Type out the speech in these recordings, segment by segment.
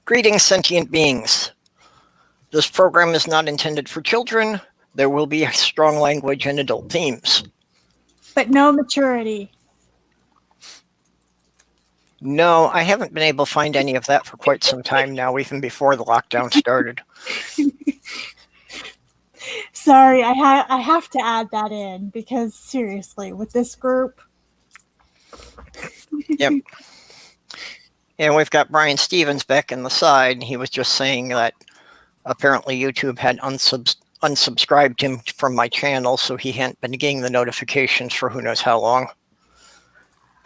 Greetings, sentient beings. This program is not intended for children. There will be strong language and adult themes. But no maturity. No, I haven't been able to find any of that for quite some time now, even before the lockdown started. Sorry, I have to add that in because seriously, with this group. Yep. And we've got Brian Stevens back in the side. He was just saying that apparently YouTube had unsubscribed him from my channel, so he hadn't been getting the notifications for who knows how long.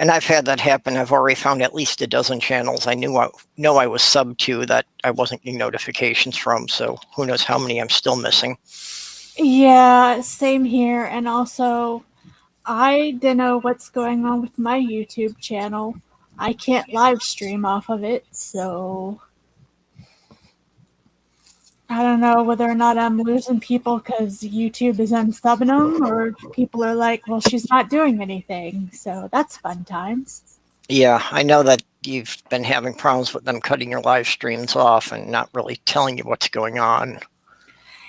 And I've had that happen. I've already found at least a dozen channels I know I was subbed to that I wasn't getting notifications from, so who knows how many I'm still missing. Yeah, same here. And also, I don't know what's going on with my YouTube channel. I can't live stream off of it, so I don't know whether or not I'm losing people because YouTube is unsubbing them, or people are like, well, she's not doing anything. So that's fun times. Yeah, I know that you've been having problems with them cutting your live streams off and not really telling you what's going on.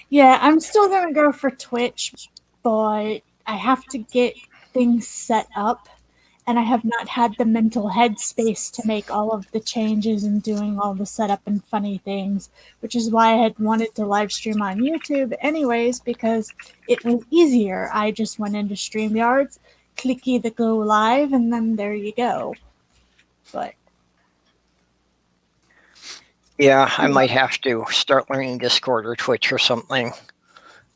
Yeah, I'm still going to go for Twitch, but I have to get things set up, and I have not had the mental headspace to make all of the changes and doing all the setup and funny things, which is why I had wanted to live stream on YouTube anyways, because it was easier. I just went into StreamYards, clicky the go live, and then there you go. But yeah, I might have to start learning Discord or Twitch or something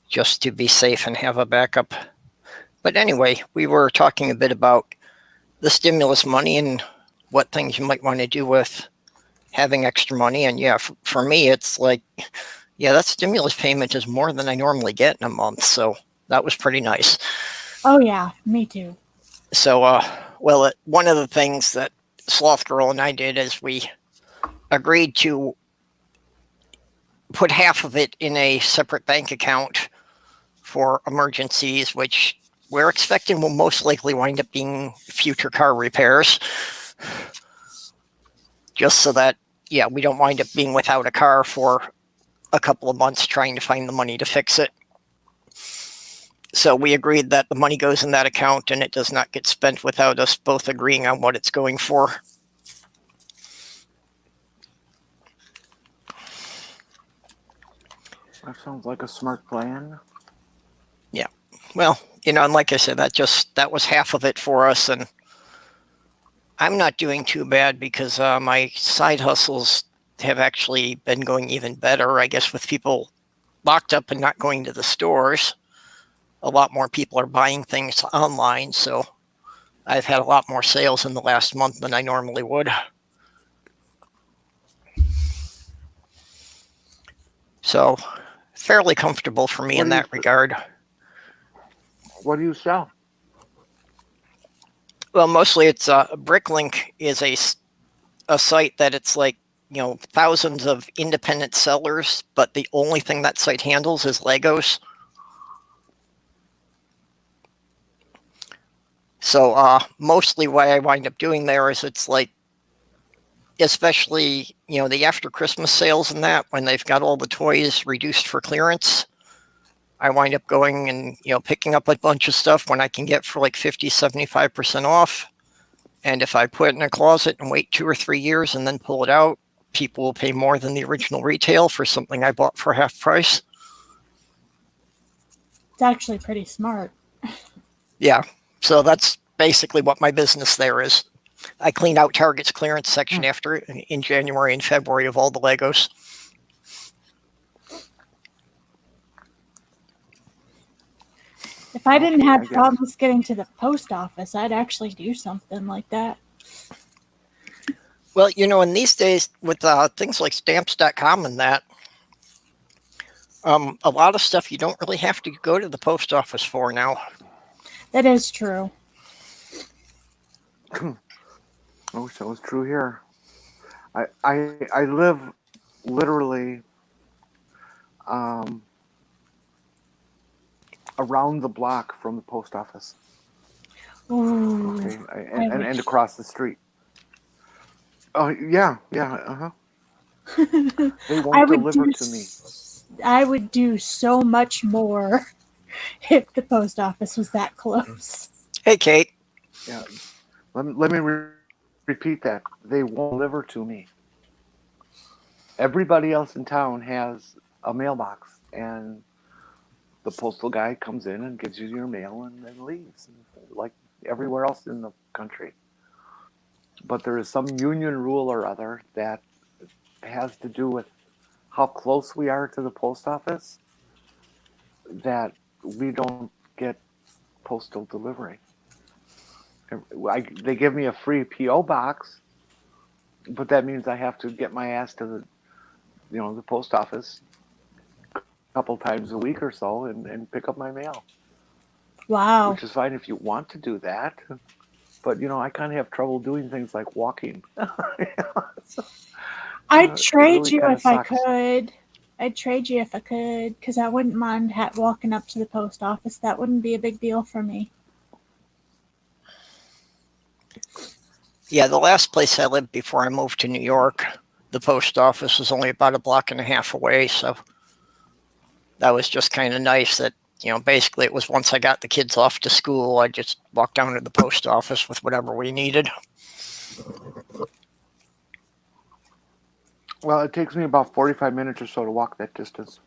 just to be safe and have a backup. But anyway, we were talking a bit about the stimulus money and what things you might want to do with having extra money. And yeah, for me, it's like, yeah, that stimulus payment is more than I normally get in a month. So that was pretty nice. Oh yeah, me too. So, well, one of the things that Sloth Girl and I did is we agreed to put half of it in a separate bank account for emergencies, which we're expecting will most likely wind up being future car repairs. Just so that, yeah, we don't wind up being without a car for a couple of months trying to find the money to fix it. So we agreed that the money goes in that account and it does not get spent without us both agreeing on what it's going for. That sounds like a smart plan. Yeah. Well, and like I said, that was half of it for us, and I'm not doing too bad because my side hustles have actually been going even better. I guess with people locked up and not going to the stores, a lot more people are buying things online, so I've had a lot more sales in the last month than I normally would. So fairly comfortable for me in that regard. What do you sell? Well, mostly it's Bricklink is a site that it's like, thousands of independent sellers, but the only thing that site handles is Legos. So mostly what I wind up doing there is it's like, especially, the after Christmas sales and that, when they've got all the toys reduced for clearance, I wind up going and, picking up a bunch of stuff when I can get for like 50, 75% off. And if I put it in a closet and wait 2 or 3 years and then pull it out, people will pay more than the original retail for something I bought for half price. It's actually pretty smart. Yeah. So that's basically what my business there is. I clean out Target's clearance section after in January and February of all the Legos. If I didn't have problems getting to the post office, I'd actually do something like that. Well, in these days with things like stamps.com and that, a lot of stuff you don't really have to go to the post office for now. That is true. I wish that was true here. I live literally around the block from the post office. Ooh, okay, and across the street. Oh yeah, They I won't would deliver do to me. I would do so much more if the post office was that close. Hey, Kate. Yeah. Let me repeat that. They won't deliver to me. Everybody else in town has a mailbox, and the postal guy comes in and gives you your mail and then leaves, like everywhere else in the country. But there is some union rule or other that has to do with how close we are to the post office that we don't get postal delivery. They give me a free PO box, but that means I have to get my ass to the post office a couple times a week or so and pick up my mail, Wow. which is fine if you want to do that. But I kind of have trouble doing things like walking. So, I'd it trade really you kind of if I sucks. could. I'd trade you if I could, because I wouldn't mind walking up to the post office. That wouldn't be a big deal for me. Yeah, the last place I lived before I moved to New York, the post office was only about a block and a half away. So that was just kind of nice that, basically it was once I got the kids off to school, I just walked down to the post office with whatever we needed. Well, it takes me about 45 minutes or so to walk that distance.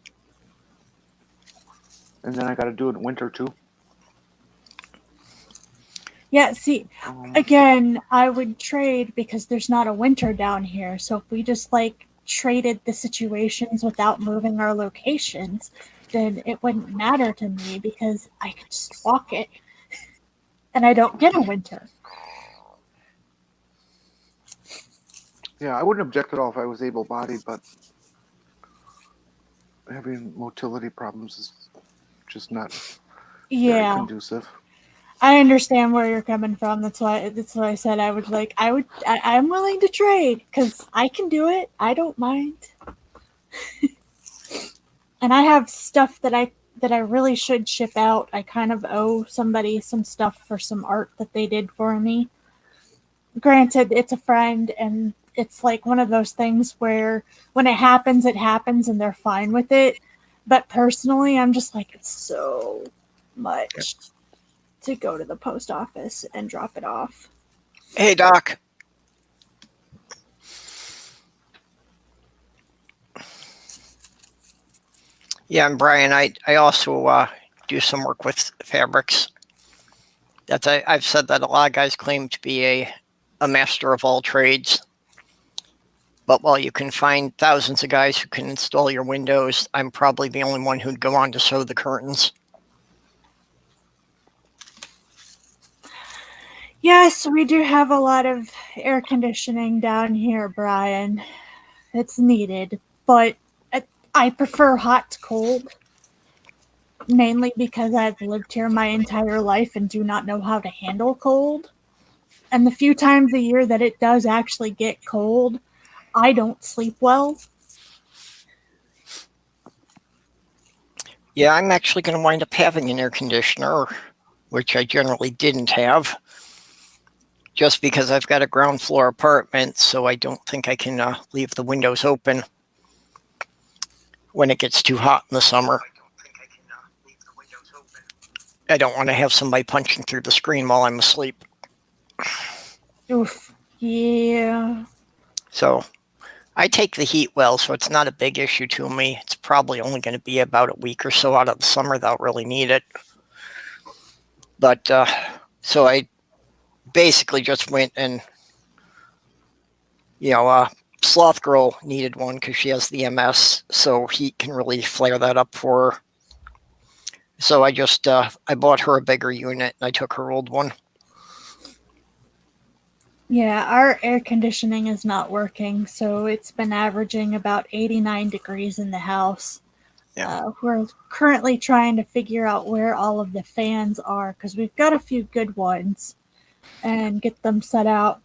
And then I got to do it in winter too. Yeah, see, again, I would trade because there's not a winter down here. So if we just traded the situations without moving our locations, then it wouldn't matter to me because I could just walk it and I don't get a winter. Yeah, I wouldn't object at all if I was able-bodied, but having motility problems is just not very Yeah, conducive. I understand where you're coming from. That's why I said I'm willing to trade because I can do it. I don't mind. And I have stuff that I really should ship out. I kind of owe somebody some stuff for some art that they did for me. Granted, it's a friend, and it's like one of those things where when it happens, and they're fine with it. But personally, I'm just like, it's so much to go to the post office and drop it off. Hey, Doc. Yeah, and Brian, I also do some work with fabrics. I've said that a lot of guys claim to be a master of all trades. But while you can find thousands of guys who can install your windows, I'm probably the only one who'd go on to sew the curtains. Yes, we do have a lot of air conditioning down here, Brian. It's needed, but I prefer hot to cold, mainly because I've lived here my entire life and do not know how to handle cold. And the few times a year that it does actually get cold, I don't sleep well. Yeah, I'm actually going to wind up having an air conditioner, which I generally didn't have, just because I've got a ground floor apartment, so I don't think I can leave the windows open when it gets too hot in the summer. I don't want to have somebody punching through the screen while I'm asleep. Oof. Yeah. So I take the heat well, so it's not a big issue to me. It's probably only going to be about a week or so out of the summer that I'll really need it. But so I basically just went and, Sloth Girl needed one because she has the MS, so heat can really flare that up for her. So I just I bought her a bigger unit and I took her old one. Yeah, our air conditioning is not working, so it's been averaging about 89 degrees in the house. Yeah. We're currently trying to figure out where all of the fans are because we've got a few good ones and get them set out.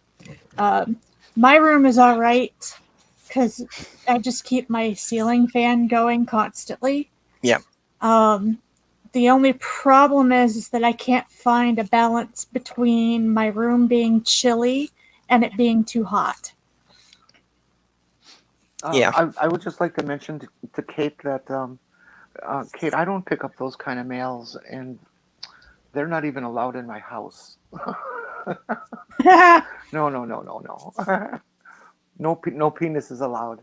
My room is all right because I just keep my ceiling fan going constantly. Yeah. The only problem is that I can't find a balance between my room being chilly and it being too hot. Yeah. I would just like to mention to Kate that Kate, I don't pick up those kind of mails, and they're not even allowed in my house. No, no, no, no, no. No penis is allowed.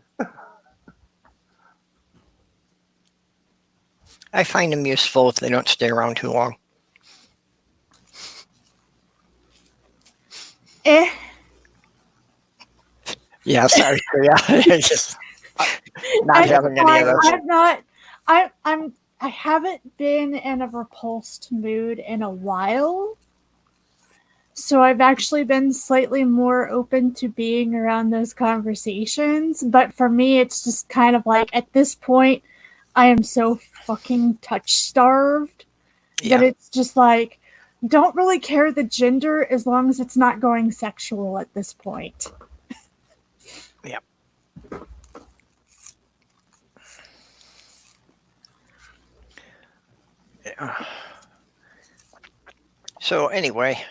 I find them useful if they don't stay around too long. Yeah, sorry. Yeah, just not having any of those. I haven't been in a repulsed mood in a while. So I've actually been slightly more open to being around those conversations. But for me, it's just kind of like at this point, I am so fucking touch starved that it's just like, don't really care the gender as long as it's not going sexual at this point. Yeah. Yeah. So anyway,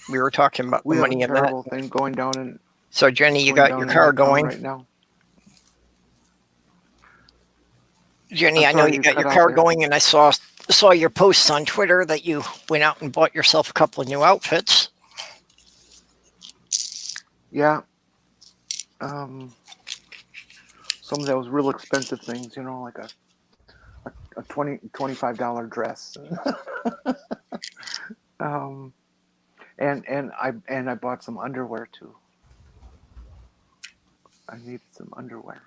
we were talking about the We have money a in that. terrible thing going down in. So Jenny, you got your down in car my town going right now. Jenny, I'm I know sorry, you you got cut your out car there. going, and I saw your posts on Twitter that you went out and bought yourself a couple of new outfits. Yeah. Some of those real expensive things, like a $25 dress. And I bought some underwear too. I needed some underwear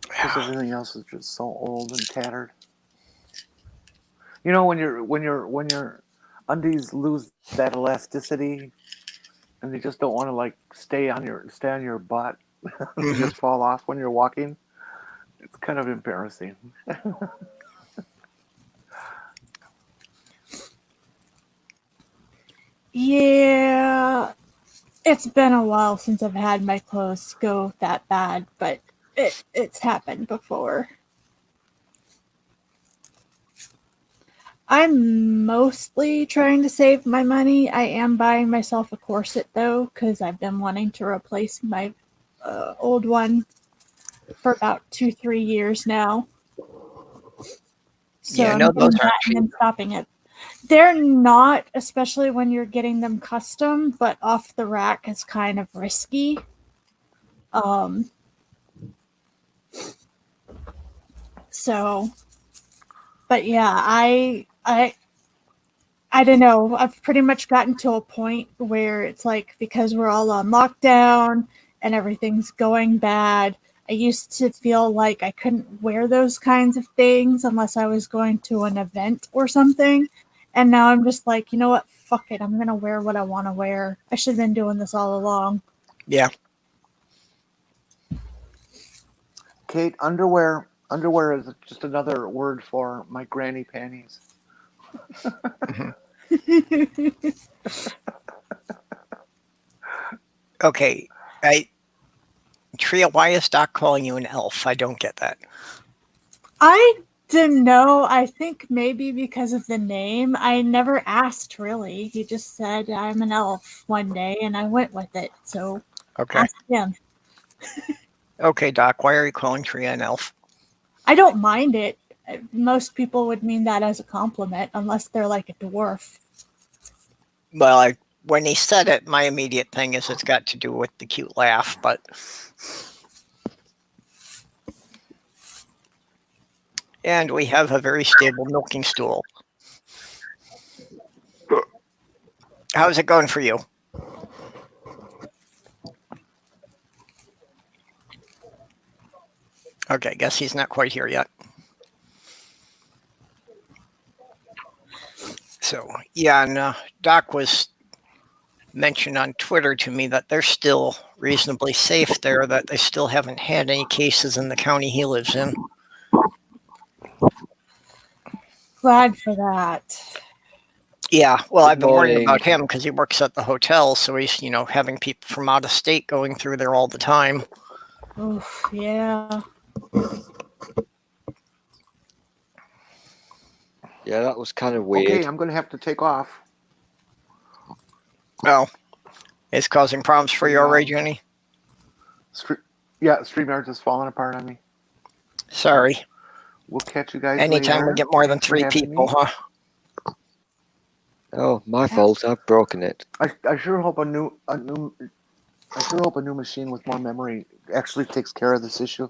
because everything else is just so old and tattered. When your undies lose that elasticity and they just don't want to stay on your butt, they just fall off when you're walking. It's kind of embarrassing. Yeah, it's been a while since I've had my clothes go that bad, but it's happened before. I'm mostly trying to save my money. I am buying myself a corset though, because I've been wanting to replace my old one for about 2-3 years now. So Yeah, I'm no, getting those that aren't and cheap. then stopping it. They're not, especially when you're getting them custom, but off the rack is kind of risky. So, but yeah, I don't know. I've pretty much gotten to a point where it's like, because we're all on lockdown and everything's going bad, I used to feel like I couldn't wear those kinds of things unless I was going to an event or something. And now I'm just like, you know what? Fuck it. I'm going to wear what I want to wear. I should have been doing this all along. Yeah. Kate, underwear is just another word for my granny panties. Okay. Tria, why is Doc calling you an elf? I don't get that. I didn't know. I think maybe because of the name. I never asked, really. He just said, I'm an elf one day, and I went with it. So Okay. ask him. Okay, Doc, why are you calling Tria an elf? I don't mind it. Most people would mean that as a compliment, unless they're like a dwarf. Well, when he said it, my immediate thing is it's got to do with the cute laugh, but... And we have a very stable milking stool. How's it going for you? Okay, guess he's not quite here yet. So, yeah, and Doc was mentioned on Twitter to me that they're still reasonably safe there, that they still haven't had any cases in the county he lives in. Glad for that. Yeah, well, I've been worrying morning. about him because he works at the hotel, so he's, having people from out of state going through there all the time. Oof, yeah. Yeah, that was kind of weird. Okay, I'm going to have to take off. Well, It's causing problems for you already, Jenny? Yeah, StreamYard's just falling apart on me. Sorry. We'll catch you guys Anytime later. we get more than Thanks for 3 having people, me. huh? Oh, my fault. I've broken it. I sure hope a new machine with more memory actually takes care of this issue.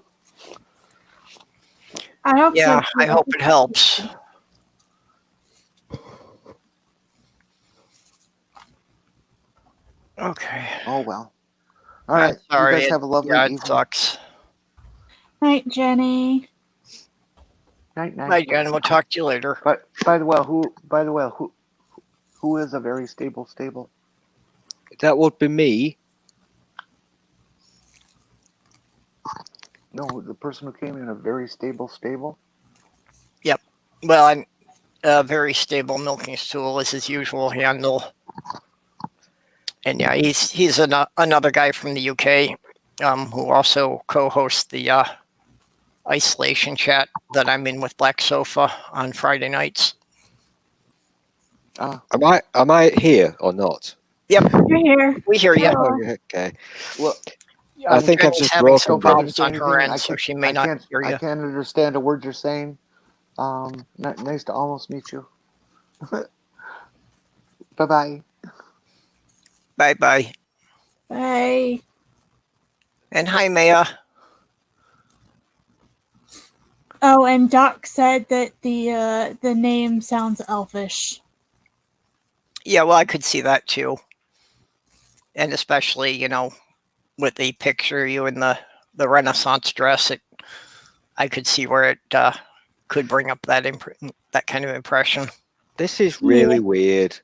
I hope Yeah, so. I hope it helps. Okay. Oh well. All right. Sorry. You guys have a lovely Yeah, evening. it sucks. Night, Jenny. Night, night. Bye, Jen. We'll talk to you later. But by the way, who is a very stable? That would be me. No, the person who came in a very stable. Well, I'm a very stable milking stool is his usual handle. And yeah, he's another guy from the UK who also co-hosts the isolation chat that I'm in with Black Sofa on Friday nights. Ah, Am I here or not? Yep, You're here. we hear you. Hello. Oh, okay. well, I think I've Jenny's just having some broken problems them. on her end, so she may not hear I you. can't understand a word you're saying. Nice to almost meet you. Bye-bye. Bye-bye. Bye. And hi, Maya. Oh, and Doc said that the name sounds elfish. Yeah, well, I could see that too. And especially, you know, with the picture of you in the Renaissance dress, I could see where it could bring up that kind of impression. This is really weird.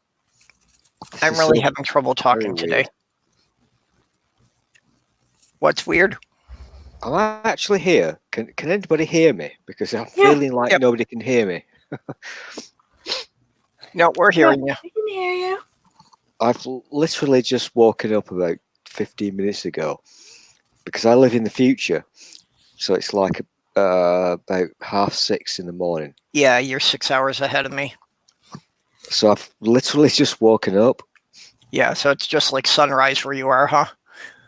I'm really having trouble talking today. Weird. What's weird? Am I actually here? Can anybody hear me? Because I'm feeling like nobody can hear me. No, we're hearing you. I can hear you. I've literally just woken up about 15 minutes ago because I live in the future. So it's like about 6:30 in the morning. Yeah, you're 6 hours ahead of me. So I've literally just woken up. Yeah, so it's just like sunrise where you are, huh?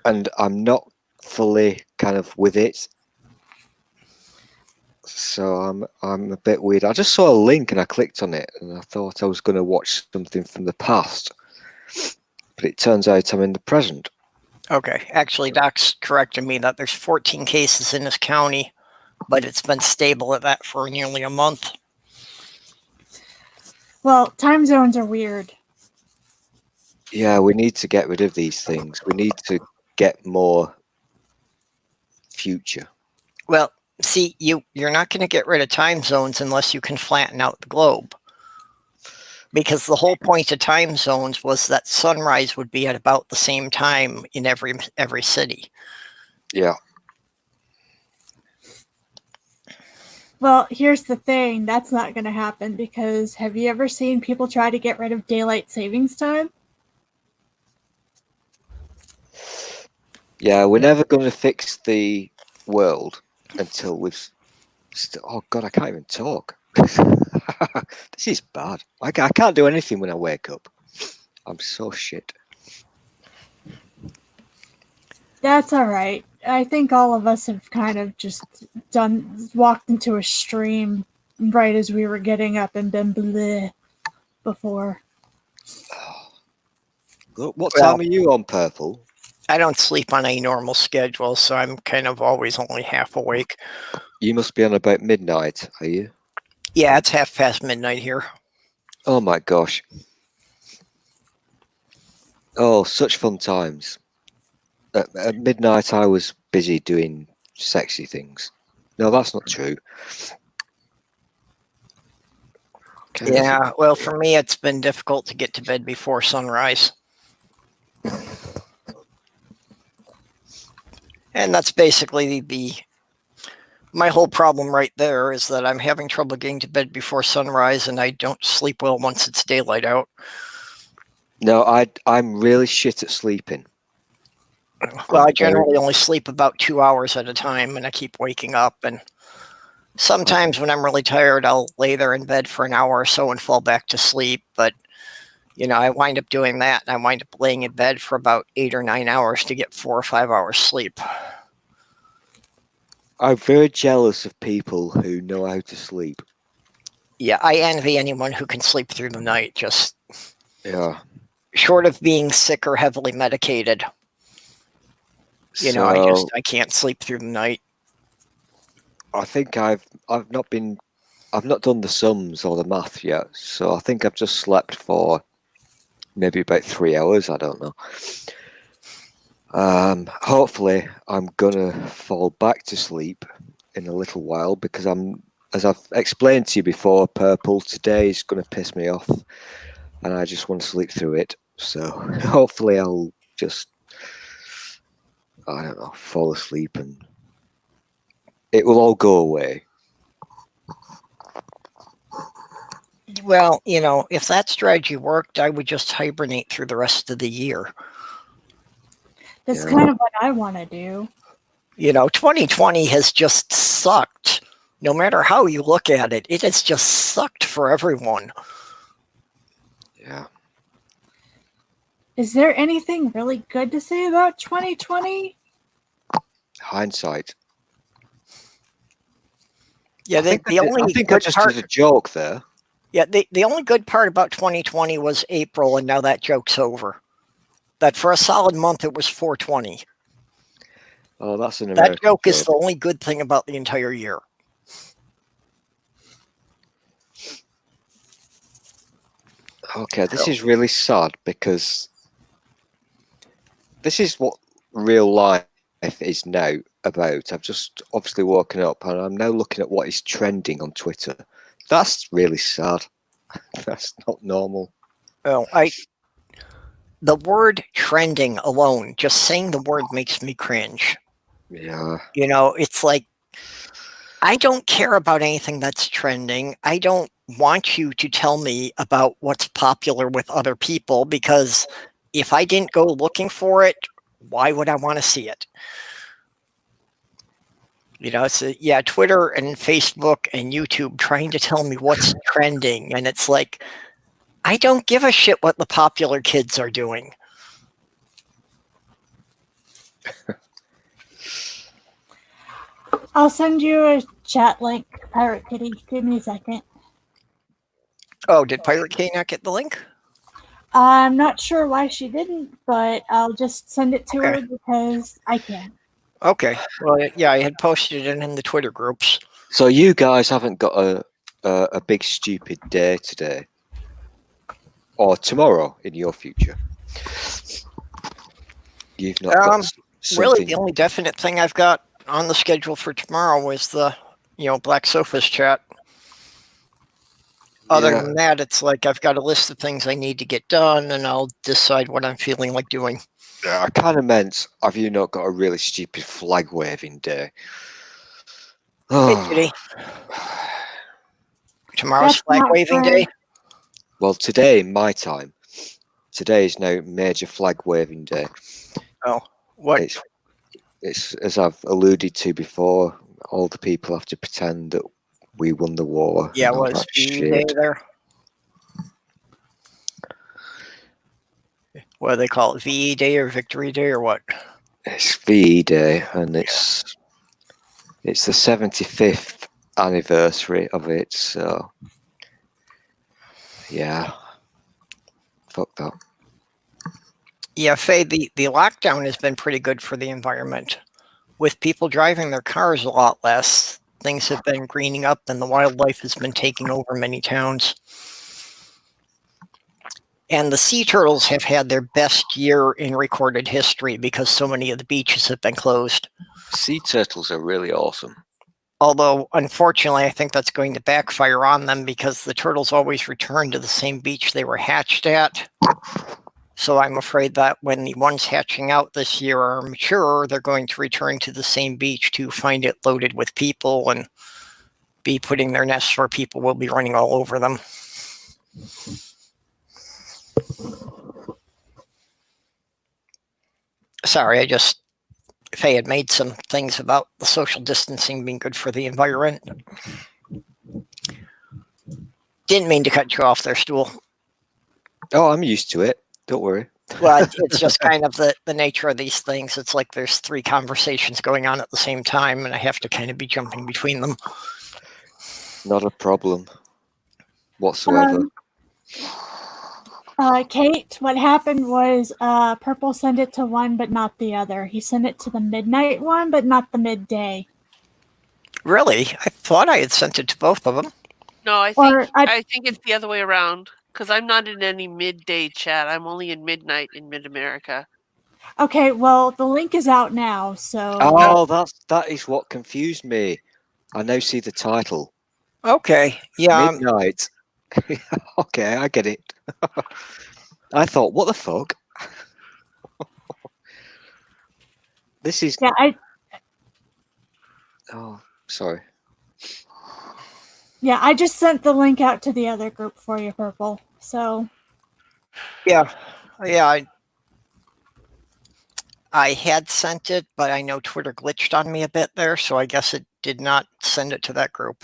And I'm not fully kind of with it. So I'm a bit weird. I just saw a link and I clicked on it and I thought I was going to watch something from the past. But it turns out I'm in the present. Okay. Actually, Doc's corrected me that there's 14 cases in this county, but it's been stable at that for nearly a month. Well, time zones are weird. Yeah, we need to get rid of these things. We need to get more future. Well, see, you're not going to get rid of time zones unless you can flatten out the globe. Because the whole point of time zones was that sunrise would be at about the same time in every city. Yeah. Well, here's the thing. That's not going to happen because have you ever seen people try to get rid of daylight savings time? Yeah, we're never going to fix the world until we've... Oh, God, I can't even talk. This is bad. I can't do anything when I wake up. I'm so shit. That's all right. I think all of us have kind of just walked into a stream right as we were getting up and been bleh before. What time are you on, Purple? I don't sleep on a normal schedule, so I'm kind of always only half awake. You must be on about midnight, are you? Yeah, it's midnight here. Oh my gosh. Oh, such fun times. At midnight, I was busy doing sexy things. No, that's not true. Yeah, well, for me, it's been difficult to get to bed before sunrise. And that's basically my whole problem right there is that I'm having trouble getting to bed before sunrise and I don't sleep well once it's daylight out. No, I'm really shit at sleeping. Well, I generally only sleep about 2 hours at a time and I keep waking up. And sometimes when I'm really tired, I'll lay there in bed for an hour or so and fall back to sleep. But I wind up doing that. I wind up laying in bed for about 8 or 9 hours to get 4 or 5 hours sleep. I'm very jealous of people who know how to sleep. Yeah, I envy anyone who can sleep through the night. Just Yeah. short of being sick or heavily medicated, So I can't sleep through the night. I think I've not done the sums or the math yet. So I think I've just slept for maybe about 3 hours. I don't know. Hopefully I'm gonna fall back to sleep in a little while because as I've explained to you before, Purple, today is gonna piss me off and I just want to sleep through it. So hopefully I'll just, I don't know, fall asleep and it will all go away. Well, if that strategy worked, I would just hibernate through the rest of the year. That's Yeah. kind of what I want to do. 2020 has just sucked. No matter how you look at it, it has just sucked for everyone. Yeah. Is there anything really good to say about 2020? Hindsight. Yeah, I think I good just part. did a joke there. Yeah, the only good part about 2020 was April, and now that joke's over. That for a solid month it was 420. Oh, that's an American That joke is joke. the only good thing about the entire year. Okay, this is really sad because this is what real life is now about. I've just obviously woken up and I'm now looking at what is trending on Twitter. That's really sad. That's not normal. Well, the word trending alone, just saying the word makes me cringe. Yeah. It's like, I don't care about anything that's trending. I don't want you to tell me about what's popular with other people, because if I didn't go looking for it, why would I want to see it? Twitter and Facebook and YouTube trying to tell me what's trending. And it's like, I don't give a shit what the popular kids are doing. I'll send you a chat link, Pirate Kitty. Give me a second. Oh, did Pirate K not get the link? I'm not sure why she didn't, but I'll just send it to Okay. her because I can. Okay. Well, yeah, I had posted it in the Twitter groups. So you guys haven't got a big stupid day today or tomorrow in your future? You've not got something. Really, the only definite thing I've got on the schedule for tomorrow is the, Black Sofas chat. Other than that, it's like I've got a list of things I need to get done, and I'll decide what I'm feeling like doing. I kind of meant, have you not got a really stupid flag waving day? Hey, Kitty. Tomorrow's That's flag not waving fair. day? Well, today, my time, today is now major flag waving day. Oh, what? It's as I've alluded to before, all the people have to pretend that we won the war. Yeah, and all was that VE shit. Day there? What do they call it? VE Day or Victory Day or what? It's VE Day, and it's the 75th anniversary of it. So yeah, fuck that. Yeah, Faye, the lockdown has been pretty good for the environment. With people driving their cars a lot less, things have been greening up and the wildlife has been taking over many towns. And the sea turtles have had their best year in recorded history because so many of the beaches have been closed. Sea turtles are really awesome. Although, unfortunately, I think that's going to backfire on them because the turtles always return to the same beach they were hatched at. So I'm afraid that when the ones hatching out this year are mature, they're going to return to the same beach to find it loaded with people and be putting their nests where people will be running all over them. Sorry, Faye had made some things about the social distancing being good for the environment. Didn't mean to cut you off there, Stool. Oh, I'm used to it. Don't worry. Well, it's just kind of the nature of these things. It's like there's 3 conversations going on at the same time, and I have to kind of be jumping between them. Not a problem whatsoever. Kate, what happened was Purple sent it to one, but not the other. He sent it to the midnight one, but not the midday. Really? I thought I had sent it to both of them. No, I Or think it's the other way around. Because I'm not in any midday chat. I'm only in midnight in Mid-America. okay, well, the link is out now, so Oh, that is what confused me. I now see the title. Okay. Yeah. Midnight. Okay, I get it. I thought, what the fuck? This is. yeah, Oh, sorry. I just sent the link out to the other group for you, Purple. So Yeah. I had sent it, but I know Twitter glitched on me a bit there, so I guess it did not send it to that group.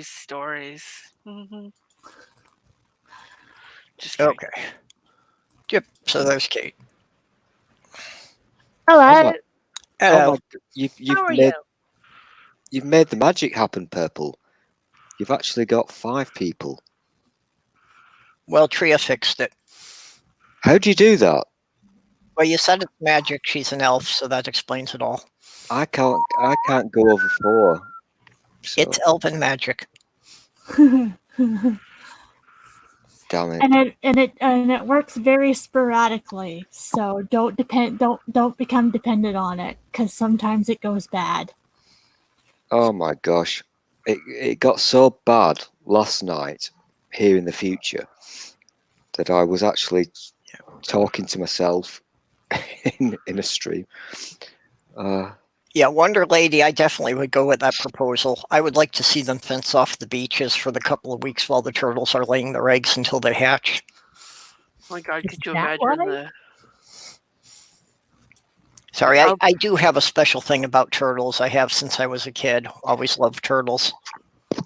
Stories. Mm-hmm. Just kidding. Okay. Yep. So there's Kate. Hello. Hello. How are you? You've made the magic happen, Purple. You've actually got 5 people. Well, Tria fixed it. How do you do that? Well, you said it's magic. She's an elf, so that explains it all. I can't go over 4. So, It's elven magic. damn it. and it works very sporadically. So don't become dependent on it, because sometimes it goes bad. Oh my gosh. It got so bad last night here in the future that I was actually talking to myself in a stream. Yeah, Wonder Lady, I definitely would go with that proposal. I would like to see them fence off the beaches for the couple of weeks while the turtles are laying their eggs until they hatch. Oh my God, could you that imagine why? the... Sorry, I do have a special thing about turtles. I have since I was a kid. Always loved turtles.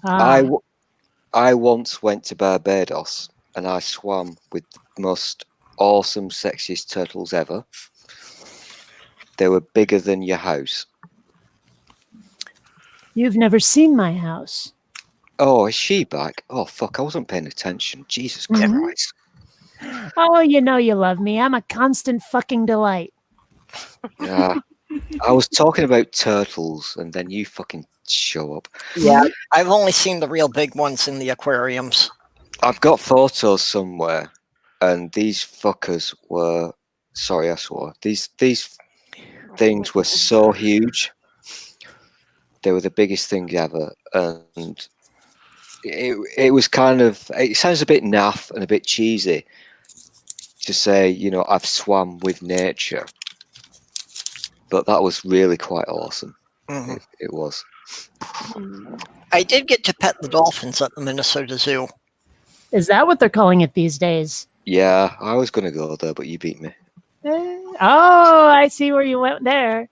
I once went to Barbados and I swam with the most awesome, sexiest turtles ever. They were bigger than your house. You've never seen my house. Oh, is she back? Oh, fuck, I wasn't paying attention. Jesus Mhm. Christ. Oh, you know you love me. I'm a constant fucking delight. Yeah. I was talking about turtles and then you fucking show up. Yeah, I've only seen the real big ones in the aquariums. I've got photos somewhere and these fuckers were... Sorry, I swore. These things were so huge. They were the biggest thing ever, and it was kind of, it sounds a bit naff and a bit cheesy to say, you know, I've swam with nature, but that was really quite awesome. Mm-hmm. It was. I did get to pet the dolphins at the Minnesota Zoo. Is that what they're calling it these days? Yeah, I was going to go there, but you beat me. Oh, I see where you went there.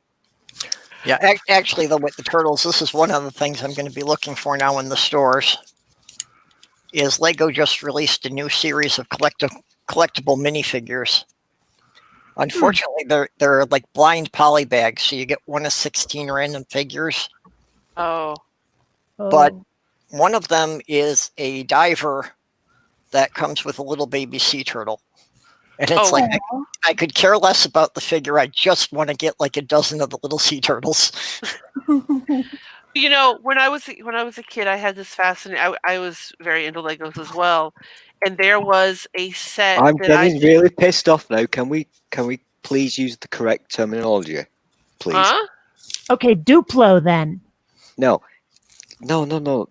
Yeah, actually, though, with the turtles, this is one of the things I'm going to be looking for now in the stores. Is Lego just released a new series of collectible minifigures. Unfortunately, they're like blind poly bags, so you get 1 of 16 random figures. Oh. But one of them is a diver that comes with a little baby sea turtle. And it's like, I could care less about the figure. I just want to get like a dozen of the little sea turtles. You know, when I was a kid, I had this fascinating. I was very into Legos as well, and there was a set. I'm that getting really pissed off now. Can we please use the correct terminology, please? Huh? Okay, Duplo then. No.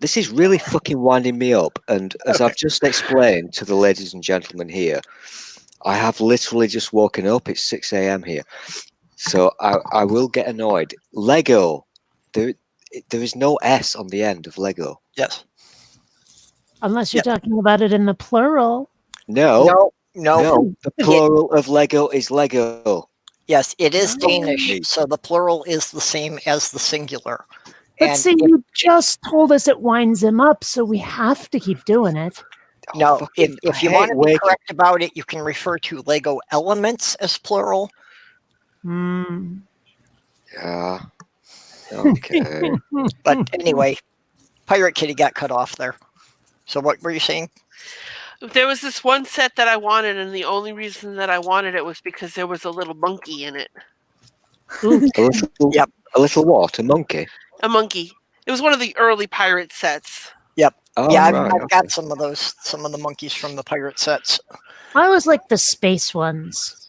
This is really fucking winding me up. And as I've just explained to the ladies and gentlemen here, I have literally just woken up. It's 6 a.m. here. So I will get annoyed. Lego. There is no S on the end of Lego. Yes. Unless you're talking about it in the plural. No. The plural of Lego is Lego. Yes, it is Oh. Danish, so the plural is the same as the singular. But And see, if- you just told us it winds him up, so we have to keep doing it. Oh, No, fucking- if I you hate want to be waking- correct about it, you can refer to Lego elements as plural. Hmm. Yeah. Okay. But anyway, Pirate Kitty got cut off there. So what were you saying? There was this one set that I wanted, and the only reason that I wanted it was because there was a little monkey in it. A little, Yep. a little what? A monkey? A monkey. It was one of the early pirate sets. Oh, Yeah, I've right, got okay. some of those, some of the monkeys from the pirate sets. I always like the space ones.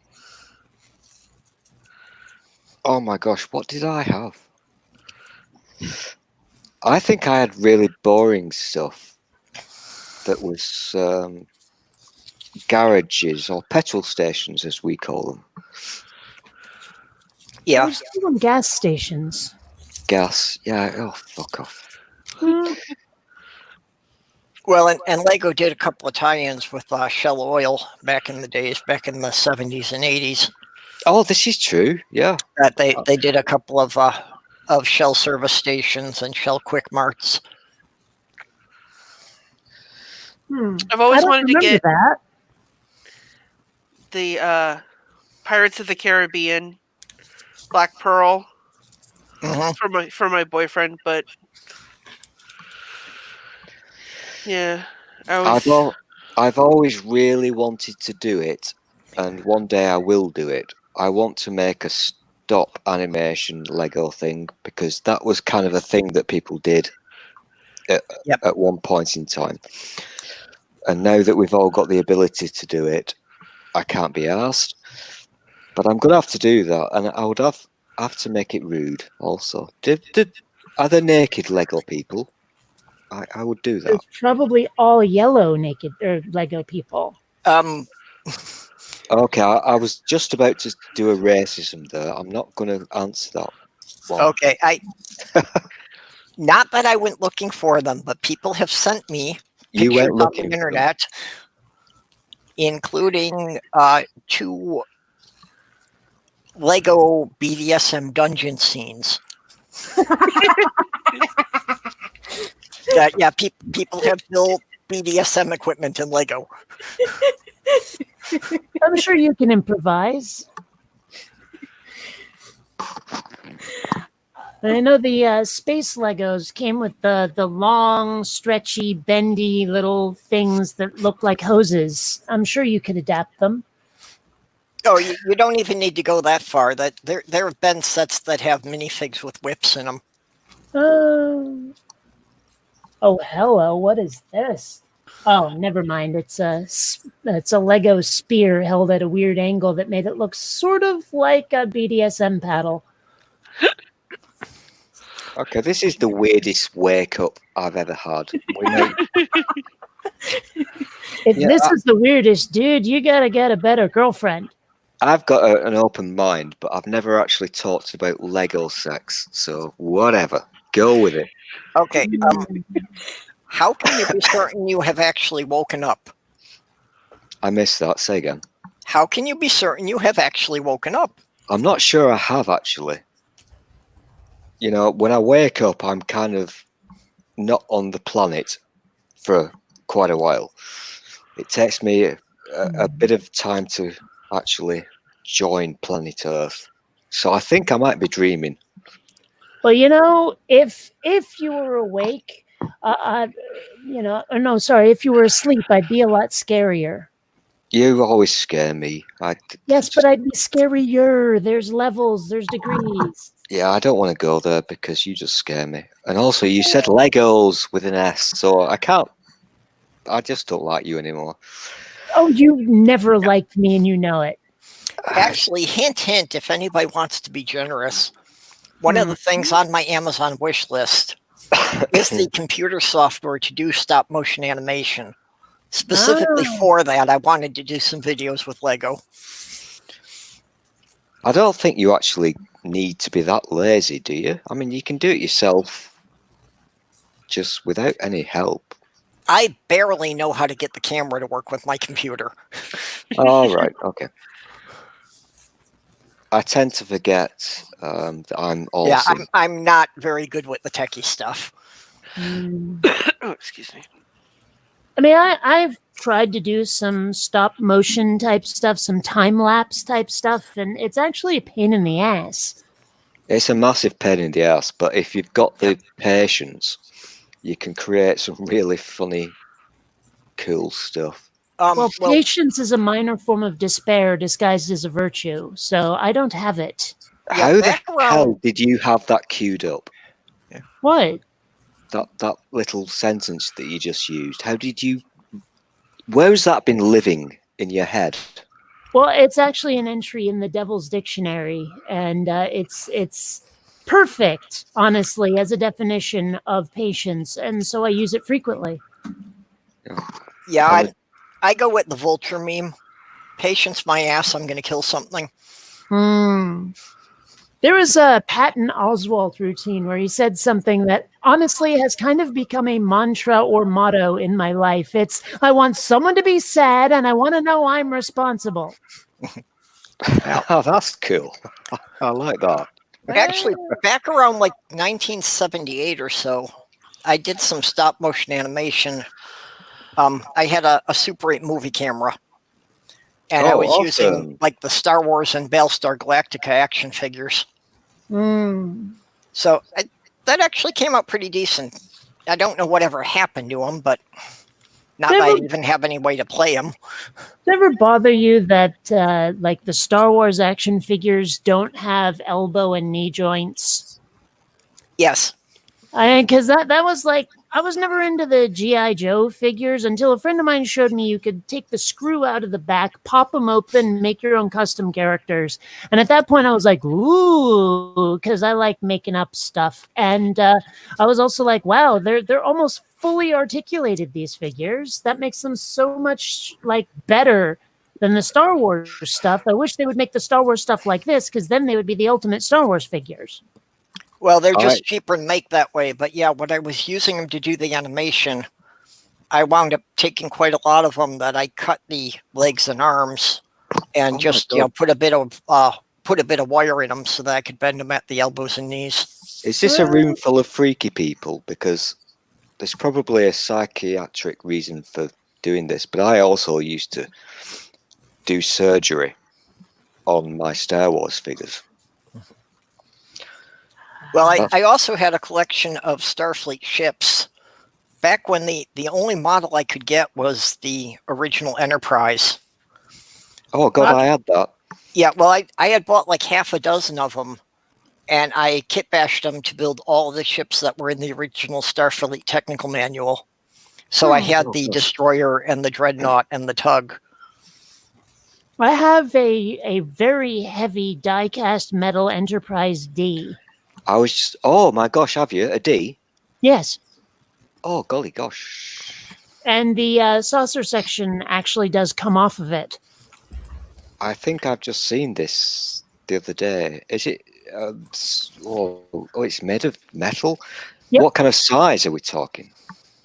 Oh my gosh, what did I have? I think I had really boring stuff that was garages or petrol stations, as we call them. Yeah, There's still them gas stations. Gas. Yeah, oh, fuck off. Hmm. well, and Lego did a couple of tie-ins with Shell Oil back in the days, back in the 70s and 80s. Oh, this is true. Yeah. That they did a couple of Shell service stations and Shell Quick Marts. I've I always don't wanted to remember get that. the Pirates of the Caribbean Black Pearl Mhm. for my boyfriend, but yeah, I've always really wanted to do it, and one day I will do it. I want to make a stop animation Lego thing, because that was kind of a thing that people did at one point in time. And now that we've all got the ability to do it, I can't be asked. But I'm going to have to do that, and I would have to make it rude also. Are there naked Lego people? I would do that. It's probably all yellow naked or Lego people. Okay, I was just about to do a racism there. I'm not going to answer that one. Okay, not that I went looking for them, but people have sent me You pictures went on looking the for them. internet, including 2 Lego BDSM dungeon scenes. Yeah, people have built BDSM equipment in Lego. I'm sure you can improvise. I know the space Legos came with the long, stretchy, bendy little things that look like hoses. I'm sure you could adapt them. Oh, you don't even need to go that far. That there have been sets that have minifigs with whips in them. Oh, hello. What is this? Oh, never mind. It's a Lego spear held at a weird angle that made it look sort of like a BDSM paddle. Okay, this is the weirdest wake up I've ever had. If Yeah, this is the weirdest, dude, you gotta get a better girlfriend. I've got an open mind, but I've never actually talked about Lego sex, so whatever. Go with it. Okay, how can you be certain you have actually woken up? I missed that. Say again. How can you be certain you have actually woken up? I'm not sure I have actually. You know, when I wake up, I'm kind of not on the planet for quite a while. It takes me a bit of time to actually join planet Earth. So I think I might be dreaming. Well, you know, if you were awake, or no, sorry, if you were asleep, I'd be a lot scarier. You always scare me. Yes, but I'd be scarier. There's levels, there's degrees. Yeah, I don't want to go there because you just scare me. And also, you said Legos with an S, so I can't. I just don't like you anymore. Oh, you never liked me, and you know it. Actually, hint, hint, if anybody wants to be generous, one of the things on my Amazon wish list is the computer software to do stop motion animation. Specifically for that, I wanted to do some videos with Lego. I don't think you actually need to be that lazy, do you? I mean, you can do it yourself just without any help. I barely know how to get the camera to work with my computer. All right, okay. I tend to forget that I'm Yeah, also. I'm not very good with the techie stuff. Oh, excuse me. I mean, I've tried to do some stop motion type stuff, some time lapse type stuff, and it's actually a pain in the ass. It's a massive pain in the ass, but if you've got the patience, you can create some really funny, cool stuff. Well, Well, patience is a minor form of despair disguised as a virtue, so I don't have it. Yeah, How the back around- hell did you have that queued up? What? That little sentence that you just used. How did you? Where has that been living in your head? Well, it's actually an entry in the Devil's Dictionary, and it's perfect, honestly, as a definition of patience, and so I use it frequently. yeah, I'm I go with the vulture meme. Patience my ass, I'm going to kill something. There was a Patton Oswalt routine where he said something that honestly has kind of become a mantra or motto in my life. It's, I want someone to be sad and I want to know I'm responsible. Oh, that's cool. I like that. Actually, back around like 1978 or so, I did some stop motion animation. I had a Super 8 movie camera, and I Oh, was awesome. using like the Star Wars and Battlestar Galactica action figures. So that actually came out pretty decent. I don't know whatever happened to them, but not that I even have any way to play them. Does it ever bother you that like the Star Wars action figures don't have elbow and knee joints? Yes. Because that was like, I was never into the G.I. Joe figures until a friend of mine showed me you could take the screw out of the back, pop them open, make your own custom characters. And at that point, I was like, ooh, because I like making up stuff. And I was also like, wow, they're almost fully articulated, these figures. That makes them so much like better than the Star Wars stuff. I wish they would make the Star Wars stuff like this, because then they would be the ultimate Star Wars figures. Well, they're just cheaper to make that way. But yeah, when I was using them to do the animation, I wound up taking quite a lot of them that I cut the legs and arms and just put a bit of wire in them so that I could bend them at the elbows and knees. Is this a room full of freaky people? Because there's probably a psychiatric reason for doing this, but I also used to do surgery on my Star Wars figures. Well, I also had a collection of Starfleet ships. Back when the only model I could get was the original Enterprise. Oh, God, I had that. Yeah, well, I had bought like half a dozen of them, and I kit bashed them to build all of the ships that were in the original Starfleet technical manual. So I had the Destroyer and the Dreadnought and the Tug. I have a very heavy die-cast metal Enterprise D. I was just, oh my gosh, have you? A D? Yes. Oh, golly gosh. And the saucer section actually does come off of it. I think I've just seen this the other day. Is it? It's made of metal? Yep. What kind of size are we talking?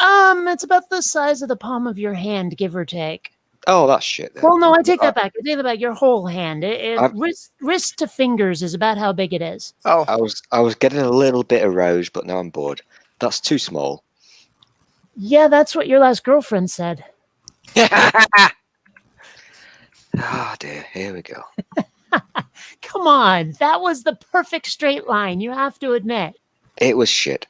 It's about the size of the palm of your hand, give or take. Oh, that's shit. Then. Well, no, I take that back. I take that back. Your whole hand. I've- Wrist to fingers is about how big it is. Oh, I was getting a little bit aroused, but now I'm bored. That's too small. Yeah, that's what your last girlfriend said. Ah, dear. Here we go. Come on, that was the perfect straight line. You have to admit. It was shit.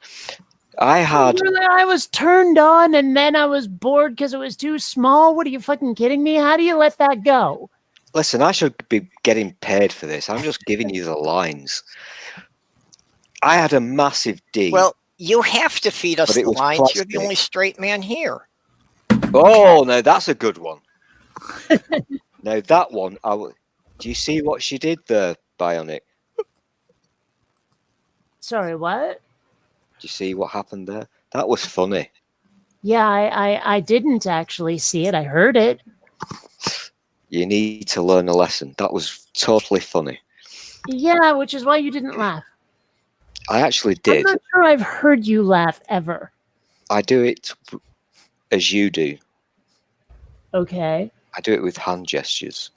I was turned on and then I was bored because it was too small. What are you fucking kidding me? How do you let that go? Listen, I should be getting paid for this. I'm just giving you the lines. I had a massive D. Well, you have to feed us But it the was lines. plastic. You're the only straight man here. Oh, no, that's a good one. Now, that one, do you see what she did there, Bionic? Sorry, what? Do you see what happened there? That was funny. Yeah, I didn't actually see it. I heard it. You need to learn a lesson. That was totally funny. Yeah, which is why you didn't laugh. I actually I'm did. not sure I've heard you laugh ever. I do it as you do. Okay. I do it with hand gestures.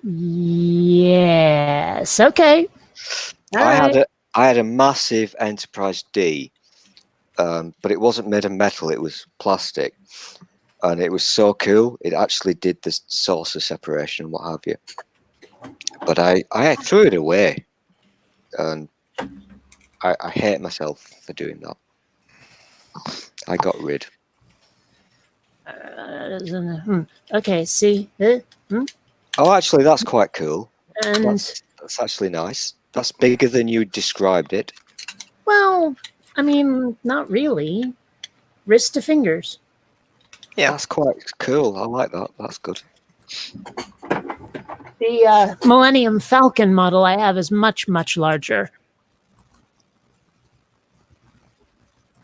Yes. Okay. All right. I had a massive Enterprise D, but it wasn't made of metal; it was plastic, and it was so cool. It actually did the saucer separation and what have you. But I threw it away, and I hate myself for doing that. I got rid. Okay. See. Oh, actually, that's quite cool. And That's actually nice. That's bigger than you described it. well, I mean, not really. Wrist to fingers. Yeah. That's quite cool. I like that. That's good. The Millennium Falcon model I have is much, much larger.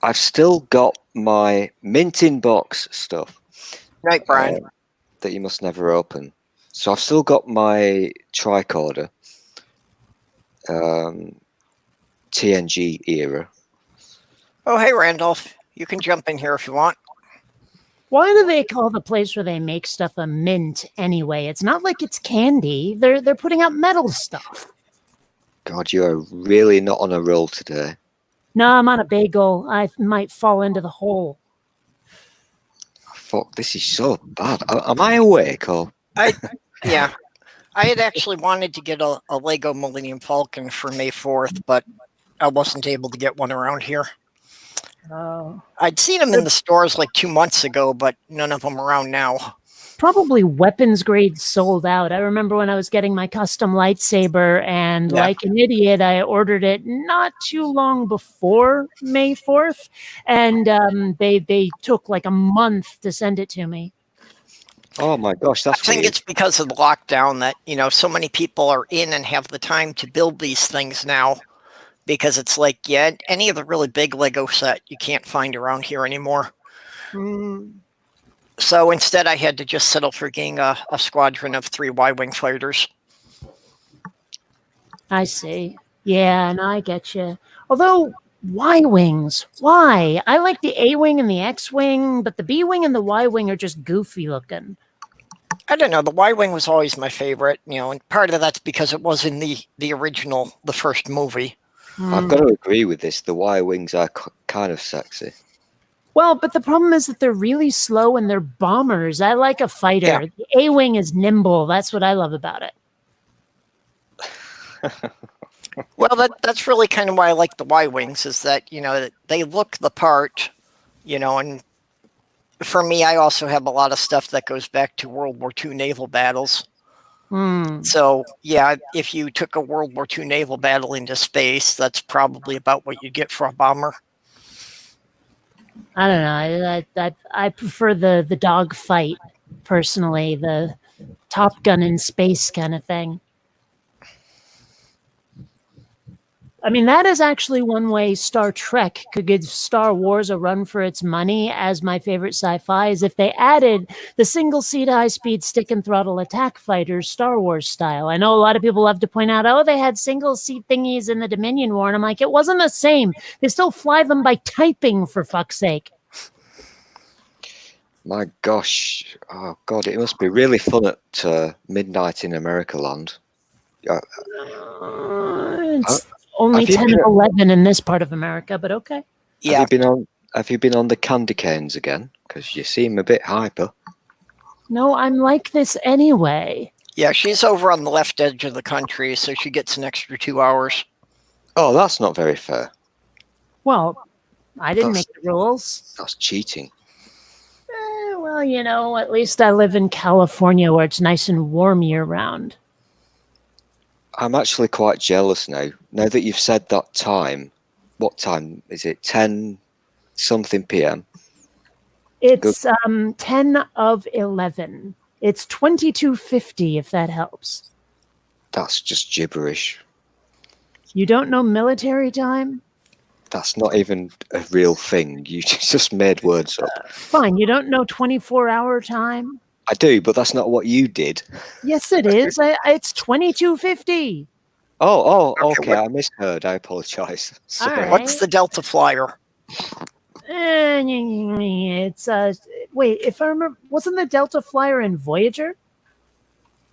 I've still got my mint in box stuff Right, Brian. that you must never open. So I've still got my tricorder, TNG era. Oh, hey, Randolph. You can jump in here if you want. Why do they call the place where they make stuff a mint anyway? It's not like it's candy. They're putting out metal stuff. God, you are really not on a roll today. No, I'm on a bagel. I might fall into the hole. Fuck, this is so bad. Am I awake or? Yeah. I had actually wanted to get a Lego Millennium Falcon for May 4th, but I wasn't able to get one around here. Oh. I'd seen them in the stores like 2 months ago, but none of them around now. Probably weapons grade sold out. I remember when I was getting my custom lightsaber, and Yeah. like an idiot, I ordered it not too long before May 4th, and they took like a month to send it to me. Oh my gosh, that's I think weird. it's because of the lockdown that, so many people are in and have the time to build these things now. Because it's like, yeah, any of the really big Lego set you can't find around here anymore. So instead, I had to just settle for getting a squadron of 3 Y-wing fighters. I see. Yeah, and I get you. Although, Y-wings, why? I like the A-wing and the X-wing, but the B-wing and the Y-wing are just goofy looking. I don't know. The Y-wing was always my favorite, and part of that's because it was in the original, the first movie. I've got to agree with this. The Y-wings are kind of sexy. Well, but the problem is that they're really slow and they're bombers. I like a fighter. Yeah. The A-wing is nimble. That's what I love about it. Well, that's really kind of why I like the Y-wings, is that, they look the part, and for me, I also have a lot of stuff that goes back to World War II naval battles. So, yeah, if you took a World War II naval battle into space, that's probably about what you get for a bomber. I don't know. I prefer the dog fight, personally, the Top Gun in space kind of thing. I mean, that is actually one way Star Trek could give Star Wars a run for its money as my favorite sci-fi, is if they added the single-seat high-speed stick and throttle attack fighters Star Wars style. I know a lot of people love to point out, oh, they had single-seat thingies in the Dominion War, and I'm like, it wasn't the same. They still fly them by typing, for fuck's sake. My gosh. Oh, God, it must be really fun at midnight in America land. It's only 10 and 11 in this part of America, but okay. Yeah. Have you been on the candy canes again? Because you seem a bit hyper. No, I'm like this anyway. Yeah, she's over on the left edge of the country, so she gets an extra 2 hours. Oh, that's not very fair. Well, I didn't make the rules. That's cheating. Well, at least I live in California where it's nice and warm year-round. I'm actually quite jealous now. Now that you've said that time, what time is it? 10 something p.m. It's 10 of 11. It's 22:50, if that helps. That's just gibberish. You don't know military time? That's not even a real thing. You just made words up. Fine, you don't know 24-hour time? I do, but that's not what you did. Yes, it is. It's 22:50. Okay. I misheard. I apologize. Sorry. right. What's the Delta Flyer? It's wait, if I remember, wasn't the Delta Flyer in Voyager?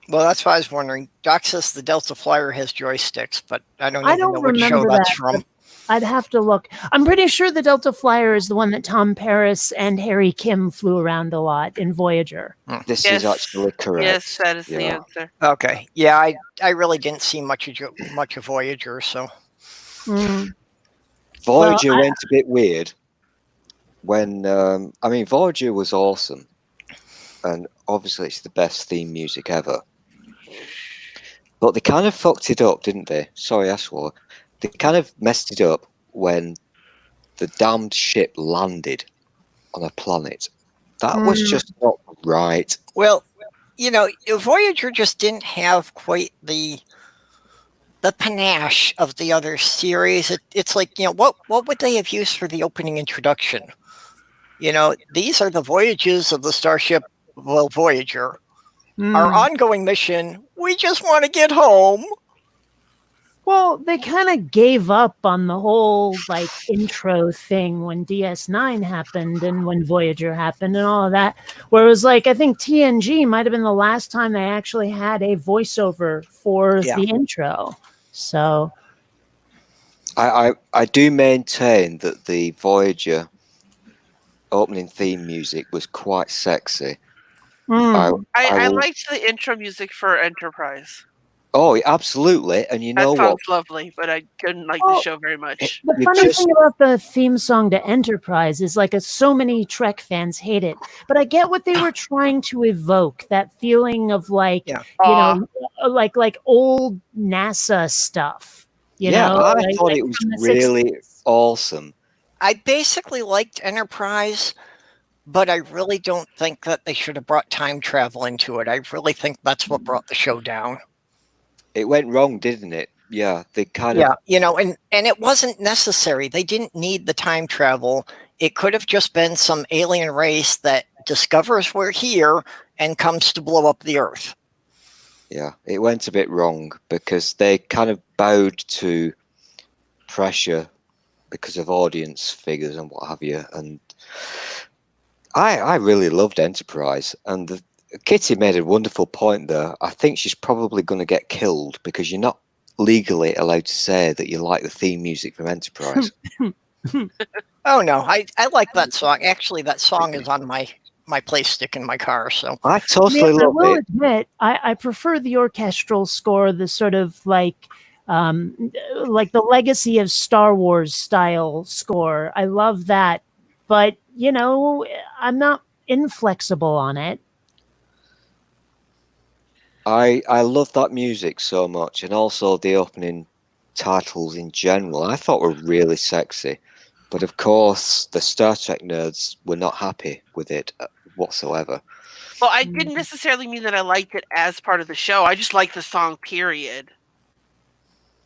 Well, that's why I was wondering. Doc says the Delta Flyer has joysticks, but I don't I even know don't which show remember that's that. from. I'd have to look. I'm pretty sure the Delta Flyer is the one that Tom Paris and Harry Kim flew around a lot in Voyager. This Yes. is actually correct. Yes, that is the Yeah. answer. Okay. Yeah, I really didn't see much of Voyager, so Mm. Voyager Well, went a bit weird when I mean Voyager was awesome, and obviously it's the best theme music ever. But they kind of fucked it up, didn't they? Sorry, I swore. They kind of messed it up when the damned ship landed on a planet. That was just not right. well, Voyager just didn't have quite the panache of the other series. It's like, what would they have used for the opening introduction? These are the voyages of the starship, well, Voyager. Our ongoing mission, we just want to get home. Well, they kind of gave up on the whole like intro thing when DS9 happened and when Voyager happened and all of that. Where it was like, I think TNG might have been the last time they actually had a voiceover for Yeah. the intro. So I do maintain that the Voyager opening theme music was quite sexy. mm, I will- liked the intro music for Enterprise. Oh, absolutely. And you That know song's what? lovely, but I didn't like Well, the show very much. the You funny just- thing about the theme song to Enterprise is like so many Trek fans hate it, but I get what they were trying to evoke, that feeling of like, Yeah. like old NASA stuff. Yeah, I like thought it was from the really 60s. awesome. I basically liked Enterprise, but I really don't think that they should have brought time travel into it. I really think that's what brought the show down. It went wrong, didn't it? Yeah, they kind Yeah, of. and it wasn't necessary. They didn't need the time travel. It could have just been some alien race that discovers we're here and comes to blow up the Earth. Yeah, it went a bit wrong because they kind of bowed to pressure because of audience figures and what have you. And I really loved Enterprise. And Kitty made a wonderful point there. I think she's probably going to get killed because you're not legally allowed to say that you like the theme music from Enterprise. Oh no, I like that song. Actually, that song is on my play stick in my car. So I totally I love will it. admit, I prefer the orchestral score, the sort of like the legacy of Star Wars style score. I love that, but I'm not inflexible on it. I love that music so much, and also the opening titles in general. I thought were really sexy, but of course the Star Trek nerds were not happy with it whatsoever. Well, I didn't necessarily mean that I liked it as part of the show. I just liked the song, period.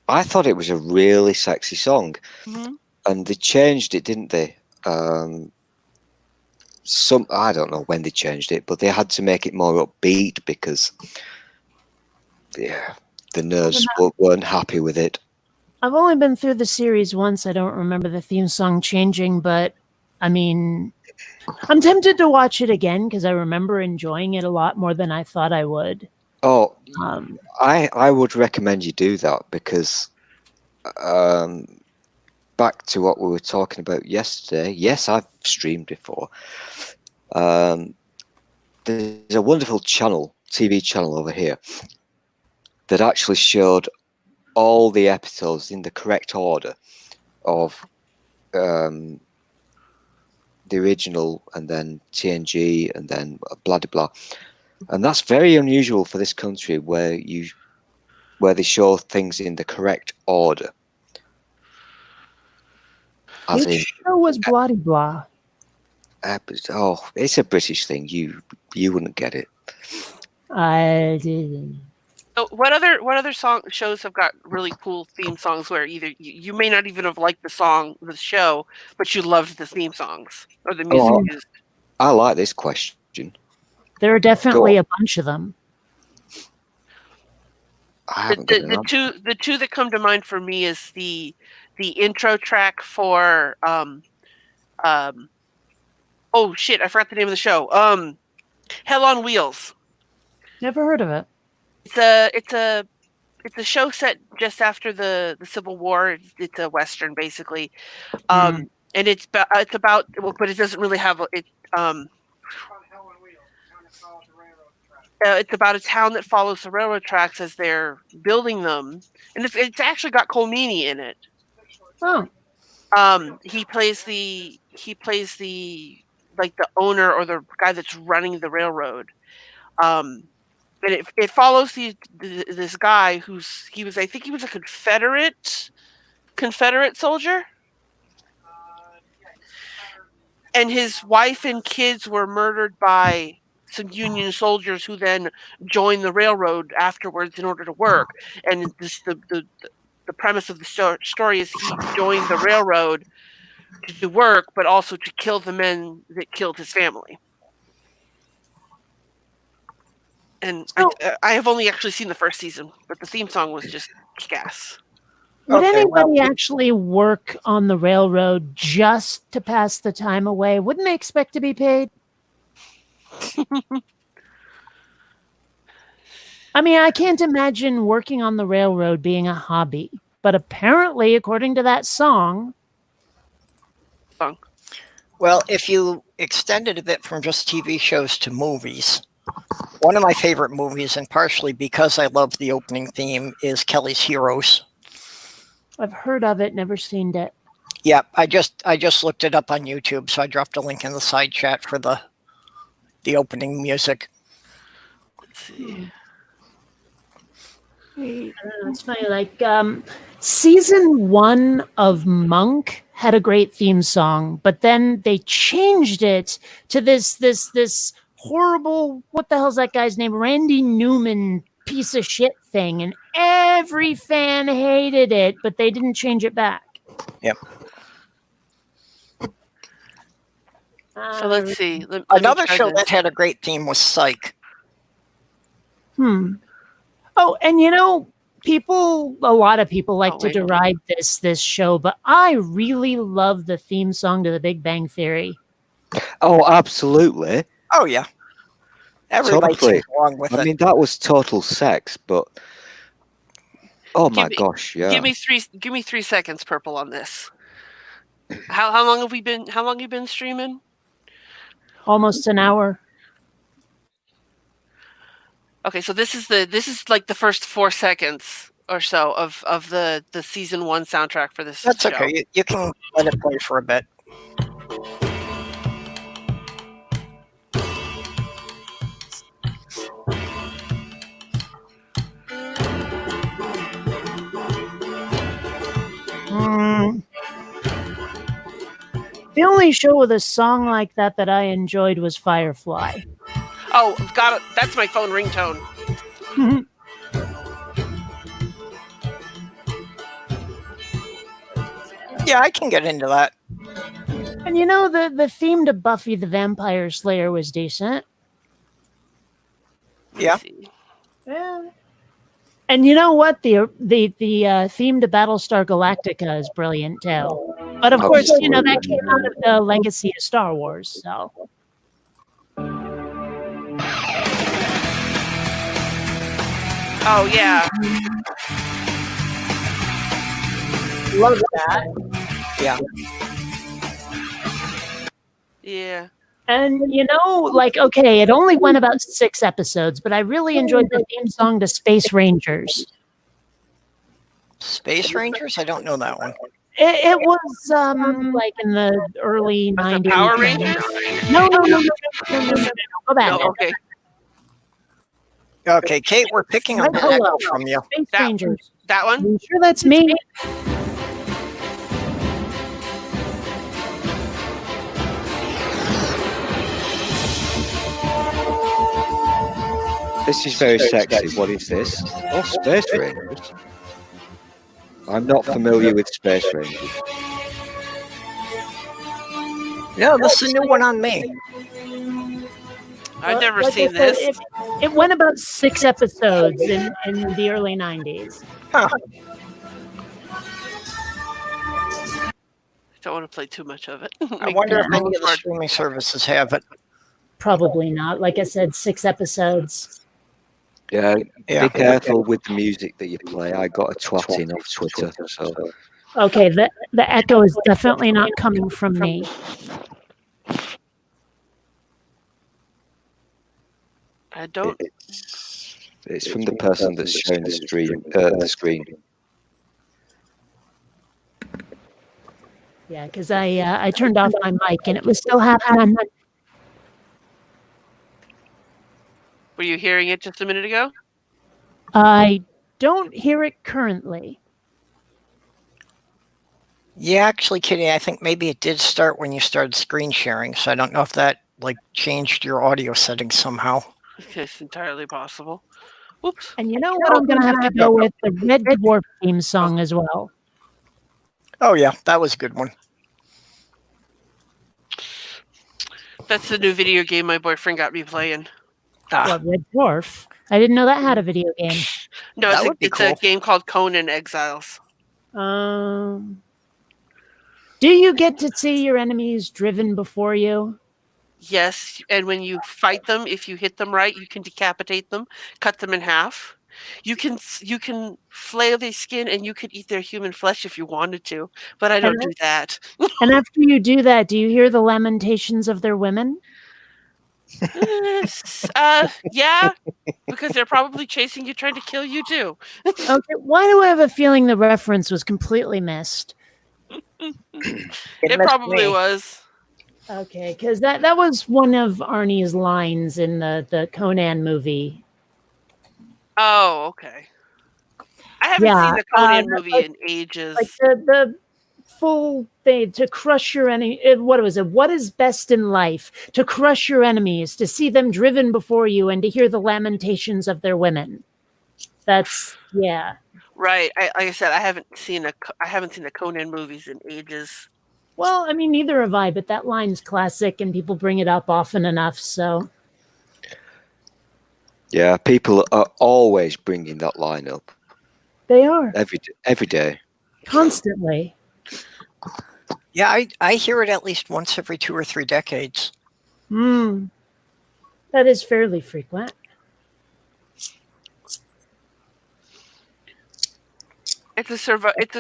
I thought it was a really sexy song, and they changed it, didn't they? I don't know when they changed it, but they had to make it more upbeat because the nerds weren't happy with it. I've only been through the series once. I don't remember the theme song changing, but I mean, I'm tempted to watch it again because I remember enjoying it a lot more than I thought I would. Oh, I would recommend you do that because back to what we were talking about yesterday. Yes, I've streamed before. There's a wonderful TV channel over here that actually showed all the episodes in the correct order of the original, and then TNG, and then blah blah blah. And that's very unusual for this country, where they show things in the correct order. Which show was blah blah? Oh, it's a British thing. You wouldn't get it. I didn't. So what other shows have got really cool theme songs where either you may not even have liked the show, but you loved the theme songs or the music used? I like this question. There are definitely a bunch of them. I haven't got an answer. The two that come to mind for me is the intro track for oh shit, I forgot the name of the show. Hell on Wheels. Never heard of it. It's a show set just after the Civil War. It's a western basically, and it's about but it doesn't really have it. It's about a town that follows the railroad tracks as they're building them, and it's actually got Cole Meany in it. Oh, He plays the like the owner or the guy that's running the railroad. And it follows this guy I think he was a Confederate soldier, and his wife and kids were murdered by some Union soldiers who then joined the railroad afterwards in order to work. And the premise of the story is he joined the railroad to do work, but also to kill the men that killed his family. And I have only actually seen the first season, but the theme song was just kick-ass. would anybody actually work on the railroad just to pass the time away? Wouldn't they expect to be paid? I mean, I can't imagine working on the railroad being a hobby, but apparently, according to that song. Well, if you extend it a bit from just TV shows to movies, one of my favorite movies, and partially because I love the opening theme, is Kelly's Heroes. I've heard of it, never seen it. Yeah, I just looked it up on YouTube, so I dropped a link in the side chat for the opening music. Let's see. It's funny, like season 1 of Monk had a great theme song, but then they changed it to this horrible, what the hell's that guy's name? Randy Newman piece of shit thing, and every fan hated it, but they didn't change it back. Yep. So let's see. Another show that had a great theme was Psych. Oh, and a lot of people like to deride this show, but I really love the theme song to The Big Bang Theory. Oh, absolutely. Oh yeah. Everybody sings along with it. I mean, that was total sex, but gosh, yeah. Give me 3 seconds, Purple, on this. How long have you been streaming? Almost an hour. Okay, so this is like the first 4 seconds or so of the season 1 soundtrack for this. That's show. okay. You can let it play for a bit. The only show with a song like that I enjoyed was Firefly. Oh, got it. That's my phone ringtone. Yeah, I can get into that. And the theme to Buffy the Vampire Slayer was decent. Yeah. Yeah. And you know what? The theme to Battlestar Galactica is brilliant too. But of course, that came out of the legacy of Star Wars. So. Oh yeah. Love that. Yeah. Yeah. And okay, it only went about 6 episodes, but I really enjoyed the theme song to Space Rangers. Space Rangers? I don't know that one. It was like in the early 90s. Power Rangers? No. Go back. No, okay. Okay, Kate, we're picking up an echo from you. Space Rangers. That one? Are you sure that's me? This is very sexy. What is this? Oh, Space Rangers. I'm not familiar with Space Rangers. No, this is a new one on me. I've never seen this. It went about 6 episodes in the early 90s. Huh. Don't want to play too much of it. I wonder if any of the streaming services have it. Probably not. Like I said, 6 episodes. Yeah, Yeah. be careful with the music that you play. I got a twatting off Twitter, so Okay, the echo is definitely not coming from me. I don't. it's from the person that's showing the stream, the screen. Yeah, because I turned off my mic and it was still happening. Were you hearing it just a minute ago? I don't hear it currently. Yeah, actually, Kitty, I think maybe it did start when you started screen sharing. So I don't know if that like changed your audio settings somehow. It's entirely possible. Oops. And you know what I'm going to have to go with? The Red Dwarf theme song as well. Oh yeah, that was a good one. That's the new video game my boyfriend got me playing. What, Red Dwarf? I didn't know that had a video game. No, That it's, a, would be it's cool. a game called Conan Exiles. Do you get to see your enemies driven before you? Yes, and when you fight them, if you hit them right, you can decapitate them, cut them in half. You can flail their skin, and you could eat their human flesh if you wanted to, but I don't do that. And after you do that, do you hear the lamentations of their women? Yeah, because they're probably chasing you, trying to kill you too. Okay, why do I have a feeling the reference was completely missed? It probably was. Okay, because that was one of Arnie's lines in the Conan movie. Oh, okay. I haven't seen the Conan movie in ages. Like the full thing, to crush your enemy. What was it? What is best in life? To crush your enemies, to see them driven before you, and to hear the lamentations of their women. That's yeah. Right. Like I said, I haven't seen the Conan movies in ages. Well, I mean, neither have I, but that line's classic, and people bring it up often enough. So Yeah, people are always bringing that line up. they are Every day. constantly. Yeah, I hear it at least once every 2 or 3 decades. That is fairly frequent. It's a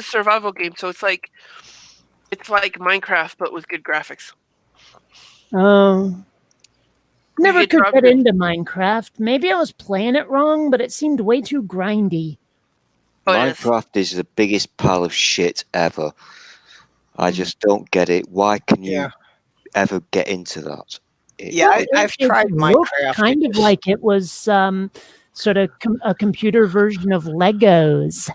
survival game, so it's like Minecraft but with good graphics. Never get could dropped get in. into Minecraft. Maybe I was playing it wrong, but it seemed way too grindy. Oh, yes. Minecraft is the biggest pile of shit ever. I just don't get it. Why can you ever get into that? I've tried It looked Minecraft. kind of like it was sort of a computer version of Legos.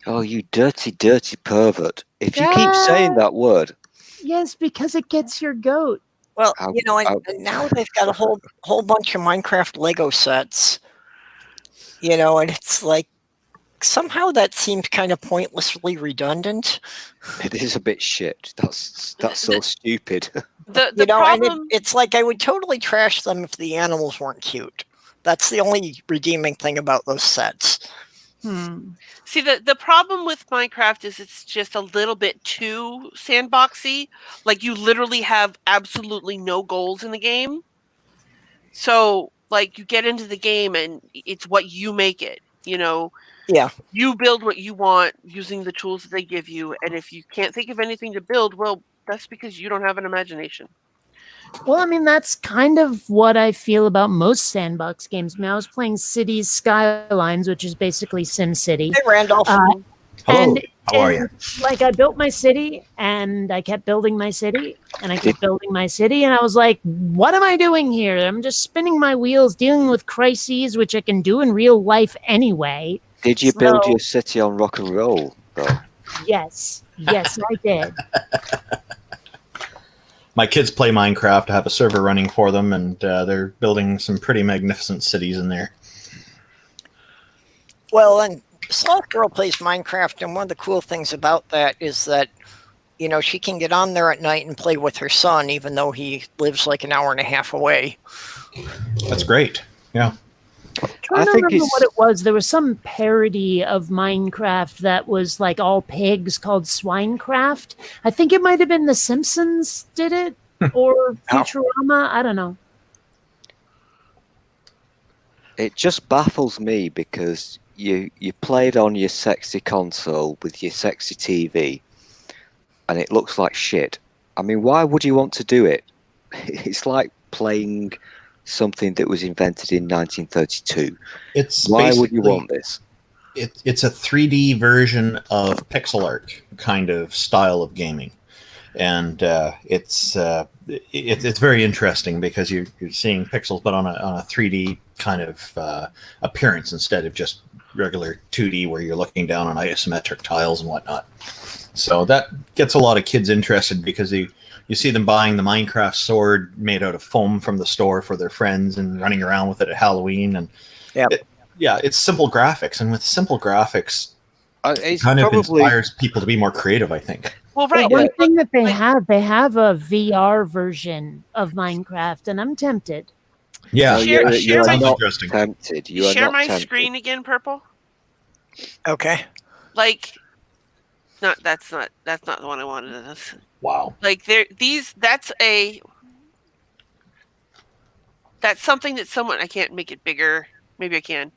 Oh, you dirty, dirty pervert. If you keep saying that word. Yes, because it gets your goat. Well, and now they've got a whole bunch of Minecraft Lego sets. And it's like somehow that seems kind of pointlessly redundant. It is a bit shit. That's so stupid. The problem, and it's like I would totally trash them if the animals weren't cute. That's the only redeeming thing about those sets. See, the problem with Minecraft is it's just a little bit too sandboxy. Like, you literally have absolutely no goals in the game. So, like, you get into the game and it's what you make it, Yeah. You build what you want using the tools that they give you, and if you can't think of anything to build, well, that's because you don't have an imagination. Well, I mean, that's kind of what I feel about most sandbox games. I mean, I was playing Cities Skylines, which is basically SimCity. Hey, Randolph. Hello. How are you? Like, I built my city, and I kept building my city, and I kept building my city, and I was like, what am I doing here? I'm just spinning my wheels, dealing with crises, which I can do in real life anyway. Did you build your city on rock and roll, though? Yes, I did. My kids play Minecraft. I have a server running for them, and they're building some pretty magnificent cities in there. Well, and Sloth Girl plays Minecraft, and one of the cool things about that is that, she can get on there at night and play with her son, even though he lives like an hour and a half away. That's great. Yeah. I think remember what it was. There was some parody of Minecraft that was like all pigs called Swinecraft. I think it might have been The Simpsons did it or Futurama. I don't know. It just baffles me because you played on your sexy console with your sexy TV, and it looks like shit. I mean, why would you want to do it? It's like playing something that was invented in 1932. It's Why would you basically- want this? It's a 3D version of pixel art kind of style of gaming, and it's very interesting because you're seeing pixels but on a 3D kind of appearance instead of just regular 2D where you're looking down on isometric tiles and whatnot. So that gets a lot of kids interested because you see them buying the Minecraft sword made out of foam from the store for their friends and running around with it at Halloween. And it's simple graphics, and with simple graphics, it kind of inspires people to be more creative, I think. Well, right. One thing that they have a VR version of Minecraft, and I'm tempted. Yeah, Share my- not tempted. You are Share not my tempted. screen again, Purple. Okay. Like, that's not the one I wanted. Wow. Like that's something that someone, I can't make it bigger. Maybe I can.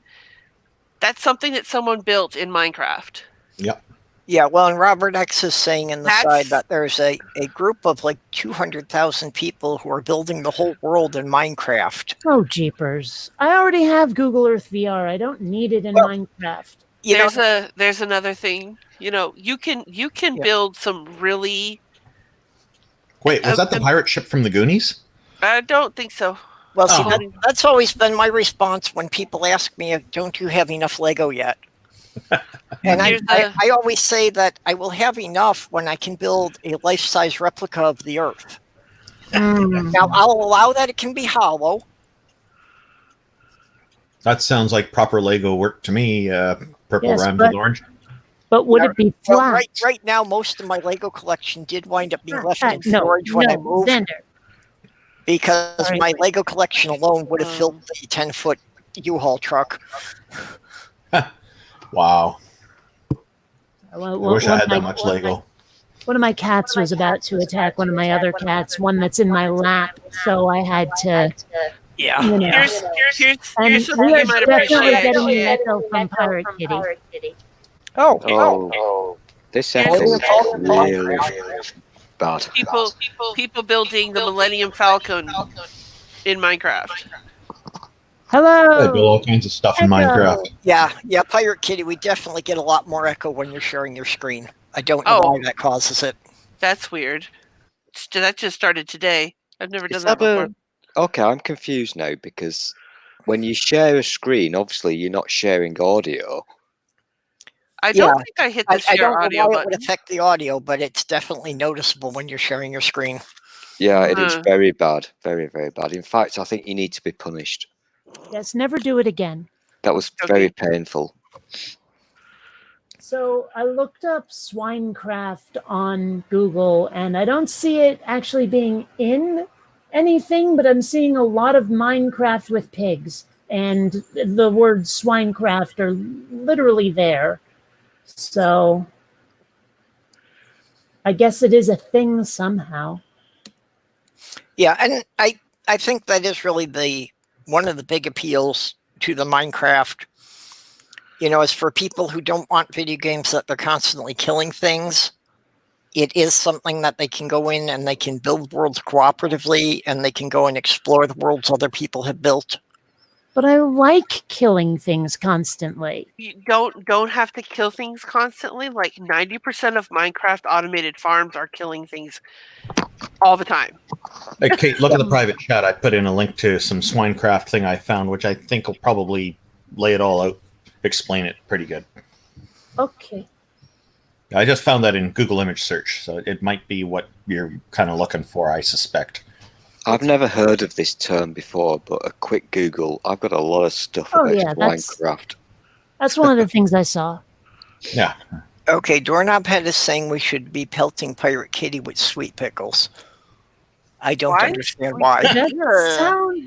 That's something that someone built in Minecraft. Yep. Yeah, well, and Robert X is saying in the That's- side that there's a group of like 200,000 people who are building the whole world in Minecraft. Oh, jeepers. I already have Google Earth VR. I don't need it in Minecraft. There's another thing. You can build some really. Wait, was that the pirate ship from the Goonies? I don't think so. Well, see, that's always been my response when people ask me, don't you have enough Lego yet? And I always say that I will have enough when I can build a life-size replica of the Earth. Now, I'll allow that it can be hollow. That sounds like proper Lego work to me. Purple Yes, rhymes with orange. But would it be Well, flat? right now, most of my Lego collection did wind up being left in storage when I moved. Xander. Because Sorry. my Lego collection alone would have filled the 10-foot U-Haul truck. Wow. Well, I wish I had that much Lego. One of my cats was about to attack one of my other cats, one that's in my lap, so I had to. Yeah. You know. Here's something we are you might definitely appreciate. getting an echo from Pirate Kitty. Oh. This echo is really bad. People building the Millennium Falcon in Minecraft. Hello. I build all kinds of stuff in Minecraft. Yeah, Pirate Kitty, we definitely get a lot more echo when you're sharing your screen. I don't know why that causes it. That's weird. That just started today. I've never done Is that before. Okay, I'm confused now because when you share a screen, obviously you're not sharing audio. I don't think I hit the I share don't know audio why it button. would affect the audio, but it's definitely noticeable when you're sharing your screen. Yeah, it is very bad. Very, very bad. In fact, I think you need to be punished. Yes, never do it again. That was very painful. So I looked up Swinecraft on Google, and I don't see it actually being in anything, but I'm seeing a lot of Minecraft with pigs, and the word Swinecraft are literally there. So I guess it is a thing somehow. Yeah, and I think that is really one of the big appeals to the Minecraft, is for people who don't want video games that they're constantly killing things. It is something that they can go in and they can build worlds cooperatively, and they can go and explore the worlds other people have built. But I like killing things constantly. You don't have to kill things constantly. Like 90% of Minecraft automated farms are killing things all the time. Hey, Kate, look at the private chat. I put in a link to some Swinecraft thing I found, which I think will probably lay it all out, explain it pretty good. Okay. I just found that in Google image search, so it might be what you're kind of looking for, I suspect. I've never heard of this term before, but a quick Google, I've got a lot of stuff about Minecraft. That's one of the things I saw. Yeah. Okay, Doorknob Head is saying we should be pelting Pirate Kitty with sweet pickles. I don't understand why.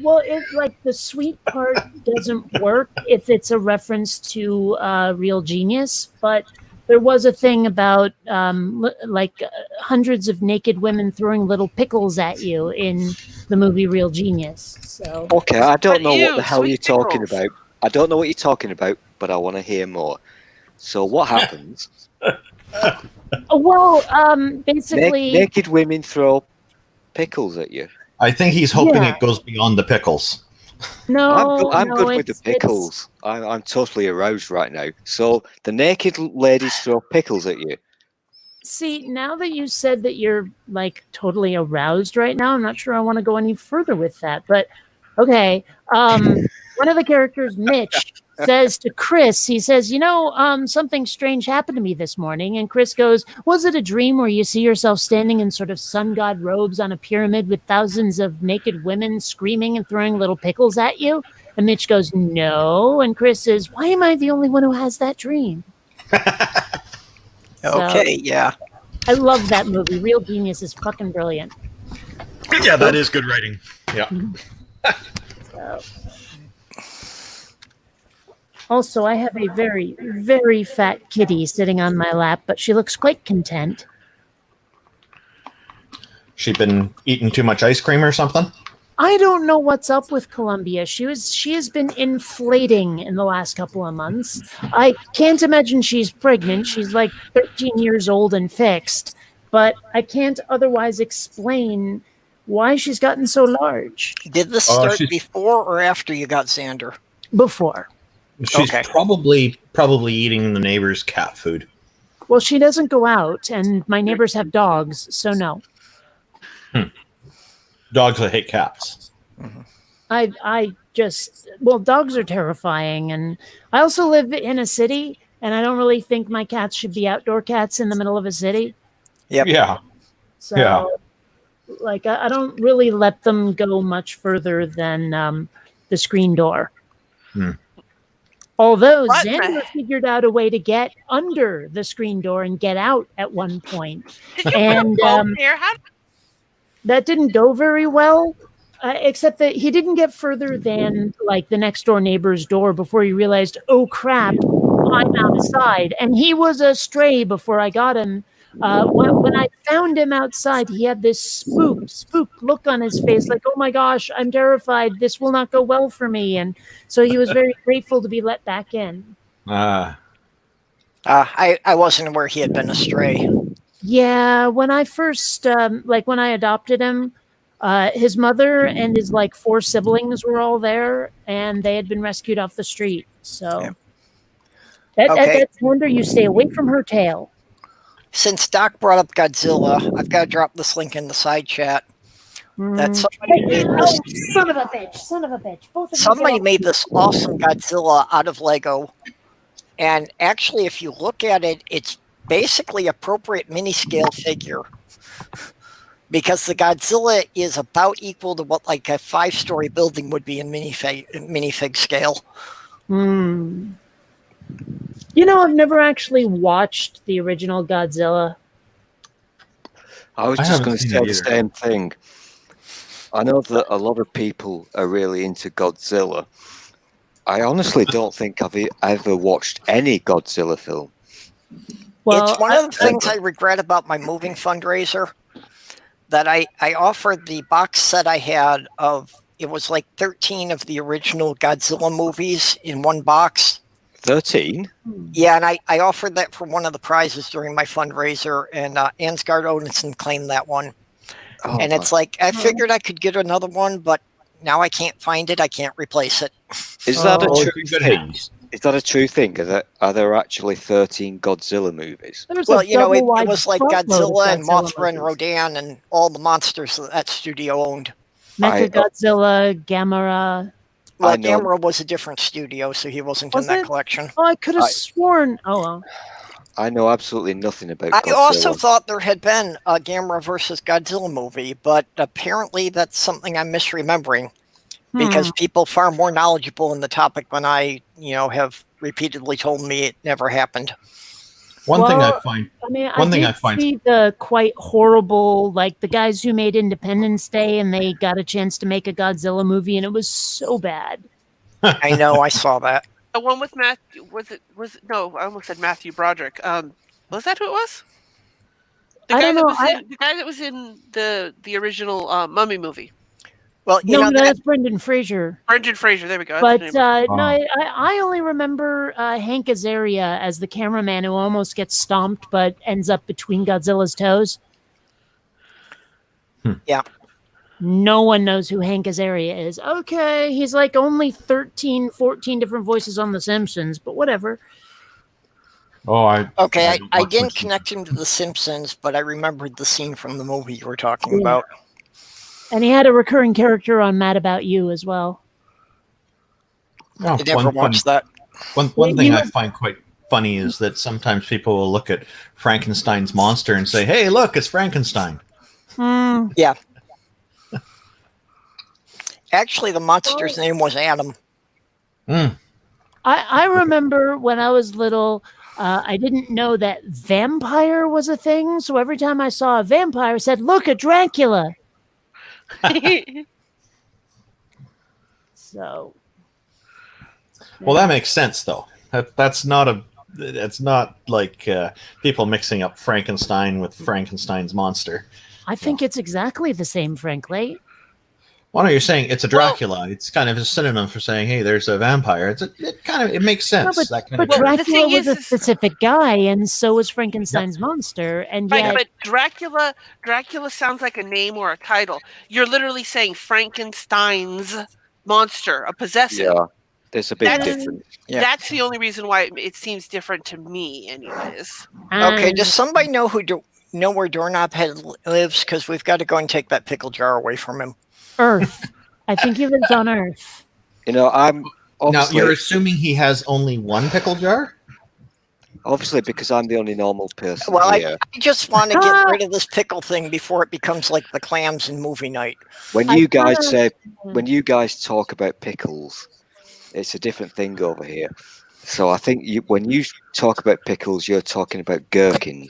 Well, like the sweet part doesn't work if it's a reference to Real Genius, but there was a thing about hundreds of naked women throwing little pickles at you in the movie Real Genius. So okay, I don't know what the hell you're talking about. I don't know what you're talking about, but I want to hear more. So what happens? Well, basically, Naked women throw pickles at you. I think he's hoping Yeah. it goes beyond the pickles. I'm no, good with the it's- pickles. I'm totally aroused right now. So the naked ladies throw pickles at you. See, now that you said that you're like totally aroused right now, I'm not sure I want to go any further with that. But okay, one of the characters, Mitch, says to Chris, he says, something strange happened to me this morning. And Chris goes, was it a dream where you see yourself standing in sort of sun god robes on a pyramid with thousands of naked women screaming and throwing little pickles at you? And Mitch goes, no. And Chris says, why am I the only one who has that dream? So, Okay, yeah. I love that movie. Real Genius is fucking brilliant. Yeah, that is good writing. Yeah. So. Also, I have a very, very fat kitty sitting on my lap, but she looks quite content. She been eating too much ice cream or something? I don't know what's up with Columbia. She has been inflating in the last couple of months. I can't imagine she's pregnant. She's like 13 years old and fixed, but I can't otherwise explain why she's gotten so large. Did this Oh, start she's- before or after you got Xander? Before. She's Okay. probably eating the neighbor's cat food. Well, she doesn't go out, and my neighbors have dogs, so no. Dogs that hate cats. Dogs are terrifying, and I also live in a city, and I don't really think my cats should be outdoor cats in the middle of a city. Yep. Yeah. So, Yeah. like, I don't really let them go much further than the screen door. Although What? Xander figured out a way to get under the screen door and get out at one point. Did you And put a bulb there? How that didn't go very well, except that he didn't get further than like the next door neighbor's door before he realized, oh crap, I'm outside. And he was a stray before I got him. When I found him outside, he had this spooked look on his face, like, oh my gosh, I'm terrified. This will not go well for me. And so he was very grateful to be let back in. I wasn't aware he had been astray. Yeah, when I first, when I adopted him, his mother and his 4 siblings were all there, and they had been rescued off the street. So that's wonder you stay away from her tail. Since Doc brought up Godzilla, I've got to drop this link in the side chat. That somebody made this. Son of a bitch! Both of you Somebody get made this awesome Godzilla out of Lego, and actually, if you look at it, it's basically appropriate mini scale figure. Because the Godzilla is about equal to what like a 5-story building would be in minifig scale. I've never actually watched the original Godzilla. I was just going to say the same thing. I know that a lot of people are really into Godzilla. I honestly don't think I've ever watched any Godzilla film. Well, It's one of the things I regret about my moving fundraiser, that I offered the box set I had of, it was like 13 of the original Godzilla movies in one box. 13? Yeah, and I offered that for one of the prizes during my fundraiser, and Ansgard Odinson claimed that one. Oh, And it's like, I figured I could get another one, but now I can't find it. I can't replace it. Is that a Oh, true good thing? hands. Is that a true thing? Are there actually 13 Godzilla movies? there's Well, a it double-wide was like buttload of Godzilla and Godzilla Mothra and movies. Rodan and all the monsters that studio owned. Mechagodzilla, Gamera. Well, I know. Gamera was a different studio, so he wasn't Was in that it? collection. Oh, I could have I- sworn. Oh, well. I know absolutely nothing about I Godzilla. also thought there had been a Gamera versus Godzilla movie, but apparently that's something I'm misremembering, because people far more knowledgeable in the topic than I, have repeatedly told me it never happened. One thing I Well, find I mean, One I thing did I find- see the quite horrible, the guys who made Independence Day, and they got a chance to make a Godzilla movie, and it was so bad. I know, I saw that. the one with Matthew? No, I almost said Matthew Broderick. Was that who it was? I don't know, The guy that was in the original Mummy movie. Well, you No, know that. that's Brendan Fraser. Brendan Fraser. There we go. But That's the name. no, I only remember Hank Azaria as the cameraman who almost gets stomped but ends up between Godzilla's toes. Yeah. No one knows who Hank Azaria is. Okay, he's like only 13, 14 different voices on The Simpsons, but whatever. Oh, Okay, I don't watch didn't much connect him to The Simpsons, but I remembered the scene from the movie you were talking about. And he had a recurring character on Mad About You as well. Oh, I never watched that. One thing I find quite funny is that sometimes people will look at Frankenstein's monster and say, "Hey, look, it's Frankenstein." Yeah. Actually, the monster's name was Adam. I remember when I was little, I didn't know that vampire was a thing. So every time I saw a vampire, I said, "Look, a Dracula." So. Well, that makes sense, though. That's not like people mixing up Frankenstein with Frankenstein's monster. I think it's exactly the same, frankly. Well, no, you're saying it's a Dracula. It's kind of a synonym for saying, "Hey, there's a vampire." It makes sense. No, that kind but of Dracula was a specific guy, and so was Frankenstein's monster. And Right, yet, but Dracula sounds like a name or a title. You're literally saying Frankenstein's monster, a possessive. Yeah, there's a big difference. Yeah. That's the only reason why it seems different to me, anyways. Okay, does somebody know know where Doorknob Head lives? Because we've got to go and take that pickle jar away from him. Earth. I think he lives on Earth. You know, I'm now obviously, you're assuming he has only one pickle jar. obviously because I'm the only normal person Well, here. I just want to get rid of this pickle thing before it becomes like the clams in movie night. When you guys talk about pickles, it's a different thing over here. So I think when you talk about pickles, you're talking about gherkins.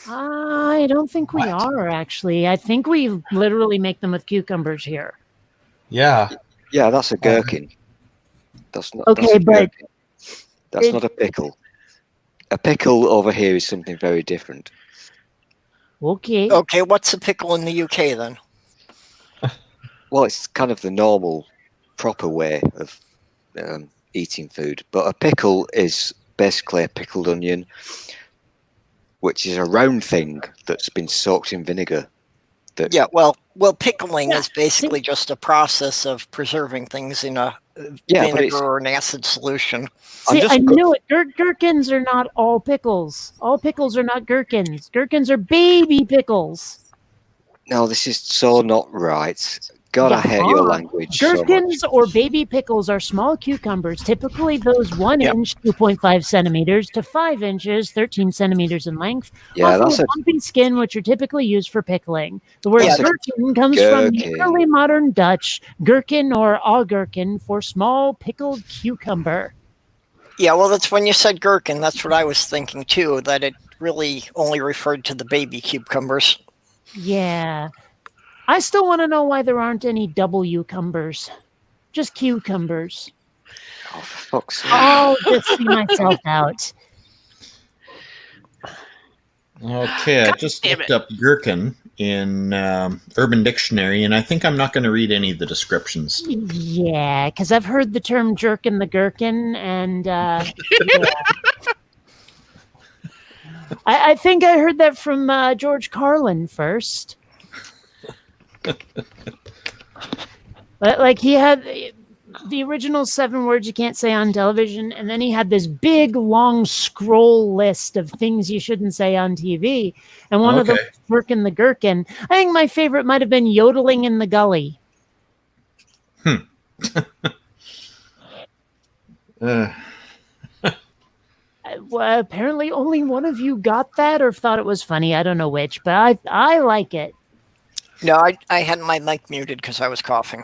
I don't think we are, actually. I think we literally make them with cucumbers here. Yeah. Yeah, that's a gherkin. That's not. Okay, that's a but gherkin. That's not a pickle. A pickle over here is something very different. Okay. Okay, what's a pickle in the UK then? Well, it's kind of the normal, proper way of eating food. But a pickle is basically a pickled onion, which is a round thing that's been soaked in vinegar. Yeah, well, pickling is basically just a process of preserving things in a vinegar or an acid solution. See, I knew it. Gherkins are not all pickles. All pickles are not gherkins. Gherkins are baby pickles. No, this is so not right. God, I hate your language. Gherkins or baby pickles are small cucumbers, typically those 1 inch, 2.5 centimeters to 5 inches, 13 centimeters in length. Yeah, often that's with lumpy skin, which are typically used for pickling. The word gherkin comes from the early modern Dutch gherkin or augurken for small pickled cucumber. Yeah, well, that's when you said gherkin. That's what I was thinking too. That it really only referred to the baby cucumbers. Yeah. I still want to know why there aren't any W-cumbers. Just cucumbers. Oh, for fuck's sake. I'll just see myself out. Okay, I just looked up gherkin in Urban Dictionary, and I think I'm not going to read any of the descriptions. Yeah, because I've heard the term jerkin the gherkin, and I think I heard that from George Carlin first. Like he had the original 7 words you can't say on television, and then he had this big long scroll list of things you shouldn't say on TV, and one of them was jerkin the gherkin. I think my favorite might have been yodeling in the gully. Well, apparently only one of you got that or thought it was funny. I don't know which, but I like it. No, I had my mic muted because I was coughing.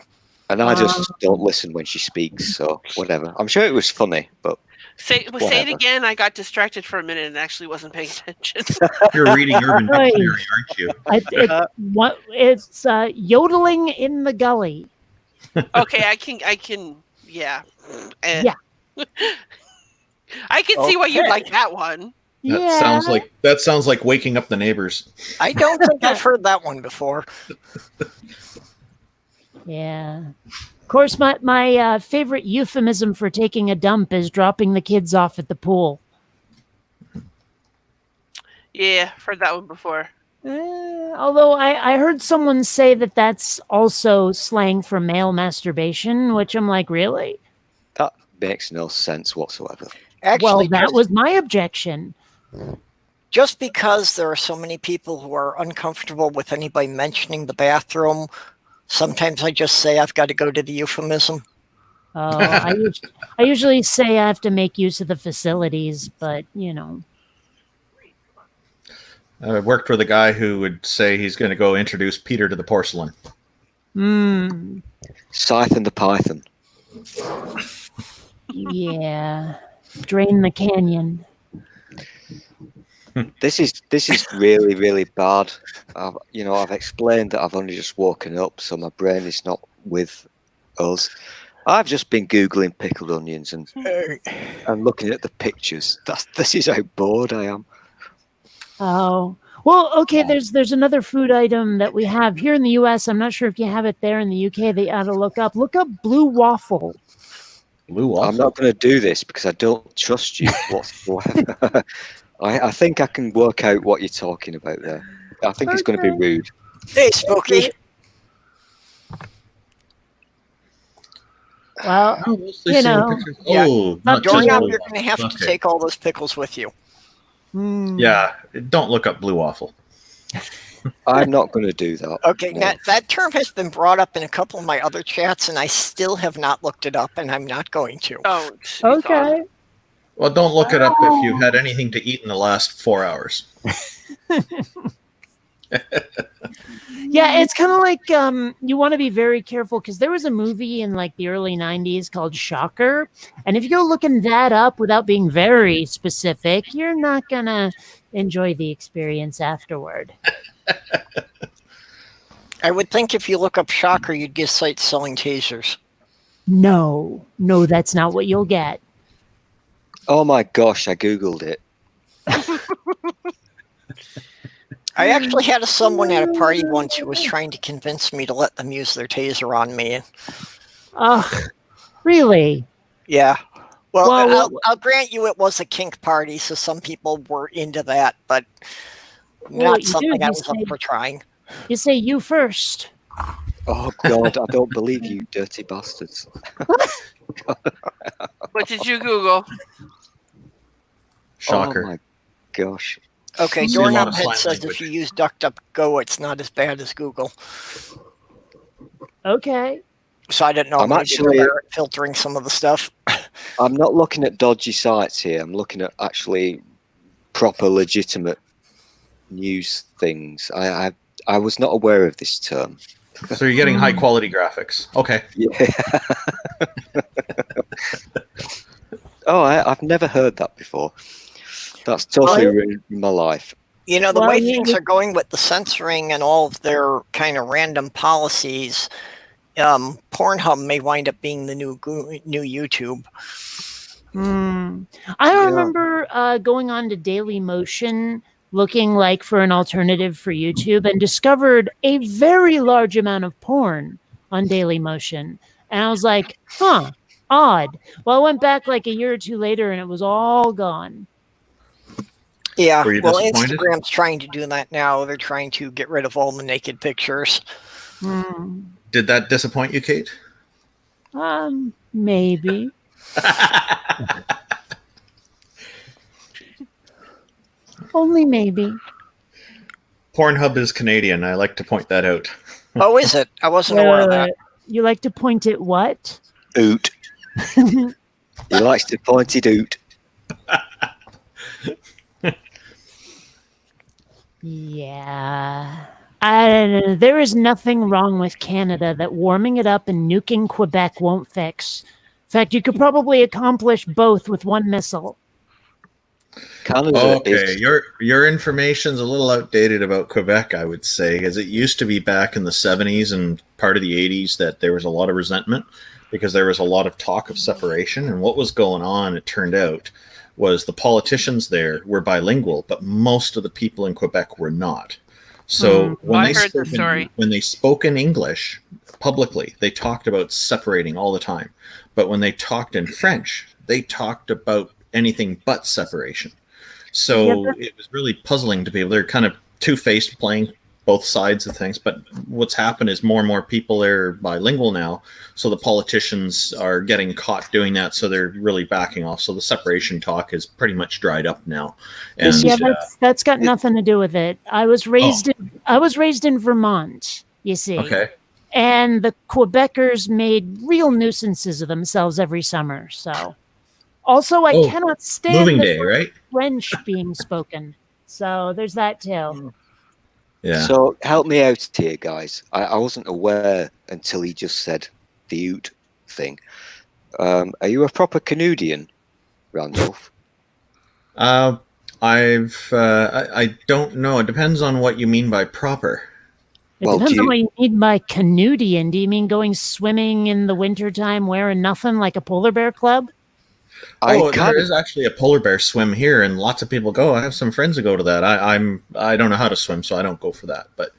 And I just don't listen when she speaks, so whatever. I'm sure it was funny, but say it again. I got distracted for a minute and actually wasn't paying attention. You're reading Urban Dictionary, aren't you? It's yodeling in the gully. Okay, I can. Yeah. Yeah. I can see why you'd like that one. That sounds like waking up the neighbors. I don't think I've heard that one before. Yeah. Of course, my favorite euphemism for taking a dump is dropping the kids off at the pool. Yeah, heard that one before. Although I heard someone say that that's also slang for male masturbation, which I'm like, really? That makes no sense whatsoever. Actually, Well, that was my objection. just because there are so many people who are uncomfortable with anybody mentioning the bathroom, sometimes I just say I've got to go to the euphemism. Oh, I usually say I have to make use of the facilities, but you know. I worked with a guy who would say he's going to go introduce Peter to the porcelain. Scythe and the Python. Yeah. Drain the canyon. This is really, really bad. I've explained that I've only just woken up, so my brain is not with us. I've just been Googling pickled onions and looking at the pictures. This is how bored I am. Oh. Well, okay, there's another food item that we have here in the US. I'm not sure if you have it there in the UK. They ought to look up blue waffle. Blue waffle? I'm not going to do this because I don't trust you whatsoever. I think I can work out what you're talking about there. I think it's going to be rude. Hey, Spooky. Well, you know. Oh, not going up, blue you're going to have to take all those pickles with you. Yeah, don't look up blue waffle. I'm not going to do that. Okay, no. that term has been brought up in a couple of my other chats, and I still have not looked it up, and I'm not going to. Oh, okay. Well, don't look it up if you've had anything to eat in the last 4 hours. Yeah, it's kind of like you want to be very careful because there was a movie in like the early 90s called Shocker. And if you go looking that up without being very specific, you're not going to enjoy the experience afterward. I would think if you look up Shocker, you'd get sites selling tasers. No, that's not what you'll get. Oh my gosh, I Googled it. I actually had someone at a party once who was trying to convince me to let them use their taser on me. Really? Yeah. Well, Well, I'll grant you it was a kink party, so some people were into that, but not something I was up for trying. You say you first. Oh God, I don't believe you, dirty bastards. What did you Google? Shocker. Oh my gosh. Okay, See a lot of Doorknob slang says language. if you use DuckDuckGo, it's not as bad as Google. Okay. So I didn't know. I'm maybe actually- they're filtering some of the stuff. I'm not looking at dodgy sites here. I'm looking at actually proper, legitimate news things. I was not aware of this term. So you're getting high quality graphics. Okay. Yeah. Oh, I've never heard that before. That's totally ruined my life. You know, the Well, way yeah, things are going with the censoring and all of their kind of random policies, Pornhub may wind up being the new YouTube. I remember going on to Dailymotion looking like for an alternative for YouTube and discovered a very large amount of porn on Dailymotion. And I was like, odd. Well, I went back like a year or two later and it was all gone. Yeah, Were you well, disappointed? Instagram's trying to do that now. They're trying to get rid of all the naked pictures. Did that disappoint you, Kate? Maybe. Only maybe. Pornhub is Canadian. I like to point that out. Oh, is it? I wasn't aware of that. You like to point at what? Oot. He likes to point it oot. Yeah. I don't know. There is nothing wrong with Canada that warming it up and nuking Quebec won't fix. In fact, you could probably accomplish both with one missile. Canada Okay, is your information's a little outdated about Quebec, I would say, because it used to be back in the 70s and part of the 80s that there was a lot of resentment because there was a lot of talk of separation. And what was going on, it turned out, was the politicians there were bilingual, but most of the people in Quebec were not. So I heard the story. when they spoke in English publicly, they talked about separating all the time. But when they talked in French, they talked about anything but separation. So it was really puzzling to people. They're kind of two-faced, playing both sides of things. But what's happened is more and more people are bilingual now. So the politicians are getting caught doing that. So they're really backing off. So the separation talk is pretty much dried up now. And, that's got nothing to do with it. I was raised in Vermont, you see. Okay. And the Quebecers made real nuisances of themselves every summer. So, also, I cannot stand moving the day, right? French being spoken. So there's that too. Yeah. So help me out here, guys. I wasn't aware until he just said the Ute thing. Are you a proper Canadian, Randolph? I don't know. It depends on what you mean by proper. It depends on what you mean by Canadian. Do you mean going swimming in the wintertime wearing nothing like a polar bear club? There is actually a polar bear swim here, and lots of people go. I have some friends who go to that. I don't know how to swim, so I don't go for that. But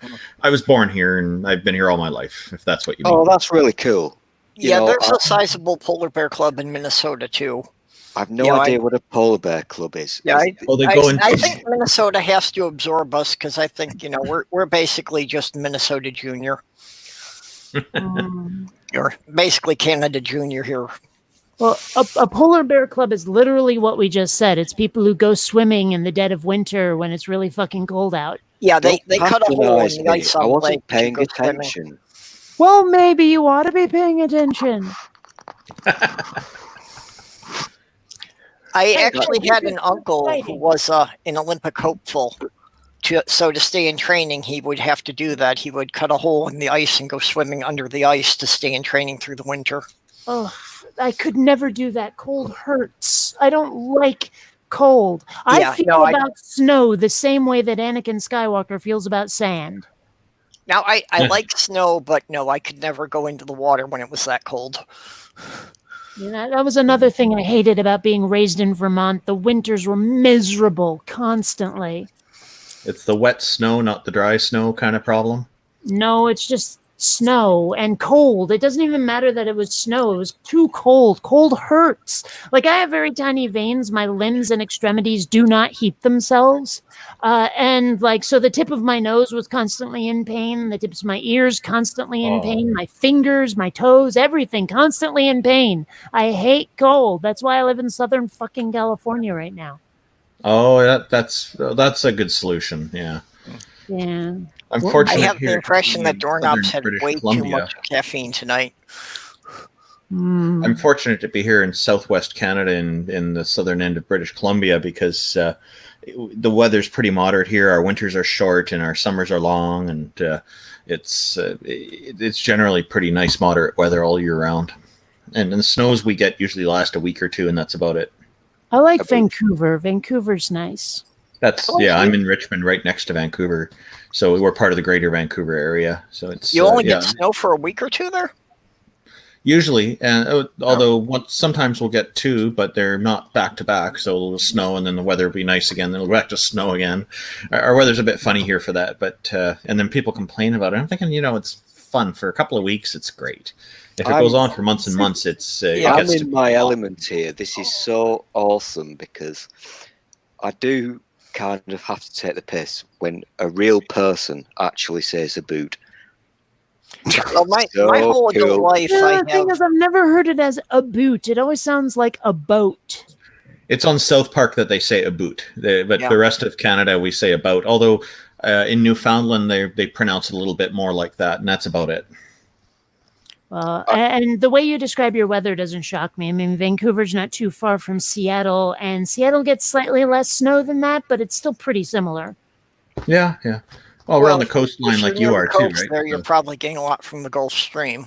I was born here, and I've been here all my life, if that's what you mean. Oh, that's really cool. There's a sizable polar bear club in Minnesota, too. I've no idea what a polar bear club is. Yeah, they go I think Minnesota has to absorb us because I think we're basically just Minnesota Junior. You're basically Canada Junior here. Well, a polar bear club is literally what we just said. It's people who go swimming in the dead of winter when it's really fucking cold out. Yeah, they cut a hole in the ice on I the wasn't lake paying to go swimming. attention. Well, maybe you ought to be paying attention. I actually had an uncle who was an Olympic hopeful. So to stay in training, he would have to do that. He would cut a hole in the ice and go swimming under the ice to stay in training through the winter. Oh, I could never do that. Cold hurts. I don't like cold. I feel about snow the same way that Anakin Skywalker feels about sand. Now, I like snow, but no, I could never go into the water when it was that cold. That was another thing I hated about being raised in Vermont. The winters were miserable constantly. It's the wet snow, not the dry snow kind of problem? No, it's just snow and cold. It doesn't even matter that it was snow. It was too cold. Cold hurts. Like, I have very tiny veins. My limbs and extremities do not heat themselves. So the tip of my nose was constantly in pain. The tips of my ears constantly in pain. My fingers, my toes, everything constantly in pain. I hate cold. That's why I live in Southern fucking California right now. Oh, that's a good solution. Yeah. Yeah. I'm fortunate. I have the impression that doorknobs had British way Columbia. too much caffeine tonight. I'm fortunate to be here in southwest Canada in the southern end of British Columbia because the weather's pretty moderate here. Our winters are short and our summers are long, and it's generally pretty nice, moderate weather all year round. And the snows we get usually last a week or two, and that's about it. I like Vancouver. Vancouver's nice. I'm in Richmond, right next to Vancouver, so we're part of the Greater Vancouver area. So it's you only get snow for a week or two there. Usually, and although sometimes we'll get two, but they're not back to back, so it'll snow and then the weather will be nice again. Then it'll go back to snow again. Our weather's a bit funny here for that, but and then people complain about it. I'm thinking, it's fun for a couple of weeks. It's great. If it goes on for months and months, I'm in my element here. This is so awesome because I do kind of have to take the piss when a real person actually says a boot. Well, my whole adult life, the thing is, I've never heard it as a boot. It always sounds like a boat. It's on South Park that they say a boot, but the rest of Canada we say about. Although in Newfoundland they pronounce it a little bit more like that, and that's about it. Well, and the way you describe your weather doesn't shock me. I mean, Vancouver's not too far from Seattle, and Seattle gets slightly less snow than that, but it's still pretty similar. Yeah. Well, we're on the coastline like you are too, right? There, you're probably getting a lot from the Gulf Stream.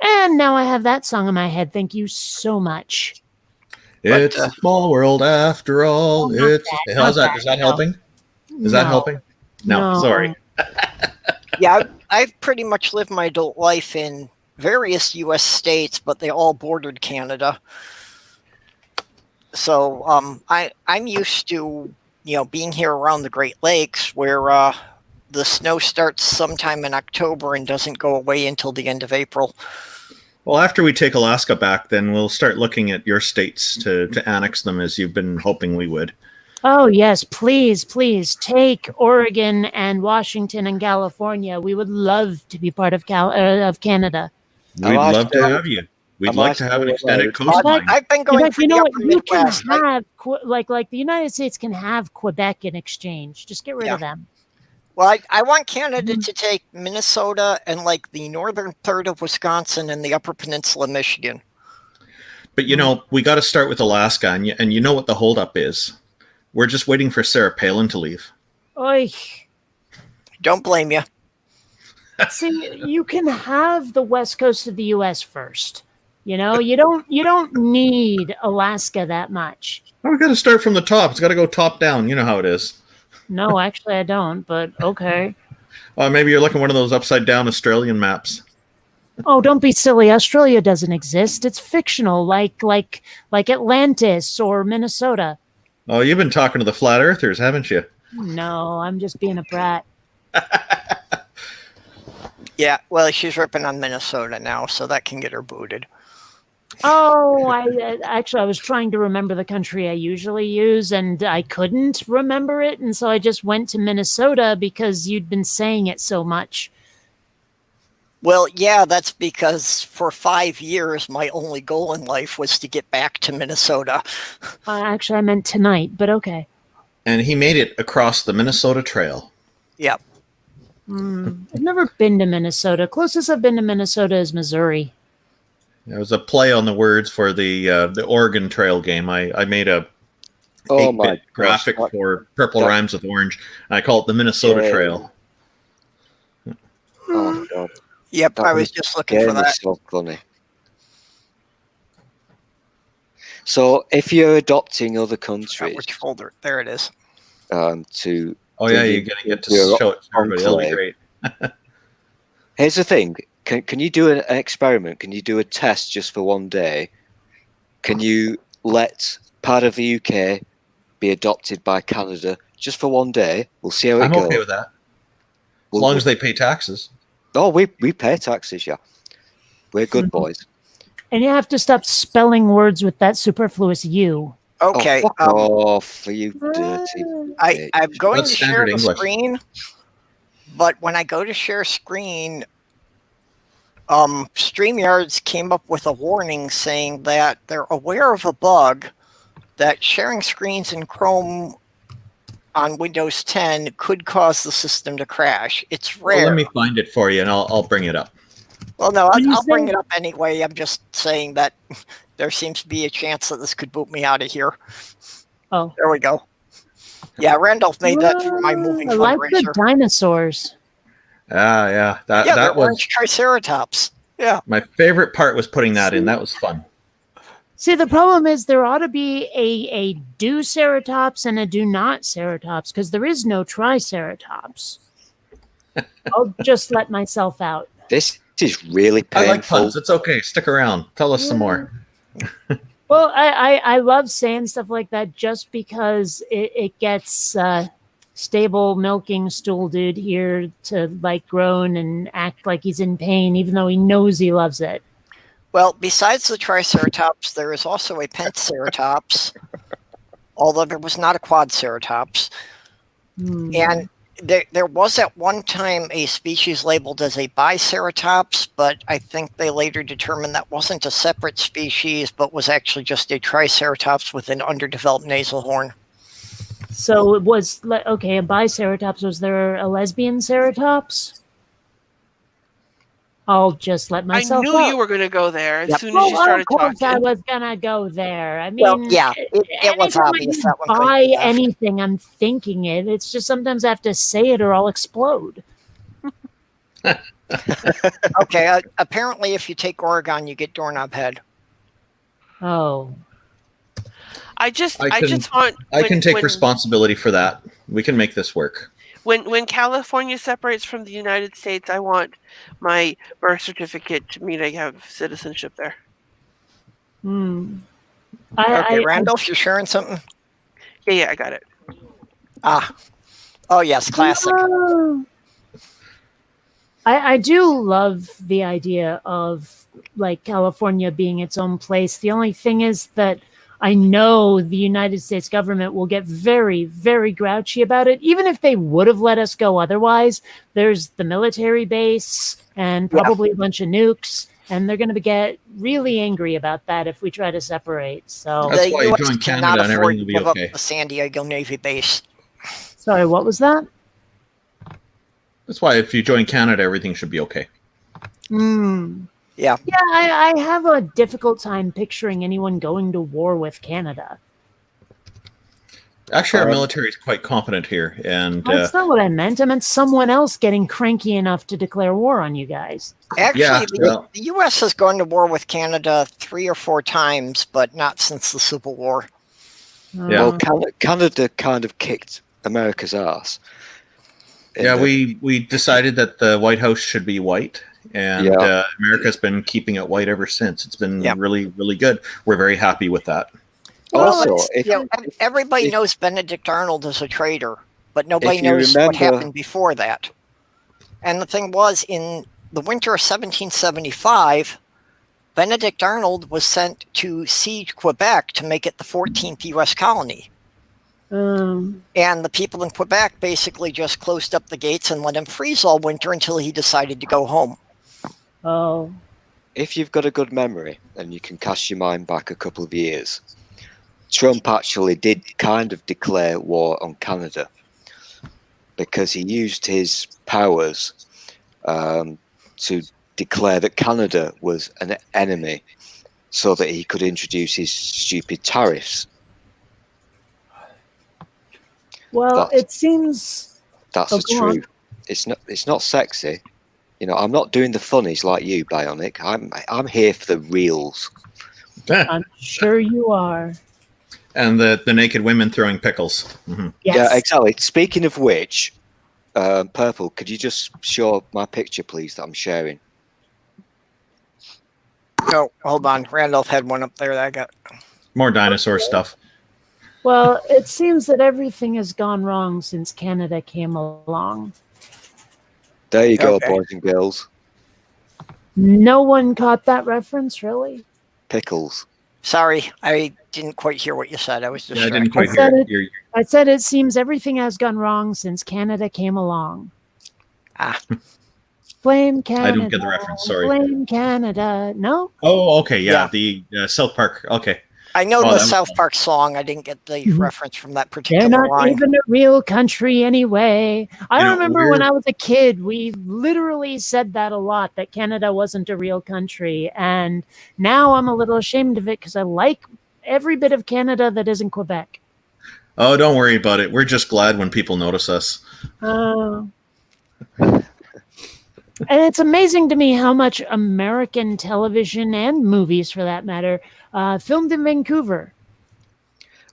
And now I have that song in my head. Thank you so much. It's a small world after all. How's that? Is that helping? Is that helping? No, sorry. Yeah, I've pretty much lived my adult life in various U.S. states, but they all bordered Canada. So I'm used to being here around the Great Lakes, where the snow starts sometime in October and doesn't go away until the end of April. Well, after we take Alaska back, then we'll start looking at your states to annex them as you've been hoping we would. Oh, yes, please, please take Oregon and Washington and California. We would love to be part of Canada. We'd love to have you. We'd like to have an extended coastline. I've been going for you the know upper what? You can Midwest. have, like the United States can have Quebec in exchange. Just get rid of them. Well, I want Canada to take Minnesota and like the northern third of Wisconsin and the upper peninsula of Michigan. But we got to start with Alaska, and you know what the holdup is. We're just waiting for Sarah Palin to leave. Oy. Don't blame you. See, you can have the west coast of the U.S. first. You don't need Alaska that much. Oh, we got to start from the top. It's got to go top down. You know how it is. No, actually, I don't. But okay. Maybe you're looking at one of those upside down Australian maps. Oh, don't be silly. Australia doesn't exist. It's fictional, like Atlantis or Minnesota. Oh, you've been talking to the flat earthers, haven't you? No, I'm just being a brat. Yeah, well, she's ripping on Minnesota now, so that can get her booted. Oh, I was trying to remember the country I usually use, and I couldn't remember it, and so I just went to Minnesota because you'd been saying it so much. Well, yeah, that's because for 5 years, my only goal in life was to get back to Minnesota. Actually, I meant tonight, but okay. And he made it across the Minnesota Trail. Yep. I've never been to Minnesota. Closest I've been to Minnesota is Missouri. There was a play on the words for the Oregon Trail game. I made a 8-bit graphic for Purple Rhymes with Orange, and I call it the Minnesota Trail. Oh my god. Yep, I was just looking for that. So funny. So, if you're adopting other countries, Which folder? There it is. to Oh yeah, you're gonna get to show it to everybody. That'll be great. Here's the thing: can you do an experiment? Can you do a test just for one day? Can you let part of the UK be adopted by Canada just for one day? We'll see how it goes. I'm okay with that, as long as they pay taxes. Oh, we pay taxes, yeah. We're good boys. And you have to stop spelling words with that superfluous U. Okay. Oh, fuck off, you dirty. I'm going That's to share standard the English. screen, but when I go to share screen, StreamYards came up with a warning saying that they're aware of a bug that sharing screens in Chrome on Windows 10 could cause the system to crash. It's rare. Well, let me find it for you, and I'll bring it up. Well, no, When you I'll bring say- it up anyway. I'm just saying that there seems to be a chance that this could boot me out of here. Oh. There we go. Yeah, Randolph made that for my moving I like the fundraiser. dinosaurs. Yeah, Yeah, that they're was orange Triceratops. Yeah. my favorite part. Was putting that in. That was fun. See, the problem is there ought to be a do Ceratops and a do not Ceratops, because there is no Triceratops. I'll just let myself out. This is really I like painful. puns. It's okay. Stick around. Tell us some more. Well, I love saying stuff like that just because it gets stable milking stool dude here to like groan and act like he's in pain, even though he knows he loves it. Well, besides the Triceratops, there is also a Pentaceratops, although there was not a Quadceratops. And there was at one time a species labeled as a Biceratops, but I think they later determined that wasn't a separate species, but was actually just a Triceratops with an underdeveloped nasal horn. So it was okay. A Biceratops. Was there a lesbian Ceratops? I'll just let I myself knew out. you were going to go there as Yep. soon as you started of course I talking. was gonna go there. I mean, Well, yeah, it was anytime I obvious that one buy couldn't be left. anything, I'm thinking it. It's just sometimes I have to say it or I'll explode. Okay, apparently if you take Oregon, you get doorknob head. Oh, I just I want. I can take when, responsibility for that. We can make this work. When California separates from the United States, I want my birth certificate to mean I have citizenship there. Okay, Randolph, you're sharing something? Yeah, I got it. Ah, oh yes, classic. Oh. I do love the idea of like California being its own place. The only thing is that I know the United States government will get very, very grouchy about it. Even if they would have let us go otherwise, there's the military base and probably a bunch of nukes, and they're going to get really angry about that if we try to separate. So That's The why you US join cannot Canada and afford everything to will be give okay. up the San Diego Navy base. sorry, what was that? That's why if you join Canada, everything should be okay. Hmm. Yeah. Yeah, I have a difficult time picturing anyone going to war with Canada. Actually, our military is quite competent here, and That's not what I meant. I meant someone else getting cranky enough to declare war on you guys. Actually, Yeah, well- the U.S. has gone to war with Canada 3 or 4 times, but not since the Civil War. Yeah. Uh, Well, Canada kind of kicked America's ass. yeah, we decided that the White House should be white, and Yeah. America's been keeping it white ever since. It's been Yeah. really, really good. We're very happy with that. Also, it's- if, you know, everybody if- knows Benedict Arnold is a traitor, but nobody If you knows what remember- happened before that. And the thing was, in the winter of 1775, Benedict Arnold was sent to siege Quebec to make it the 14th U.S. colony. um, And the people in Quebec basically just closed up the gates and let him freeze all winter until he decided to go home. oh, if you've got a good memory and you can cast your mind back a couple of years, Trump actually did kind of declare war on Canada because he used his powers to declare that Canada was an enemy so that he could introduce his stupid tariffs. well, That's- it seems. That's Oh, the go on. truth. It's not sexy. You know, I'm not doing the funnies like you, Bionic. I'm here for the reals. I'm sure you are. And the naked women throwing pickles. Mhm. Yes. Yeah, exactly. Speaking of which, Purple, could you just show my picture, please, that I'm sharing? Oh, hold on. Randolph had one up there that I got. More dinosaur stuff. Well, it seems that everything has gone wrong since Canada came along. There you go, Okay. boys and girls. No one caught that reference, really? Pickles. Sorry, I didn't quite hear what you said. I was Yeah, I distracted. didn't quite I said hear it. your I said it seems everything has gone wrong since Canada came along. Ah. Blame Canada. I don't get the reference, sorry. Blame Canada. No? Oh, okay, yeah, Yeah. the South Park. Okay. I know Oh, the that was South fun. Park song. I didn't get the Mhm. reference from that They're particular not line. even a real country anyway. I You know, remember when we're- I was a kid, we literally said that a lot, that Canada wasn't a real country. And now I'm a little ashamed of it because I like every bit of Canada that isn't Quebec. Oh, don't worry about it. We're just glad when people notice us. Oh. And it's amazing to me how much American television and movies, for that matter, filmed in Vancouver.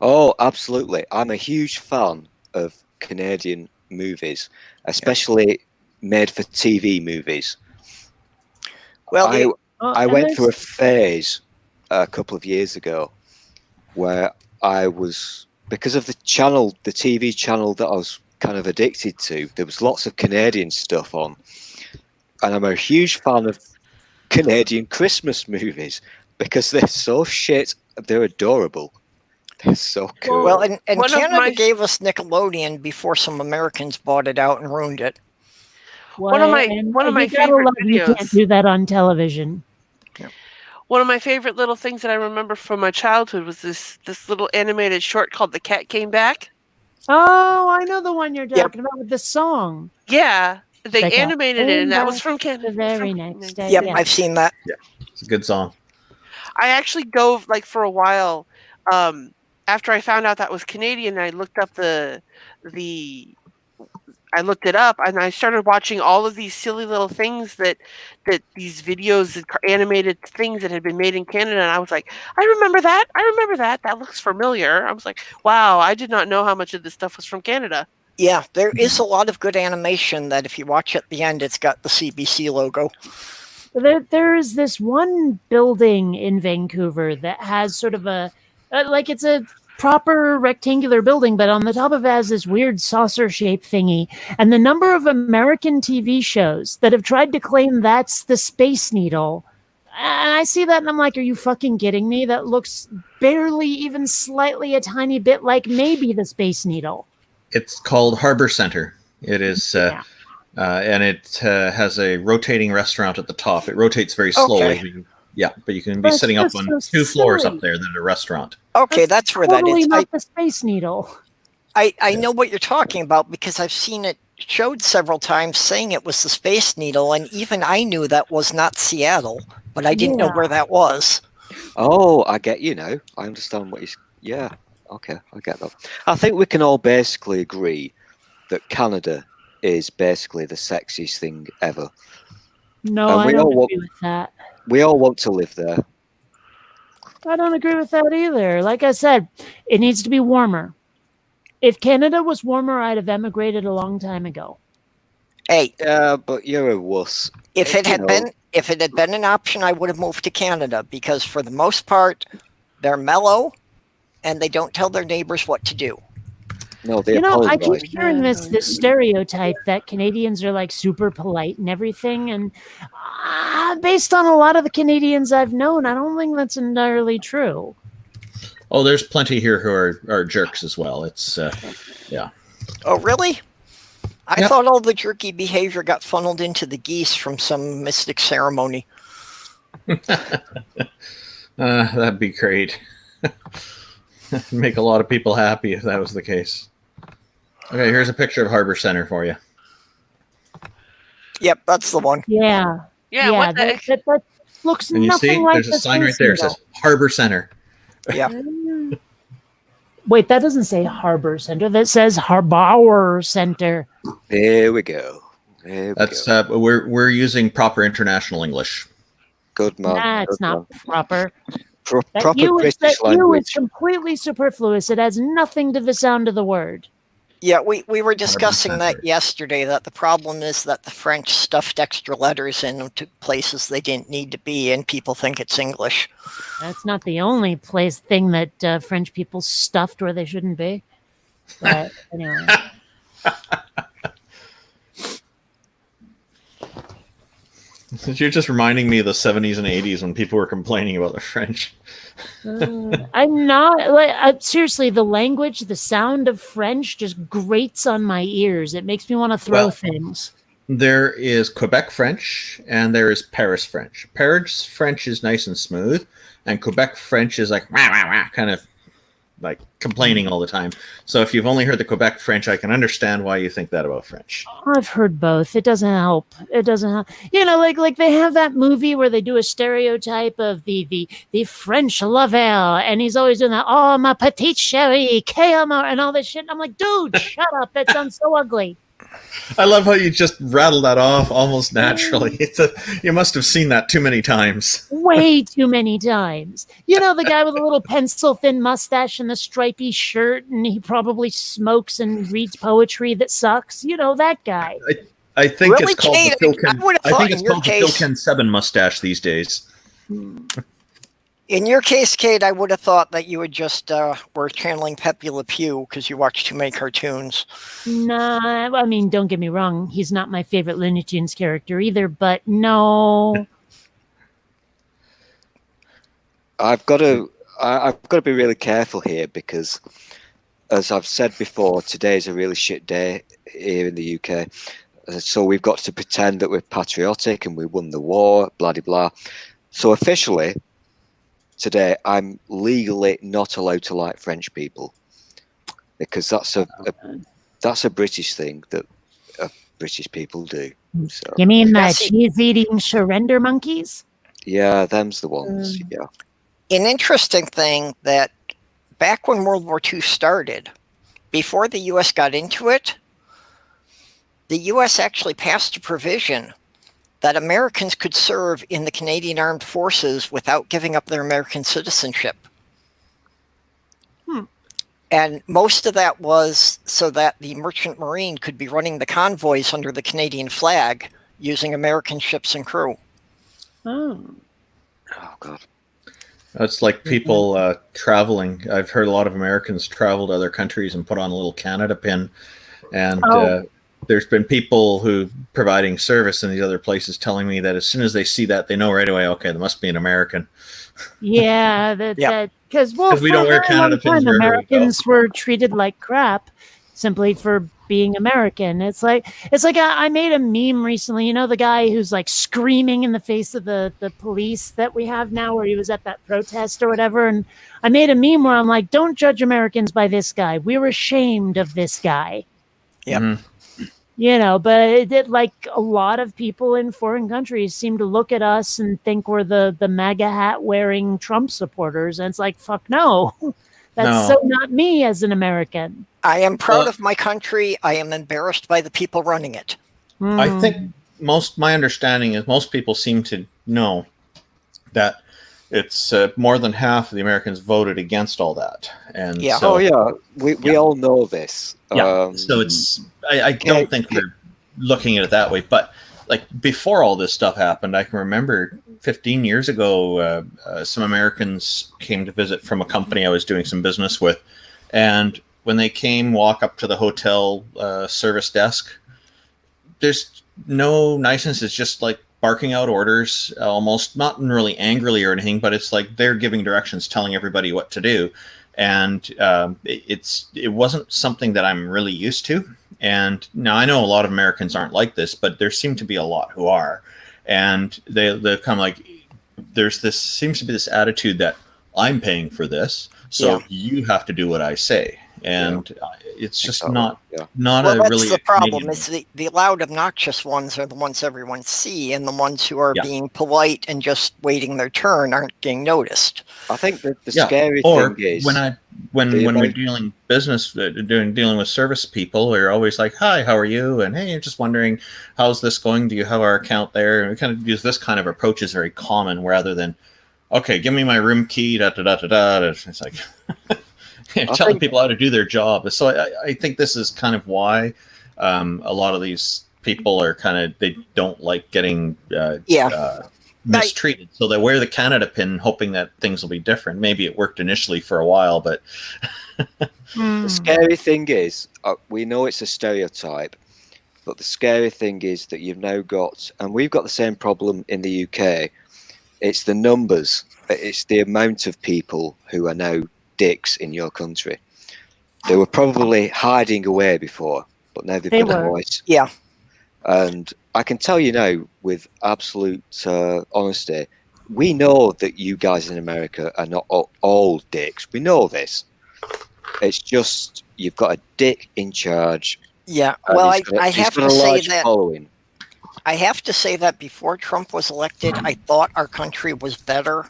Oh, absolutely. I'm a huge fan of Canadian movies, especially made for TV movies. Well, I, the- I And went through a there's- phase a couple of years ago where I was, because of the TV channel that I was kind of addicted to, there was lots of Canadian stuff on. And I'm a huge fan of Canadian Christmas movies because they're so shit, they're adorable. They're so cool. well, and One of Canada my- gave us Nickelodeon before some Americans bought it out and ruined it. One of my- And one of my you gotta favorite love you can't videos. do that on television. One of my favorite little things that I remember from my childhood was this little animated short called "The Cat Came Back." Oh, I know the one you're Yep. talking about with the song. Yeah, they The Cat animated it, Came and that was Back from Canada. the very next day. Yep, Yeah. I've seen that. It's a good song. I actually dove for a while after I found out that was Canadian. I looked up I looked it up, and I started watching all of these silly little things that these videos, animated things that had been made in Canada, and I was like, I remember that. That looks familiar. I was like, wow, I did not know how much of this stuff was from Canada. Yeah, there is a lot of good animation that if you watch at the end, it's got the CBC logo. There is this one building in Vancouver that has sort of it's a proper rectangular building, but on the top of it has this weird saucer-shaped thingy. And the number of American TV shows that have tried to claim that's the Space Needle, and I see that and I'm like, are you fucking kidding me? That looks barely even slightly a tiny bit like maybe the Space Needle. It's called Harbor Center. It is, and it has a rotating restaurant at the top. It rotates very slowly. Okay. Yeah, but you can be That's sitting up just on so 2 floors silly. up there that are a restaurant. Okay, that's where that Totally is. not the Space Needle. I know what you're talking about because I've seen it showed several times saying it was the Space Needle, and even I knew that was not Seattle, but I didn't know where that was. Oh, I get you now. I understand what he's. Yeah, okay, I get that. I think we can all basically agree that Canada is basically the sexiest thing ever. No, And I we don't all agree with that. We all want to live there. I don't agree with that either. Like I said, it needs to be warmer. If Canada was warmer, I'd have emigrated a long time ago. Hey, Yeah, but you're a wuss. if it You had know. been an option, I would have moved to Canada because for the most part, they're mellow and they don't tell their neighbors what to do. No, they I apologize. keep hearing this stereotype that Canadians are like super polite and everything, and based on a lot of the Canadians I've known, I don't think that's entirely true. Oh, there's plenty here who are jerks as well. It's yeah. Oh, really? I Yep. thought all the jerky behavior got funneled into the geese from some mystic ceremony. That'd be great. Make a lot of people happy if that was the case. Okay, here's a picture of Harbor Center for you. Yep, that's the one. Yeah, Yeah, what the that, heck? that looks And you nothing see, like there's a the sign right Space there. It Needle. says Harbor Center. Yeah. Wait, that doesn't say Harbor Center. That says Harbor Center. There we go. There we That's go. we're using proper international English. Good man. That's Good not man. proper. That Proper you is British that you is language. completely superfluous. It has nothing to the sound of the word. Yeah, we were discussing that Center. yesterday, that the problem is that the French stuffed extra letters into places they didn't need to be, and people think it's English. That's not the only thing that French people stuffed where they shouldn't be. But anyway. You're just reminding me of the 70s and 80s when people were complaining about the French. I'm not seriously, the language, the sound of French just grates on my ears. It makes me want to throw Well, things. There is Quebec French and there is Paris French. Paris French is nice and smooth, and Quebec French is like wah, wah, wah, kind of like complaining all the time. So if you've only heard the Quebec French, I can understand why you think that about French. I've heard both. It doesn't help. It doesn't help. You know, like they have that movie where they do a stereotype of the French lover, and he's always doing that, oh, ma petite chérie, and all this shit. And I'm like, dude, shut up. That sounds so ugly. I love how you just rattled that off almost naturally. You must have seen that too many times. Way too many times. You know, the guy with a little pencil-thin mustache and the stripy shirt, and he probably smokes and reads poetry that sucks. You know, that guy. I think Really, it's called Kate? the Philkin. I would have I thought think in it's your called the case- Philkin 7 mustache these days. In your case, Kate, I would have thought that you would just were channeling Pepe Le Pew because you watch too many cartoons. Nah, I mean, don't get me wrong. He's not my favorite Looney Tunes character either, but no. I've got to be really careful here because, as I've said before, today's a really shit day here in the UK. So we've got to pretend that we're patriotic and we won the war, blah de blah. So officially, today I'm legally not allowed to like French people because that's a British thing that British people do. So You mean the Yes, cheese-eating surrender monkeys? yeah, them's the ones. Yeah. An interesting thing that back when World War II started, before the U.S. got into it, the U.S. actually passed a provision that Americans could serve in the Canadian Armed Forces without giving up their American citizenship. And most of that was so that the Merchant Marine could be running the convoys under the Canadian flag using American ships and crew. Oh. Oh God. It's like people traveling. I've heard a lot of Americans travel to other countries and put on a little Canada pin. And there's been people who providing service in these other places telling me that as soon as they see that, they know right away, okay, there must be an American. Yeah, because we for don't a wear very Canada long pins time, wherever we go. Americans were treated like crap simply for being American. It's like I made a meme recently. You know, the guy who's like screaming in the face of the police that we have now, where he was at that protest or whatever. And I made a meme where I'm like, don't judge Americans by this guy. We're ashamed of this guy. Yep. Mhm. You know, but like a lot of people in foreign countries seem to look at us and think we're the MAGA hat wearing Trump supporters. And it's like, fuck no. That's so not me as an American. I am proud of my country. I am embarrassed by the people running it. I think my understanding is most people seem to know that it's more than half of the Americans voted against all that. And so, we all know this. So it's I don't think we're looking at it that way. But like before all this stuff happened, I can remember 15 years ago, some Americans came to visit from a company I was doing some business with, and when they came, walk up to the hotel service desk, there's no niceness. It's just like barking out orders, almost not really angrily or anything, but it's like they're giving directions, telling everybody what to do. And it wasn't something that I'm really used to. And now I know a lot of Americans aren't like this, but there seem to be a lot who are. And they're kind of like, seems to be this attitude that I'm paying for this, so you have to do what I say. And it's just not well, a that's really the problem. Is the loud, obnoxious ones are the ones everyone see, and the ones who are being polite and just waiting their turn aren't getting noticed. I think that the scary thing is when we're dealing business, dealing with service people, we're always like, "Hi, how are you?" And hey, I'm just wondering, how's this going? Do you have our account there? And we kind of use this kind of approach is very common, rather than, okay, give me my room key. Da da da da da. It's like. Telling people how to do their job. So I think this is kind of why a lot of these people are they don't like getting mistreated. So they wear the Canada pin hoping that things will be different. Maybe it worked initially for a while, but... The scary thing is, we know it's a stereotype, but the scary thing is that you've now got, and we've got the same problem in the UK, it's the numbers. It's the amount of people who are now dicks in your country. They were probably hiding away before, but now they've got a voice. Yeah. And I can tell you now, with absolute honesty, we know that you guys in America are not all dicks. We know this. It's just you've got a dick in charge. Yeah. Well, I have to say that. Following. I have to say that before Trump was elected, I thought our country was better.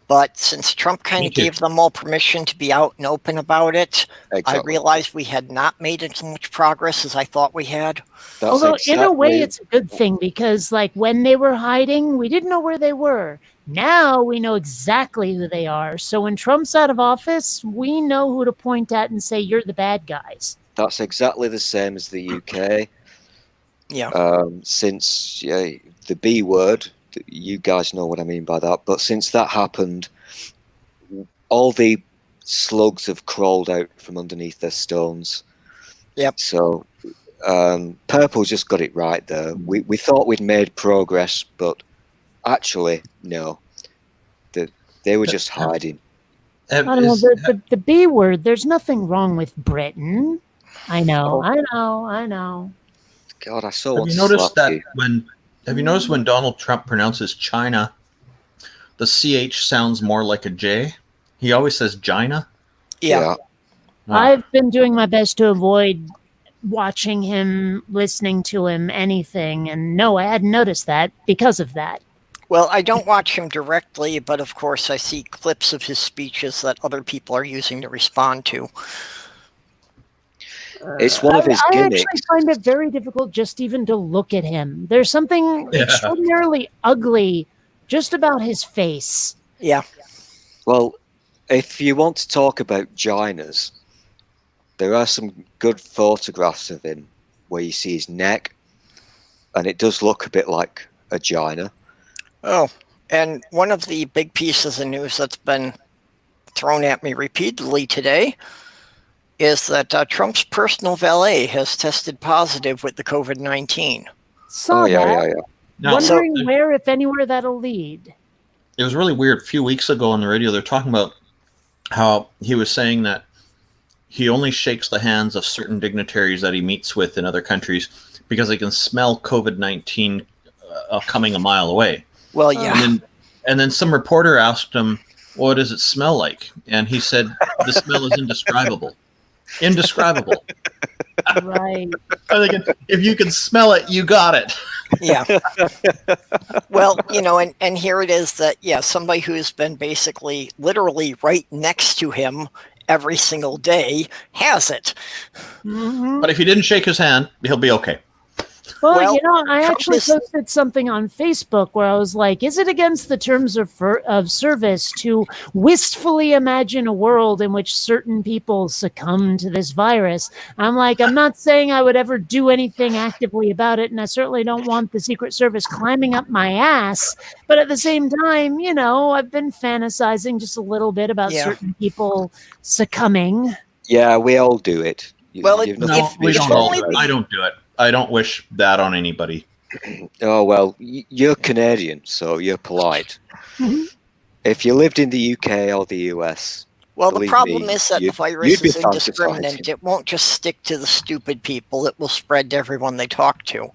But since Trump kind of gave them all permission to be out and open about it, I realized we had not made as much progress as I thought we had. Although in a way it's a good thing, because like when they were hiding, we didn't know where they were. Now we know exactly who they are. So when Trump's out of office, we know who to point at and say, you're the bad guys. That's exactly the same as the UK. Yeah. Since the B word, you guys know what I mean by that. But since that happened, all the slugs have crawled out from underneath their stones. Yep. So Purple just got it right there. We thought we'd made progress, but actually, no. They were just hiding. I don't know, the B word, there's nothing wrong with Britain. I know. God, I so want to slap you. Have you noticed when Donald Trump pronounces China, the CH sounds more like a J? He always says Gina. Yeah. I've been doing my best to avoid watching him, listening to him, anything. And no, I hadn't noticed that because of that. Well, I don't watch him directly, but of course I see clips of his speeches that other people are using to respond to. It's one of his gimmicks. I actually find it very difficult just even to look at him. There's something extraordinarily ugly just about his face. Yeah. Well, if you want to talk about ginas, there are some good photographs of him where you see his neck, and it does look a bit like a gina. Oh, And one of the big pieces of news that's been thrown at me repeatedly today is that Trump's personal valet has tested positive with the COVID-19. Saw yeah, that. yeah, yeah. Now, Wondering where, if anywhere, that'll lead. it was really weird. A few weeks ago on the radio, they're talking about how he was saying that he only shakes the hands of certain dignitaries that he meets with in other countries because they can smell COVID-19 coming a mile away. Well, yeah. And then some reporter asked him, "What does it smell like?" And he said, "The smell is indescribable." Indescribable. Right. I'm thinking, if you can smell it, you got it. Yeah. Well, and here it is that, somebody who's been basically literally right next to him every single day has it. Mhm. But if you didn't shake his hand, he'll be okay. Well, Well, I Trump actually is- posted something on Facebook where I was like, is it against the terms of service to wistfully imagine a world in which certain people succumb to this virus? I'm like, I'm not saying I would ever do anything actively about it, and I certainly don't want the Secret Service climbing up my ass. But at the same time, I've been fantasizing just a little bit about Yeah. certain people succumbing. Yeah, we all do it. Well, You've No, No, nothing to we be if don't. ashamed only of. we- I don't do it. I don't wish that on anybody. Oh, well, you're Canadian, so you're polite. Mhm. If you lived in the UK or the US, Well, the believe problem me, is that the you'd virus be is indiscriminate. fantasizing. It won't just stick to the stupid people. It will spread to everyone they talk to.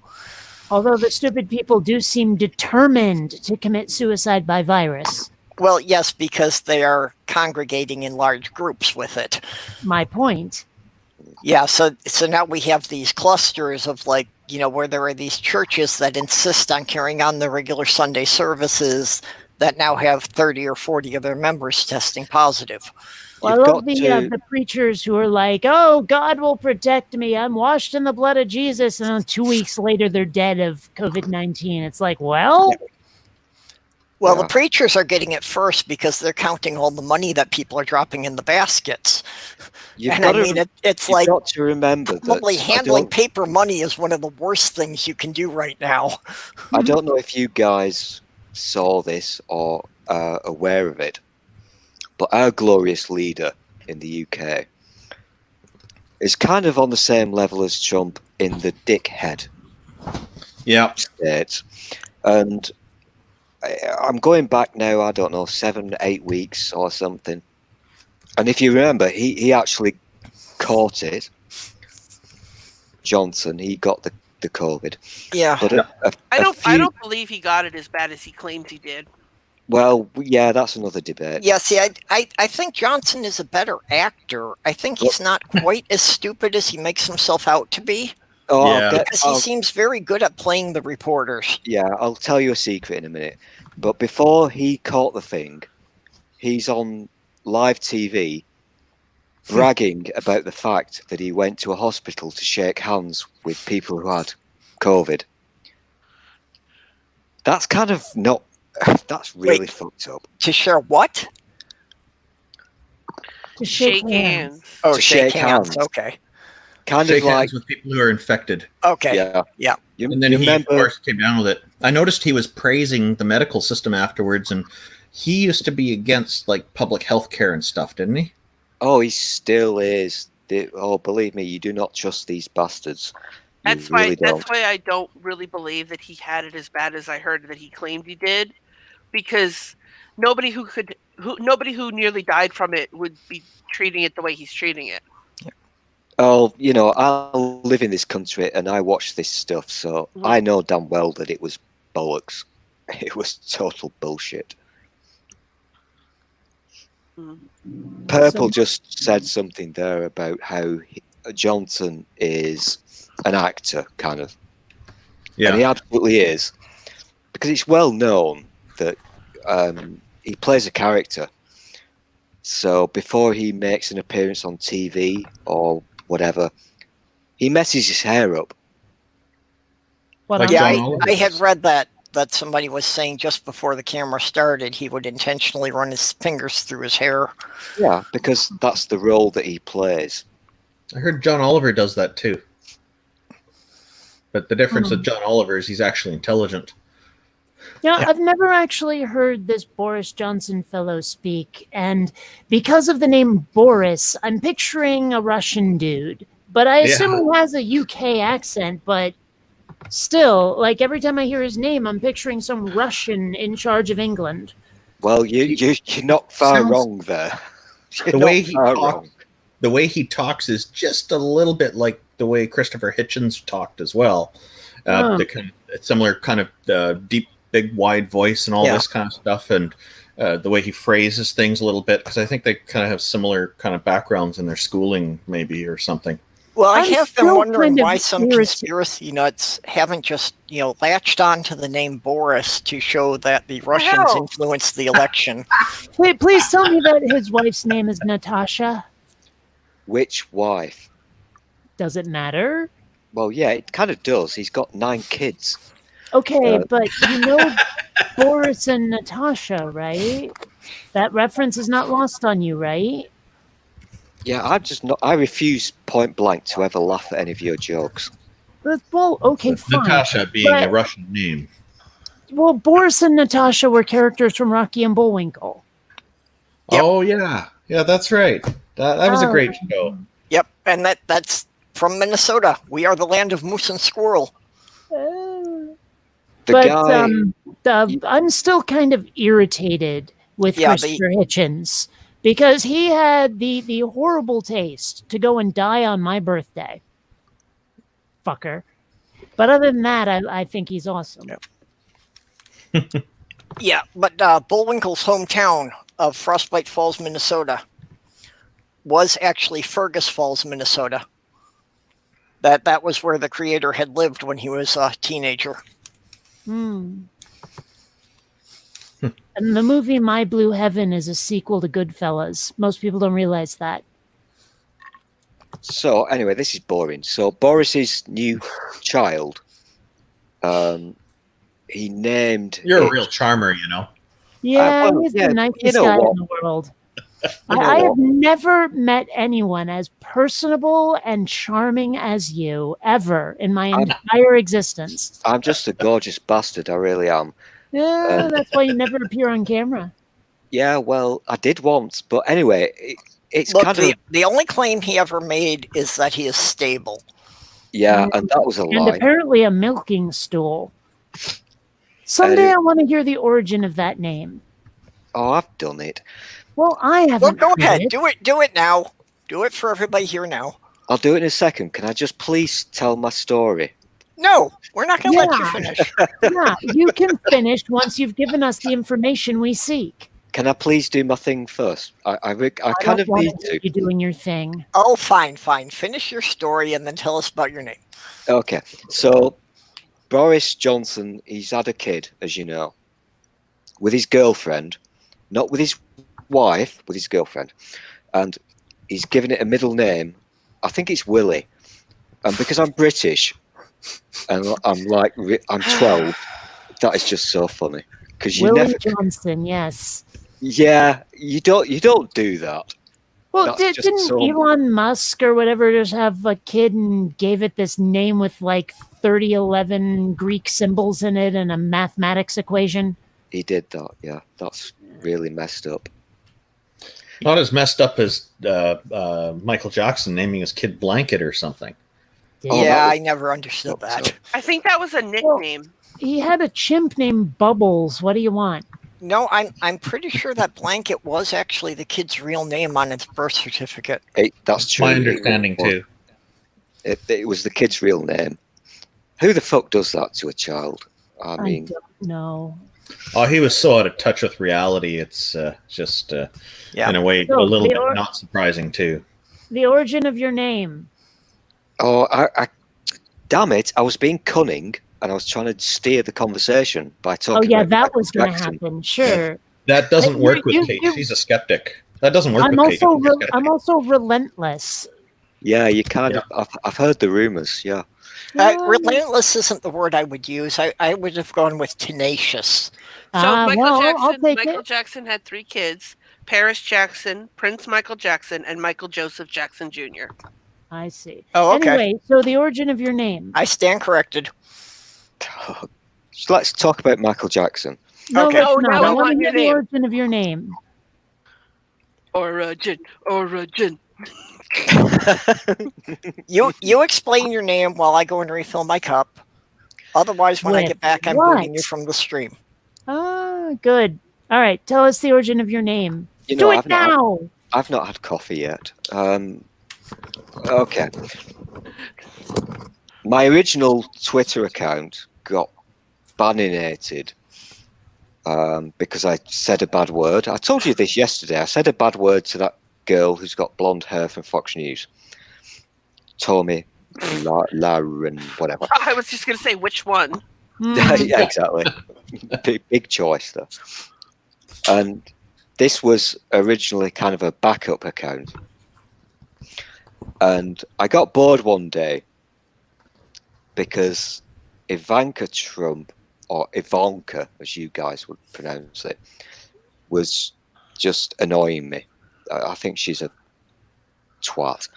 Although the stupid people do seem determined to commit suicide by virus. Well, yes, because they are congregating in large groups with it. My point. Yeah, so now we have these clusters of where there are these churches that insist on carrying on the regular Sunday services that now have 30 or 40 of their members testing positive. Well, You've I love got the preachers who are like, "Oh, God will protect me. I'm washed in the blood of Jesus," and then 2 weeks later they're dead of COVID-19. It's like, well, Well, Yeah. the preachers are getting it first because they're counting all the money that people are dropping in the baskets. You've And got I to, mean, it's you've like got to remember that probably handling don't- paper money is one of the worst things you can do right now. I don't know if you guys saw this or are aware of it, but our glorious leader in the UK is kind of on the same level as Trump in the dickhead Yeah. state. And I'm going back now, I don't know, 7, 8 weeks or something. And if you remember, he actually caught it. Johnson, he got the COVID. Yeah. But I don't believe he got it as bad as he claims he did. Well, yeah, that's another debate. Yeah, see, I think Johnson is a better actor. I think he's not quite as stupid as he makes himself out to be. Oh, Yeah. Because he seems very good at playing the reporters. yeah, I'll tell you a secret in a minute. But before he caught the thing, he's on live TV bragging about the fact that he went to a hospital to shake hands with people who had COVID. That's kind of not. That's really Wait. fucked up. To share what? to shake Shake hands. hands. Oh, To shake shake hands. hands. Okay. Kind Shake of like, hands with people who are infected. Okay. yeah. You, And then you he, remember, of course, came down with it. I noticed he was praising the medical system afterwards, and he used to be against public health care and stuff, didn't he? oh, he still is. Oh, believe me, you do not trust these bastards. You That's why. really don't. That's why I don't really believe that he had it as bad as I heard that he claimed he did, because nobody who nearly died from it would be treating it the way he's treating it. Oh, I live in this country and I watch this stuff, so Mhm. I know damn well that it was bollocks. It was total bullshit. Mhm. Purple just said something there about how Johnson is an actor, kind of. Yeah. And he absolutely is. Because it's well known that he plays a character. So before he makes an appearance on TV or whatever, he messes his hair up. What Like I'm- Yeah, John Oliver I had does. read that somebody was saying just before the camera started he would intentionally run his fingers through his hair. Yeah, because that's the role that he plays. I heard John Oliver does that too. But the difference with John Oliver is he's actually intelligent. Yeah, Yeah. I've never actually heard this Boris Johnson fellow speak, and because of the name Boris, I'm picturing a Russian dude. But I assume he has a UK accent, but still, like every time I hear his name, I'm picturing some Russian in charge of England. Well, you're not far Sounds- wrong there. You're The way not he far talks, wrong. the way he talks is just a little bit like the way Christopher Hitchens talked as well. The kind of similar kind of deep, big, wide voice and all Yeah. this kind of stuff, and the way he phrases things a little bit, because I think they kind of have similar kind of backgrounds in their schooling, maybe, or something. Well, I I'm have been still wondering kind of why some irritated. conspiracy nuts haven't just, latched on to the name Boris to show that the Russians hell? influenced the election. Wait, please tell me that his wife's name is Natasha. Which wife? Does it matter? Well, yeah, it kind of does. He's got 9 kids. Okay, but you know Boris and Natasha, right? That reference is not lost on you, right? Yeah, I'm just not. I refuse point blank to ever laugh at any of your jokes. Well, okay, fine. Natasha being a But- Russian name. Well, Boris and Natasha were characters from Rocky and Bullwinkle. Yep. Oh yeah, that's right. That was a great show. Yep, and that's from Minnesota. We are the land of moose and squirrel. The But guy. I'm still kind of irritated with Yeah, Christopher Hitchens because he had the horrible taste to go and die on my birthday. Fucker. But other than that, I think he's awesome. Yep. Yeah, but Bullwinkle's hometown of Frostbite Falls, Minnesota, was actually Fergus Falls, Minnesota. That was where the creator had lived when he was a teenager. Hmm. And the movie My Blue Heaven is a sequel to Goodfellas. Most people don't realize that. So anyway, this is boring. So Boris's new child, he named. You're a it- real charmer, you know. Yeah, well, he's yeah, the nicest you know guy what? in the world. You know I have what? never met anyone as personable and charming as you ever in my I'm- entire existence. I'm just a gorgeous bastard. I really am. Yeah, that's why you never appear on camera. Yeah, well, I did once, but anyway, it's Look, kind of the only claim he ever made is that he is stable. yeah, and that was a And lie. apparently a milking stool. Someday I want to hear the origin of that name. Oh, I've done it. Well, I haven't. Well, go heard ahead. it. Do it now. Do it for everybody here now. I'll do it in a second. Can I just please tell my story? No, we're not going to let you Yeah. finish. Yeah, you can finish once you've given us the information we seek. Can I please do my thing first? I kind don't of want need hear to. you doing your thing. Oh, fine. Finish your story and then tell us about your name. Okay, so Boris Johnson, he's had a kid, as you know, with his girlfriend, not with his wife, with his girlfriend, and he's given it a middle name. I think it's Willie, and because I'm British, and I'm 12. That is just so funny because you Willie never, Johnson, yes. yeah, you don't do that. Well, That's just didn't so- Elon Musk or whatever just have a kid and gave it this name with like 3011 Greek symbols in it and a mathematics equation? He did that, yeah. That's really messed up. Not as messed up as Michael Jackson naming his kid Blanket or something. Oh, yeah, that was- I never understood that. I think that was a nickname. He had a chimp named Bubbles. What do you want? No, I'm pretty sure that Blanket was actually the kid's real name on its birth certificate. That's true. My understanding too. It was the kid's real name. Who the fuck does that to a child? I I mean, don't know. Oh, he was so out of touch with reality. It's just Yeah. in a way So a little the bit or- not surprising too. The origin of your name. oh, damn it! I was being cunning, and I was trying to steer the conversation by Oh, talking. yeah, about that Michael was going to Jackson. happen. Sure. That doesn't You- work with you- Kate. you- She's a skeptic. That doesn't work I'm with Kate. also She's a skeptic. I'm also relentless. Yeah, you kind of. I've heard the rumors. Yeah. Relentless isn't the word I would use. I would have gone with tenacious. So I'll take Michael it. Jackson had 3 kids: Paris Jackson, Prince Michael Jackson, and Michael Joseph Jackson Jr. I see. Oh, okay. Anyway, so the origin of your name. I stand corrected. let's talk about Michael Jackson. No, Okay. let's Oh, not. now I we want want to your hear the name. origin of your name. Origin. You explain your name while I go and refill my cup. Otherwise, when I With get back, I'm what? booting you from the stream. Ah, good. All right, tell us the origin of your name. You know, Do it I've not, now. I've not had coffee yet. Okay. My original Twitter account got baninated because I said a bad word. I told you this yesterday. I said a bad word to that girl who's got blonde hair from Fox News. Tommy, Lauren, whatever. I was just going to say which one. Yeah, exactly. Big choice, though. And this was originally kind of a backup account. And I got bored one day because Ivanka Trump, or Ivanka, as you guys would pronounce it, was just annoying me. I think she's a twat.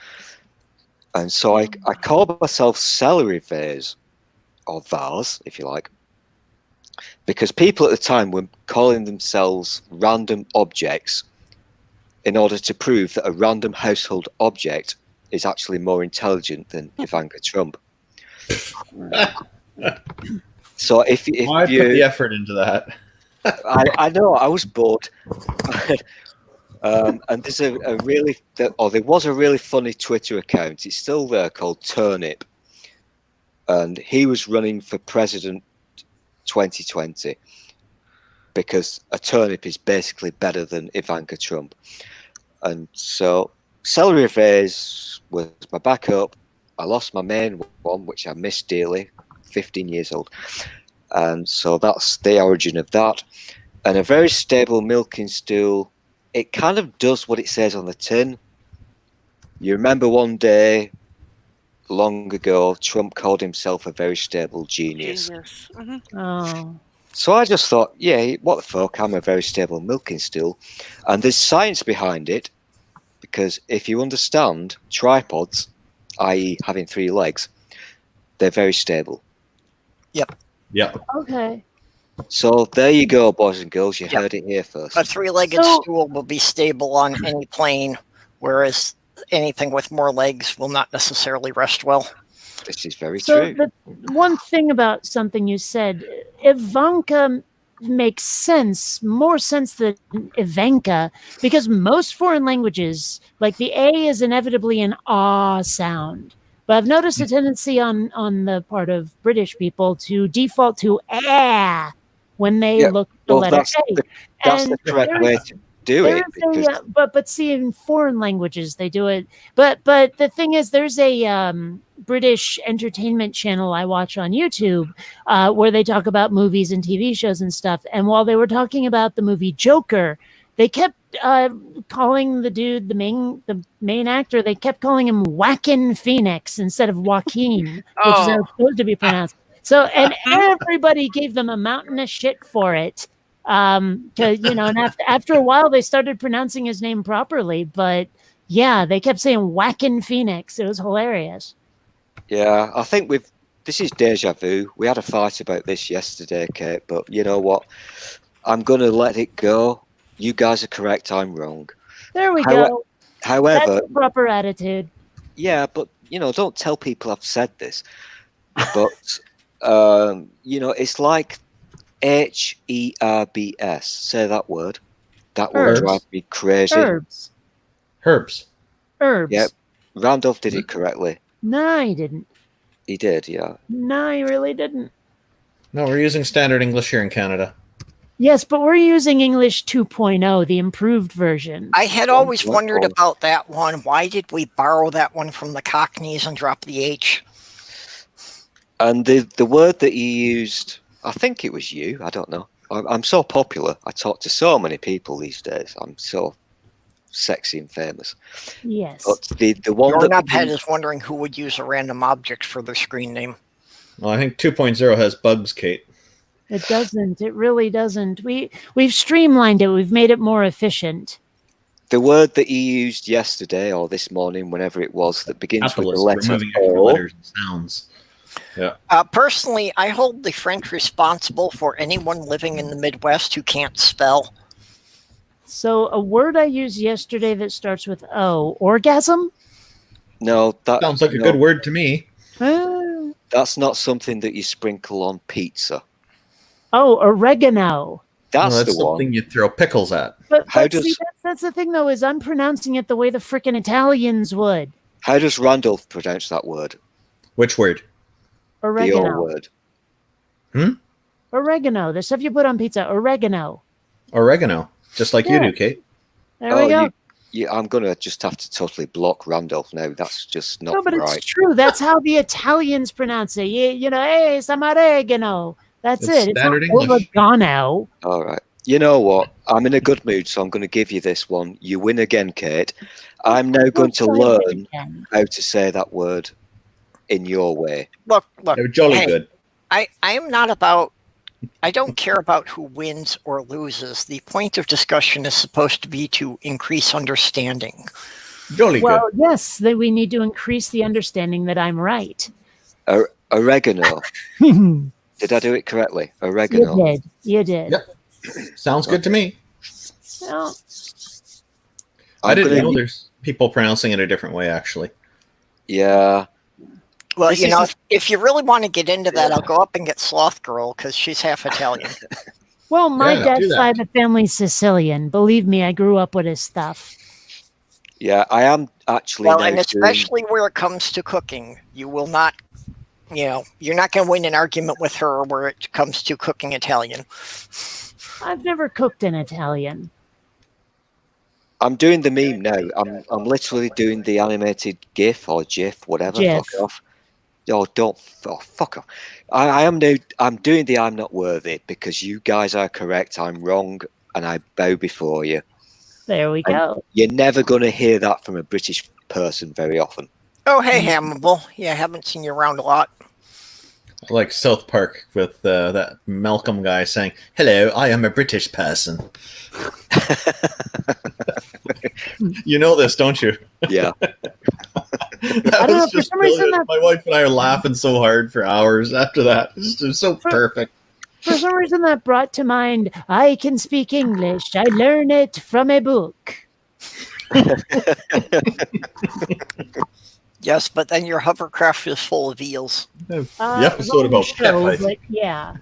And so I called myself Celery Vase, or Vase, if you like, because people at the time were calling themselves random objects in order to prove that a random household object is actually more intelligent than Ivanka Trump. So if Why you put the effort into that? I know, I was bored. And there's there was a really funny Twitter account. It's still there, called Turnip, and he was running for president 2020 because a turnip is basically better than Ivanka Trump. And so Celery Vase was my backup. I lost my main one, which I missed dearly, 15 years old. And so that's the origin of that. And a very stable milking stool. It kind of does what it says on the tin. You remember one day, long ago, Trump called himself a very stable genius. Mm-hmm. Oh. So I just thought, yeah, what the fuck, I'm a very stable milking stool. And there's science behind it, because if you understand tripods, i.e. having 3 legs, they're very stable. Yep. Okay. So there you go, boys and girls. You Yep. heard it here first. A 3-legged So- stool will be stable on any plane, whereas anything with more legs will not necessarily rest well. This is very So true. the one thing about something you said, Ivanka makes sense, more sense than Ivanka, because most foreign languages, like the A is inevitably an ah sound. But I've noticed a tendency on the part of British people to default to ah when they Yeah, look at the well, letter that's A. That's the And correct way to do it. there's Because but see, in foreign languages they do it. But the thing is, there's a British entertainment channel I watch on YouTube where they talk about movies and TV shows and stuff. And while they were talking about the movie Joker, they kept calling the dude, the main actor, they kept calling him Joaquin Phoenix instead of Joaquin, which is how it's supposed to be pronounced. So, and everybody gave them a mountain of shit for it. Cause and after a while they started pronouncing his name properly, but yeah, they kept saying Joaquin Phoenix. It was hilarious. yeah, I think this is deja vu. We had a fight about this yesterday, Kate, but you know what? I'm going to let it go. You guys are correct. I'm wrong. There we go. However, That's the proper attitude. yeah, but don't tell people I've said this. But it's like HERBS. Say that word. That word Herbs. drives me crazy. Herbs. Herbs. Yep. Randolph did it correctly. No, he didn't. He did, yeah. No, he really didn't. No, we're using standard English here in Canada. Yes, but we're using English 2.0, the improved version. I had always wondered about that one. Why did we borrow that one from the Cockneys and drop the H? And the word that he used, I think it was you. I don't know. I'm so popular. I talk to so many people these days. I'm so sexy and famous. Yes. But the one Your that nubhead is wondering who would use a random object for their screen name. Well, I think 2.0 has bugs, Kate. It doesn't. It really doesn't. We've streamlined it. We've made it more efficient. the word that he used yesterday or this morning, whenever it was, that begins with the Capitalist, letter removing extra O. letters and sounds. Personally, I hold the French responsible for anyone living in the Midwest who can't spell. So a word I used yesterday that starts with O, orgasm? No, that Sounds like a good word to me. That's not something that you sprinkle on pizza. Oh, oregano. That's Well, that's the one. something you throw pickles at. But How see, does- that's the thing, though, is I'm pronouncing it the way the frickin' Italians would. How does Randolph pronounce that word? Which word? The old Oregano. word. Oregano. The stuff you put on pizza. Oregano. Oregano. Just like you Yeah. do, Kate. There we go. I'm going to just have to totally block Randolph now. That's just not No, but right. it's true. That's how the Italians pronounce it. You know, hey, some oregano. That's It's it. It's standard not English. oregano. All right. You know what? I'm in a good mood, so I'm going to give you this one. You win again, Kate. I'm now going to learn how to say that word in your way. Look, They're jolly hey, good. I am not about. I don't care about who wins or loses. The point of discussion is supposed to be to increase understanding. Jolly Well, good. yes, we need to increase the understanding that I'm right. Oregano. You Did I do it correctly? Oregano. did. You did. Yep. Sounds good to me. Well, I didn't gonna- know there's people pronouncing it a different way, actually. Yeah. Well, This you know, is- if you really want to get into that, I'll go up and get Sloth Girl because she's half Italian. well, my Yeah, do dad's that. side of the family's Sicilian. Believe me, I grew up with his stuff. Yeah, I am actually Well, now and doing- especially where it comes to cooking, you will not, you're not going to win an argument with her where it comes to cooking Italian. I've never cooked in Italian. I'm doing the meme now. I'm literally doing the animated GIF or GIF, whatever. GIF. Fuck off. Fuck off. I am now. I'm doing the I'm not worthy because you guys are correct. I'm wrong, and I bow before you. There we go. You're never going to hear that from a British person very often. Oh, hey, Hamable. Yeah, I haven't seen you around a lot. Like South Park with that Malcolm guy saying, "Hello, I am a British person." You know this, don't you? Yeah. That I don't know, was for just some reason brilliant. My wife and I are laughing so hard for hours after that. It's just so perfect. For some reason, that brought to mind, I can speak English. I learn it from a book. Yes, but then your hovercraft is full of eels. The episode wrong about pet, I show, think. but yeah.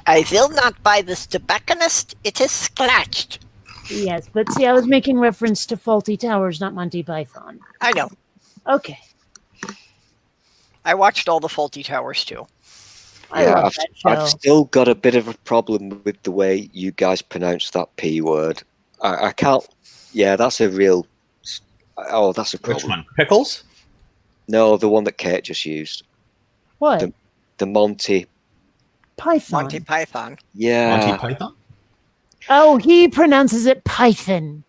I will not buy this tobacconist. It is scratched. Yes, but see, I was making reference to Faulty Towers, not Monty Python. I know. Okay. I watched all the Faulty Towers too. I Yeah, love that show. I've still got a bit of a problem with the way you guys pronounce that P word. I can't. Yeah, that's a real. Oh, that's a Which problem. one? Pickles? No, the one that Kate just used. What? The Monty. Python. Monty Python. Yeah. Monty Python? Oh, he pronounces it Python.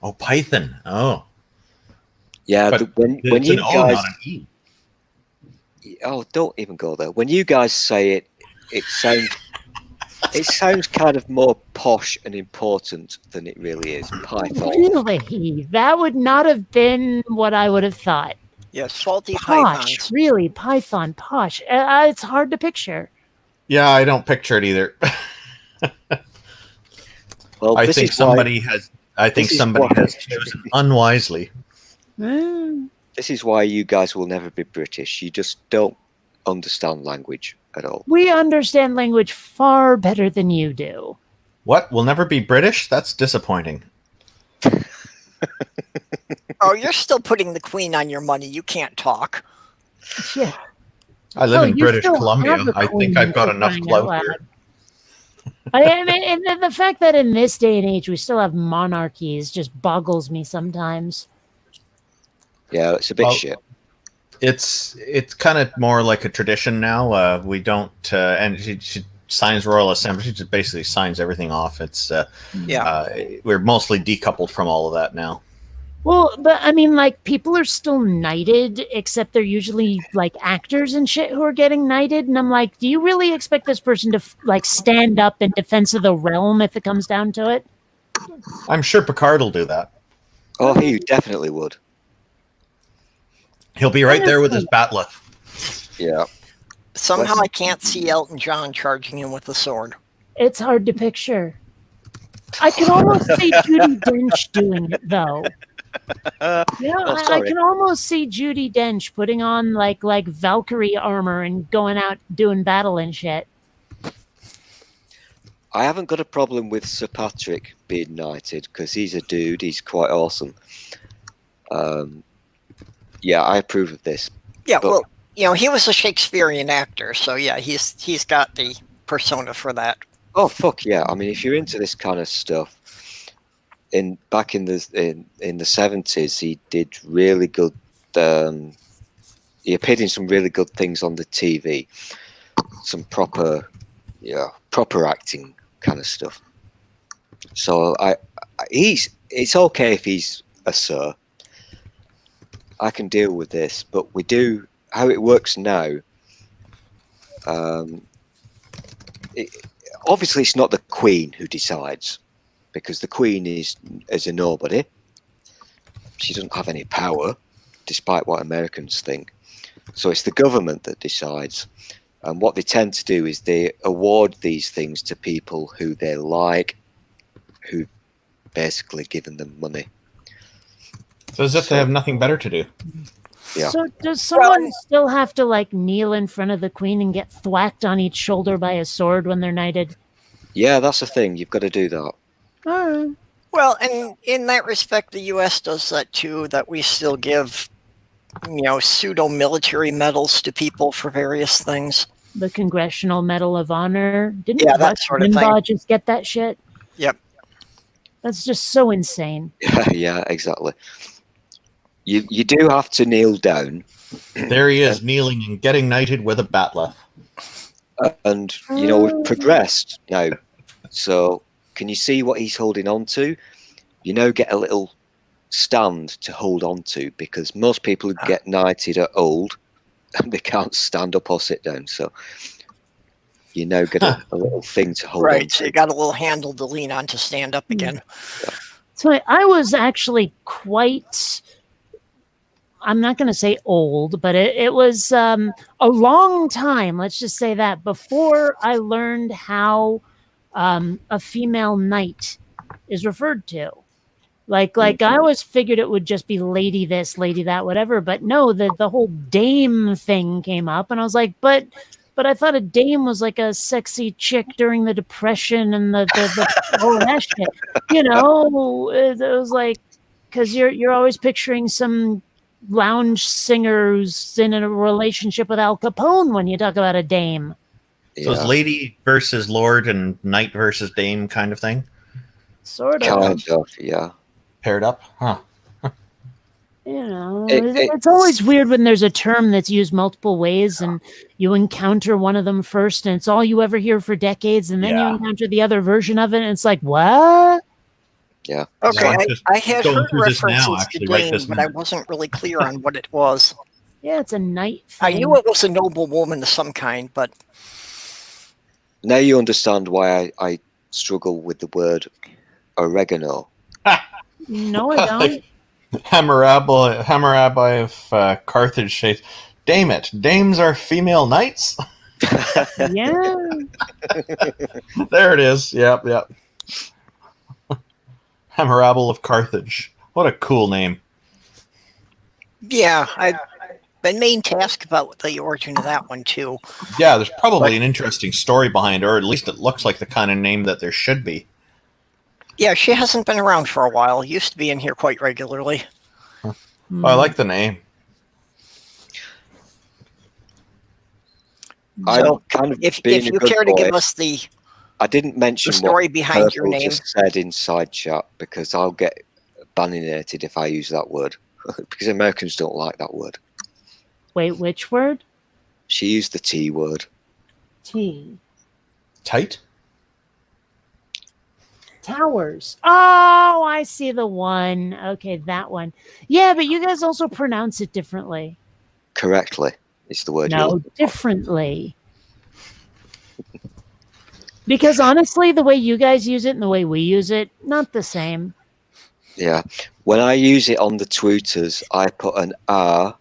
Oh, Python. Oh. Yeah. But When It's you an O, guys. not an E. Oh, don't even go there. When you guys say it, it sounds kind of more posh and important than it really is. Python. Really? That would not have been what I would have thought. Yes, Faulty Posh. Pythons. Really? Python. Posh. It's hard to picture. Yeah, I don't picture it either. Well, I this think is why- somebody has. I think this is somebody why- has chosen unwisely. Mm. This is why you guys will never be British. You just don't understand language at all. We understand language far better than you do. What? We'll never be British? That's disappointing. Oh, you're still putting the Queen on your money. You can't talk. Yeah. I live Oh, in you British still Columbia. have the I think I've got Queen, enough for crying clout out here. loud. I mean, and the fact that in this day and age we still have monarchies just boggles me sometimes. Yeah, it's a bit Well, shit. It's kind of more like a tradition now. We don't, and she signs Royal Assembly. She just basically signs everything off. It's Yeah. we're mostly decoupled from all of that now. Well, but I mean, like, people are still knighted, except they're usually like actors and shit who are getting knighted. And I'm like, do you really expect this person to like stand up in defense of the realm if it comes down to it? I'm sure Picard will do that. Oh, he definitely would. He'll be right there with his bat'leth. Yeah. Somehow I can't see Elton John charging him with a sword. It's hard to picture. I can almost see Judi Dench doing it, though. Yeah, Oh, I sorry. can almost see Judi Dench putting on like Valkyrie armor and going out doing battle and shit. I haven't got a problem with Sir Patrick being knighted because he's a dude. He's quite awesome. Yeah, I approve of this. Yeah, But- well, he was a Shakespearean actor, so yeah, he's got the persona for that. Oh fuck yeah! I mean, if you're into this kind of stuff, back in the 70s, he did really good. He appeared in some really good things on the TV, some proper acting kind of stuff. So it's okay if he's a sir. I can deal with this, but we do how it works now. Obviously, it's not the Queen who decides, because the Queen is a nobody. She doesn't have any power, despite what Americans think. So it's the government that decides. And what they tend to do is they award these things to people who they like, who basically given them money. So as if they have nothing better to do. Yeah. So does someone still have to like kneel in front of the queen and get thwacked on each shoulder by a sword when they're knighted? Yeah, that's the thing. You've got to do that. All right. Well, and in that respect, the U.S. does that too, that we still give, pseudo-military medals to people for various things. The Congressional Medal of Honor. Didn't Yeah, that Rush sort of thing. Limbaugh just get that shit? Yep. That's just so insane. Yeah, exactly. You do have to kneel down. There he is, kneeling and getting knighted with a bat'leth. And, we've progressed now. So, can you see what he's holding on to? Get a little stand to hold on to, because most people who get knighted are old and they can't stand up or sit down. So, get a little thing to hold on Right, to. so you got a little handle to lean on to stand up again. So I was actually quite, I'm not going to say old, but it was a long time, let's just say that, before I learned how a female knight is referred to. Like I always figured it would just be lady this, lady that, whatever. But no, the whole dame thing came up, and I was like, but I thought a dame was like a sexy chick during the Depression and the whole that shit. It was like, because you're always picturing some lounge singer who's in a relationship with Al Capone when you talk about a dame. So it's lady versus lord and knight versus dame kind of thing? Sort of. Kind of, yeah. Paired up? Huh. It's always weird when there's a term that's used multiple ways and you encounter one of them first and it's all you ever hear for decades, and then you encounter the other version of it and it's like, what? Yeah. Okay, So I'm just I had going heard through this now, references to actually, right dame, this but I minute. wasn't really clear on what it was. Yeah, it's a knight I thing. knew it was a noble woman of some kind, but Now you understand why I struggle with the word oregano. No, I don't. Hammurabi of Carthage says, "Damn it, dames are female knights." Yeah. There it is. Yep. Hammurabi of Carthage. What a cool name. yeah, I've been main task about the origin of that one too. Yeah, there's probably an interesting story behind her, or at least it looks like the kind of name that there should be. Yeah, she hasn't been around for a while. Used to be in here quite regularly. Oh, I like the name. So, I'm kind of If being a you good care to boy. give us the I didn't mention story what behind your Purple name. just said in side chat, because I'll get baninated if I use that word, because Americans don't like that word. Wait, which word? She used the T word. T. Tight? Towers. Oh, I see the one. Okay, that one. Yeah, but you guys also pronounce it differently. Correctly is the word. you're No, looking for. differently. Because honestly, the way you guys use it and the way we use it, not the same. Yeah. When I use it on the tweeters, I put an R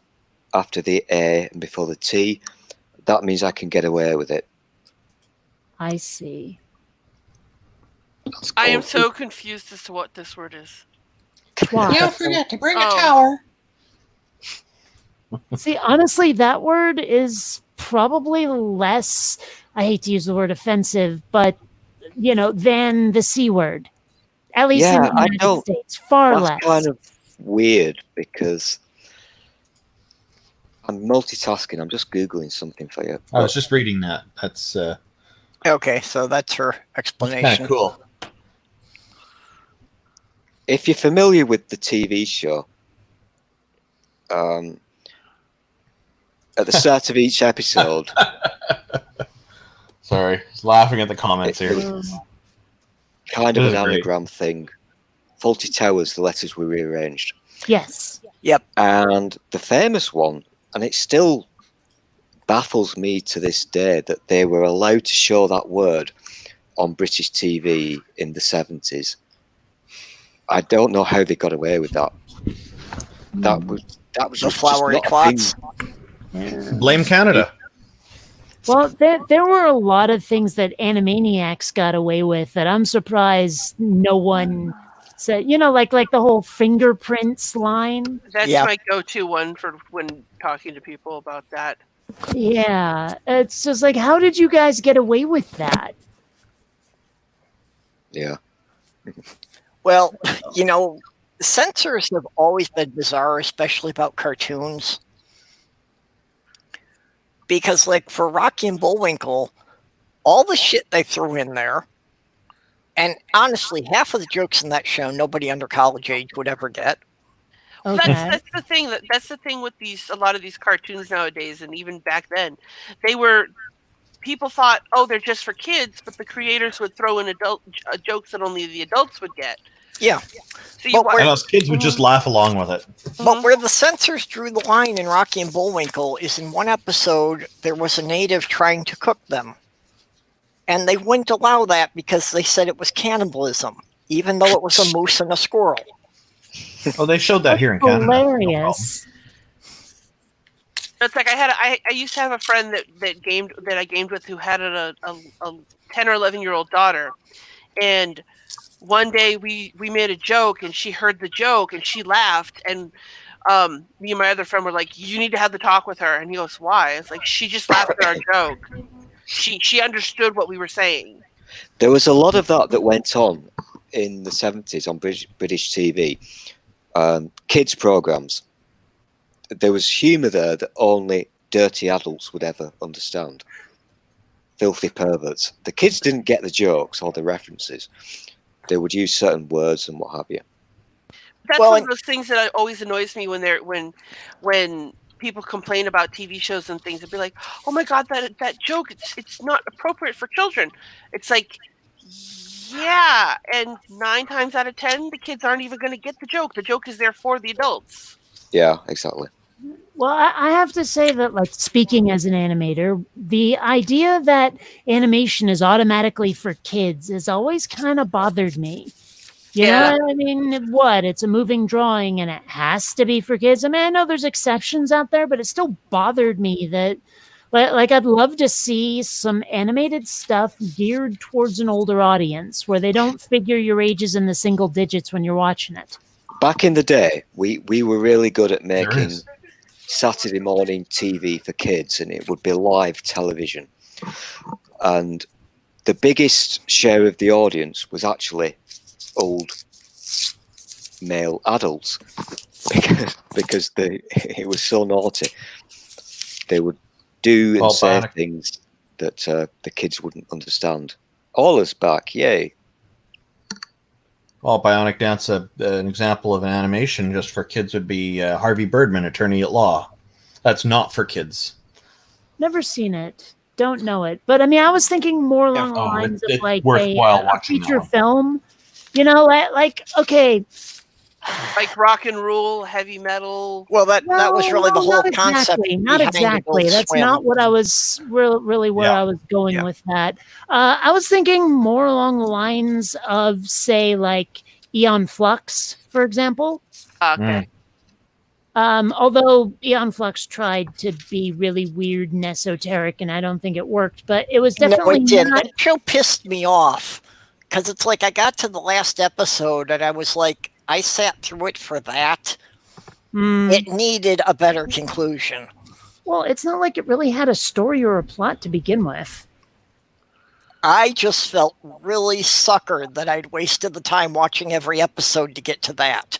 after the A and before the T, that means I can get away with it. I see. That's I am called- so confused as to what this word is. Why? Don't forget to bring a Oh. tower. See, honestly, that word is probably less, I hate to use the word offensive, but, than the C word. At least in Yeah, the I United don't- States. Far That's less. kind of weird because I'm multitasking. I'm just Googling something for you. I was just reading that. That's Okay, so that's her kind explanation. of cool. If you're familiar with the TV show, at the start of each episode, Sorry, just laughing at the comments It- here. kind of This an is great. anagram thing. Faulty Towers, the letters were rearranged. Yes. And the famous one, and it still baffles me to this day that they were allowed to show that word on British TV in the 70s. I don't know how they got away with that. That was The just flowery not a thing. clots. Blame Canada. Well, there were a lot of things that Animaniacs got away with that I'm surprised no one said. Like the whole fingerprints line. That's Yeah. my go-to one for when talking to people about that. Yeah, it's just like, how did you guys get away with that? Yeah. Well, censors have always been bizarre, especially about cartoons. Because, like, for Rocky and Bullwinkle, all the shit they threw in there, and honestly, half of the jokes in that show, nobody under college age would ever get. Okay. That's the thing. That's the thing with a lot of these cartoons nowadays, and even back then, people thought, oh, they're just for kids, but the creators would throw in adult jokes that only the adults would get. Yeah. So you But And us kids would just laugh along with it. But where the censors drew the line in Rocky and Bullwinkle is in one episode, there was a native trying to cook them. And they wouldn't allow that because they said it was cannibalism, even though it was a moose and a squirrel. Oh, they showed that here in Canada. Hilarious. It's like I used to have a friend that I gamed with who had a 10 or 11-year-old daughter, and one day we made a joke and she heard the joke and she laughed, and me and my other friend were like, you need to have the talk with her. And he goes, why? It's like, she just laughed at our joke. She understood what we were saying. There was a lot of that went on in the 70s on British TV. Kids programs. There was humour there that only dirty adults would ever understand. Filthy perverts. The kids didn't get the jokes or the references. They would use certain words and what have you. That's Well, one and- of those things that always annoys me when people complain about TV shows and things. It'd be like, oh my god, that joke, it's not appropriate for children. It's like, yeah, and 9 times out of 10, the kids aren't even going to get the joke. The joke is there for the adults. Yeah, exactly. Well, I have to say that, like, speaking as an animator, the idea that animation is automatically for kids has always kind of bothered me. You Yeah. know what I mean? What? It's a moving drawing and it has to be for kids. I mean, I know there's exceptions out there, but it still bothered me that, like, I'd love to see some animated stuff geared towards an older audience where they don't figure your ages in the single digits when you're watching it. Back in the day, we were really good at making is. Saturday morning TV for kids, and it would be live television. And the biggest share of the audience was actually old male adults because it was so naughty. They would do and Well, say Bionic- things that the kids wouldn't understand. All is back, yay! Well, Bionic Dance, an example of an animation just for kids would be Harvey Birdman, Attorney at Law. That's not for kids. Never seen it. Don't know it. But I mean, I was thinking more along the Oh, lines it's of like worthwhile a watching that feature one. film. You know, like okay. Like rock and roll, heavy metal. Well, that was really the No, whole not concept. exactly. Not behind exactly. Adult That's Swim. not what I was really where Yeah. I was going Yeah. with that. I was thinking more along the lines of, say, like Eon Flux, for example. Okay. Although Eon Flux tried to be really weird and esoteric, and I don't think it worked, but it was definitely no, it didn't. not. That show pissed me off because it's like I got to the last episode and I was like, I sat through it for that. It needed a better conclusion. Well, it's not like it really had a story or a plot to begin with. I just felt really suckered that I'd wasted the time watching every episode to get to that.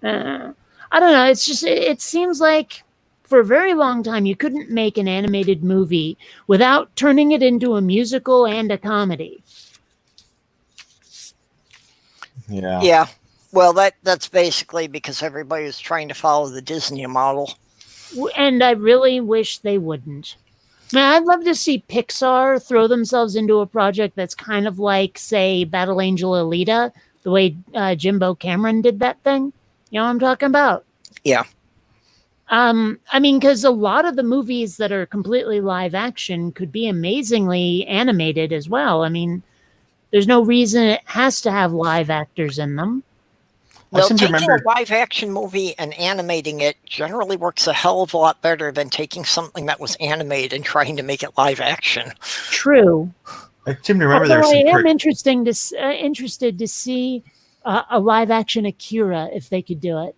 I don't know. It's just, it seems like for a very long time you couldn't make an animated movie without turning it into a musical and a comedy. Yeah. Yeah. Well, that's basically because everybody was trying to follow the Disney model. And I really wish they wouldn't. Man, I'd love to see Pixar throw themselves into a project that's kind of like, say, Battle Angel Alita, the way Jimbo Cameron did that thing. You know what I'm talking about? Yeah. I mean, because a lot of the movies that are completely live action could be amazingly animated as well. I mean, there's no reason it has to have live actors in them. No, seem to taking remember- a live action movie and animating it generally works a hell of a lot better than taking something that was animated and trying to make it live action. True. I seem to remember Although there's I some am interested to see a live action Akira if they could do it.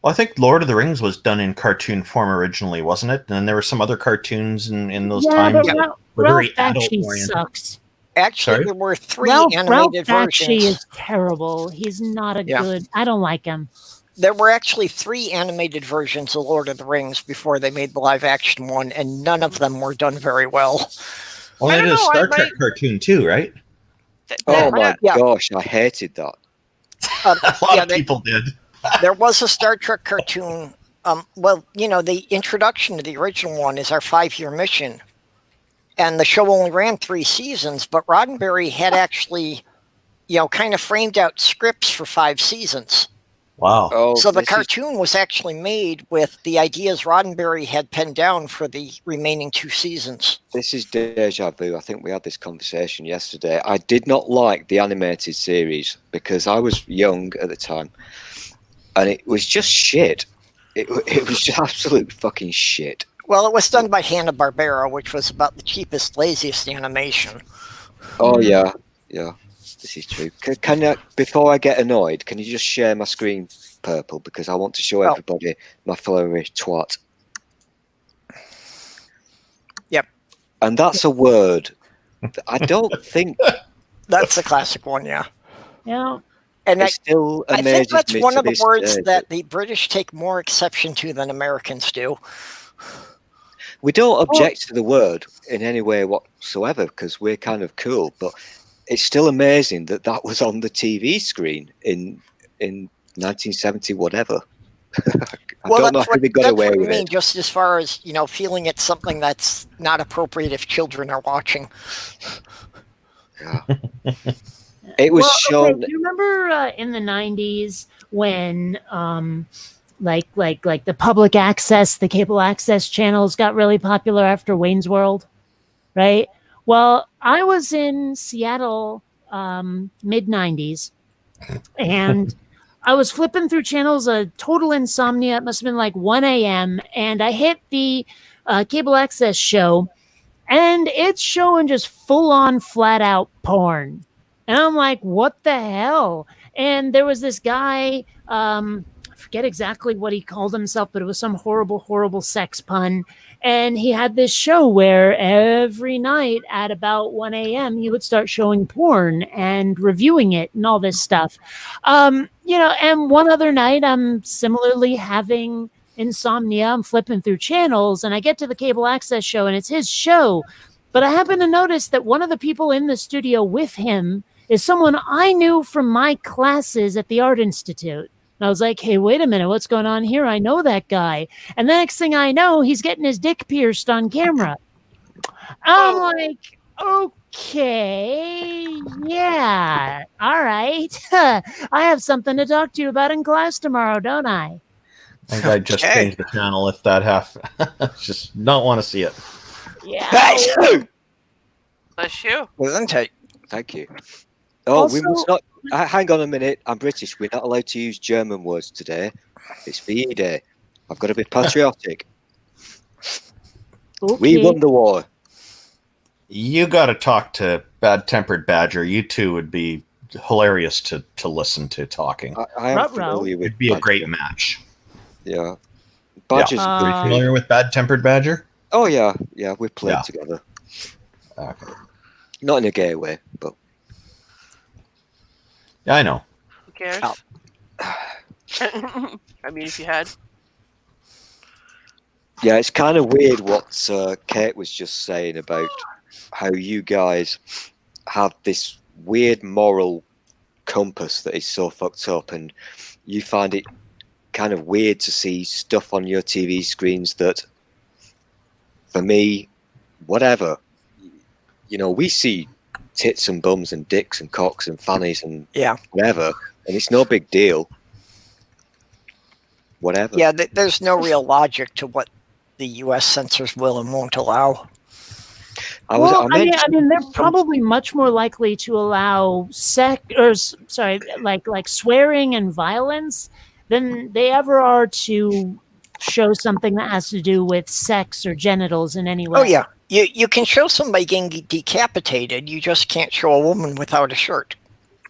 Well, I think Lord of the Rings was done in cartoon form originally, wasn't it? And then there were some other cartoons in those times but that were Ralph very Bakshi adult-oriented. sucks. Actually, Sorry? there were 3 Ralph animated Bakshi versions. is terrible. He's not a Yeah. good. I don't like him. There were actually 3 animated versions of Lord of the Rings before they made the live action one, and none of them were done very well. Well, I they don't did a know, I Star Trek might- cartoon too, right? Oh my Yeah. gosh, I hated that. A lot Yeah, of people did. There was a Star Trek cartoon. Well, you know, the introduction to the original one is our 5-year mission. And the show only ran 3 seasons, but Roddenberry had actually, you know, kind of framed out scripts for 5 seasons. Wow. Oh, So the this is- cartoon was actually made with the ideas Roddenberry had penned down for the remaining 2 seasons. This is deja vu. I think we had this conversation yesterday. I did not like the animated series because I was young at the time, and it was just shit. It was just absolute fucking shit. Well, it was done by Hanna-Barbera, which was about the cheapest, laziest animation. Oh yeah, yeah. This is true. Can you, before I get annoyed, can you just share my screen purple because I want to show Oh. everybody my flowery twat. Yep. And that's a word that I don't think That's a classic one, yeah. Yeah. And it still I amazes think that's me one to of the this words day. that the British take more exception to than Americans do. We don't object to the word in any way whatsoever because we're kind of cool, but it's still amazing that that was on the TV screen in 1970 whatever. I don't know how they got away with it. Just as far as, you know, feeling it's something that's not appropriate if children are watching. Yeah. It was shown. Do you remember in the 90s when like the public access, the cable access channels got really popular after Wayne's World, right? Well, I was in Seattle mid 90s and I was flipping through channels, a total insomnia. It must have been like 1 a.m. And I hit the cable access show and it's showing just full on flat out porn. And I'm like, what the hell? And there was this guy, I forget exactly what he called himself, but it was some horrible, horrible sex pun. And he had this show where every night at about 1 a.m. he would start showing porn and reviewing it and all this stuff. You know, and one other night I'm similarly having insomnia. I'm flipping through channels and I get to the cable access show and it's his show. But I happen to notice that one of the people in the studio with him is someone I knew from my classes at the Art Institute. And I was like, hey, wait a minute, what's going on here? I know that guy. And the next thing I know, he's getting his dick pierced on camera. I'm like, okay, yeah, all right. I have something to talk to you about in class tomorrow, don't I? I think I just changed the channel if that half. Just don't want to see it. Yeah. Bless you. Thank you. Oh, we Also- must not. Hang on a minute. I'm British. We're not allowed to use German words today. It's VE Day. I've got to be patriotic. Okay. We won the war. You got to talk to Bad Tempered Badger. You two would be hilarious to listen to talking. I am Ruh-roh. familiar with It'd be a Badger. great match. Yeah. Badger's Are you Uh, familiar with Bad Tempered Badger? Oh, yeah. Yeah, we played Yeah. together. Okay. Not in a gay way, but... Yeah, I know. Who cares? Oh. I mean, if you had. Yeah, it's kind of weird what Kate was just saying about how you guys have this weird moral compass that is so fucked up, and you find it kind of weird to see stuff on your TV screens that, for me, whatever. You know, we see tits and bums and dicks and cocks and fannies and Yeah. whatever, and it's no big deal. Whatever. Yeah, there's no real logic to what the U.S. censors will and won't allow. I mean, mentioned- they're probably much more likely to allow like swearing and violence than they ever are to show something that has to do with sex or genitals in any way. Oh yeah, you can show somebody getting decapitated. You just can't show a woman without a shirt.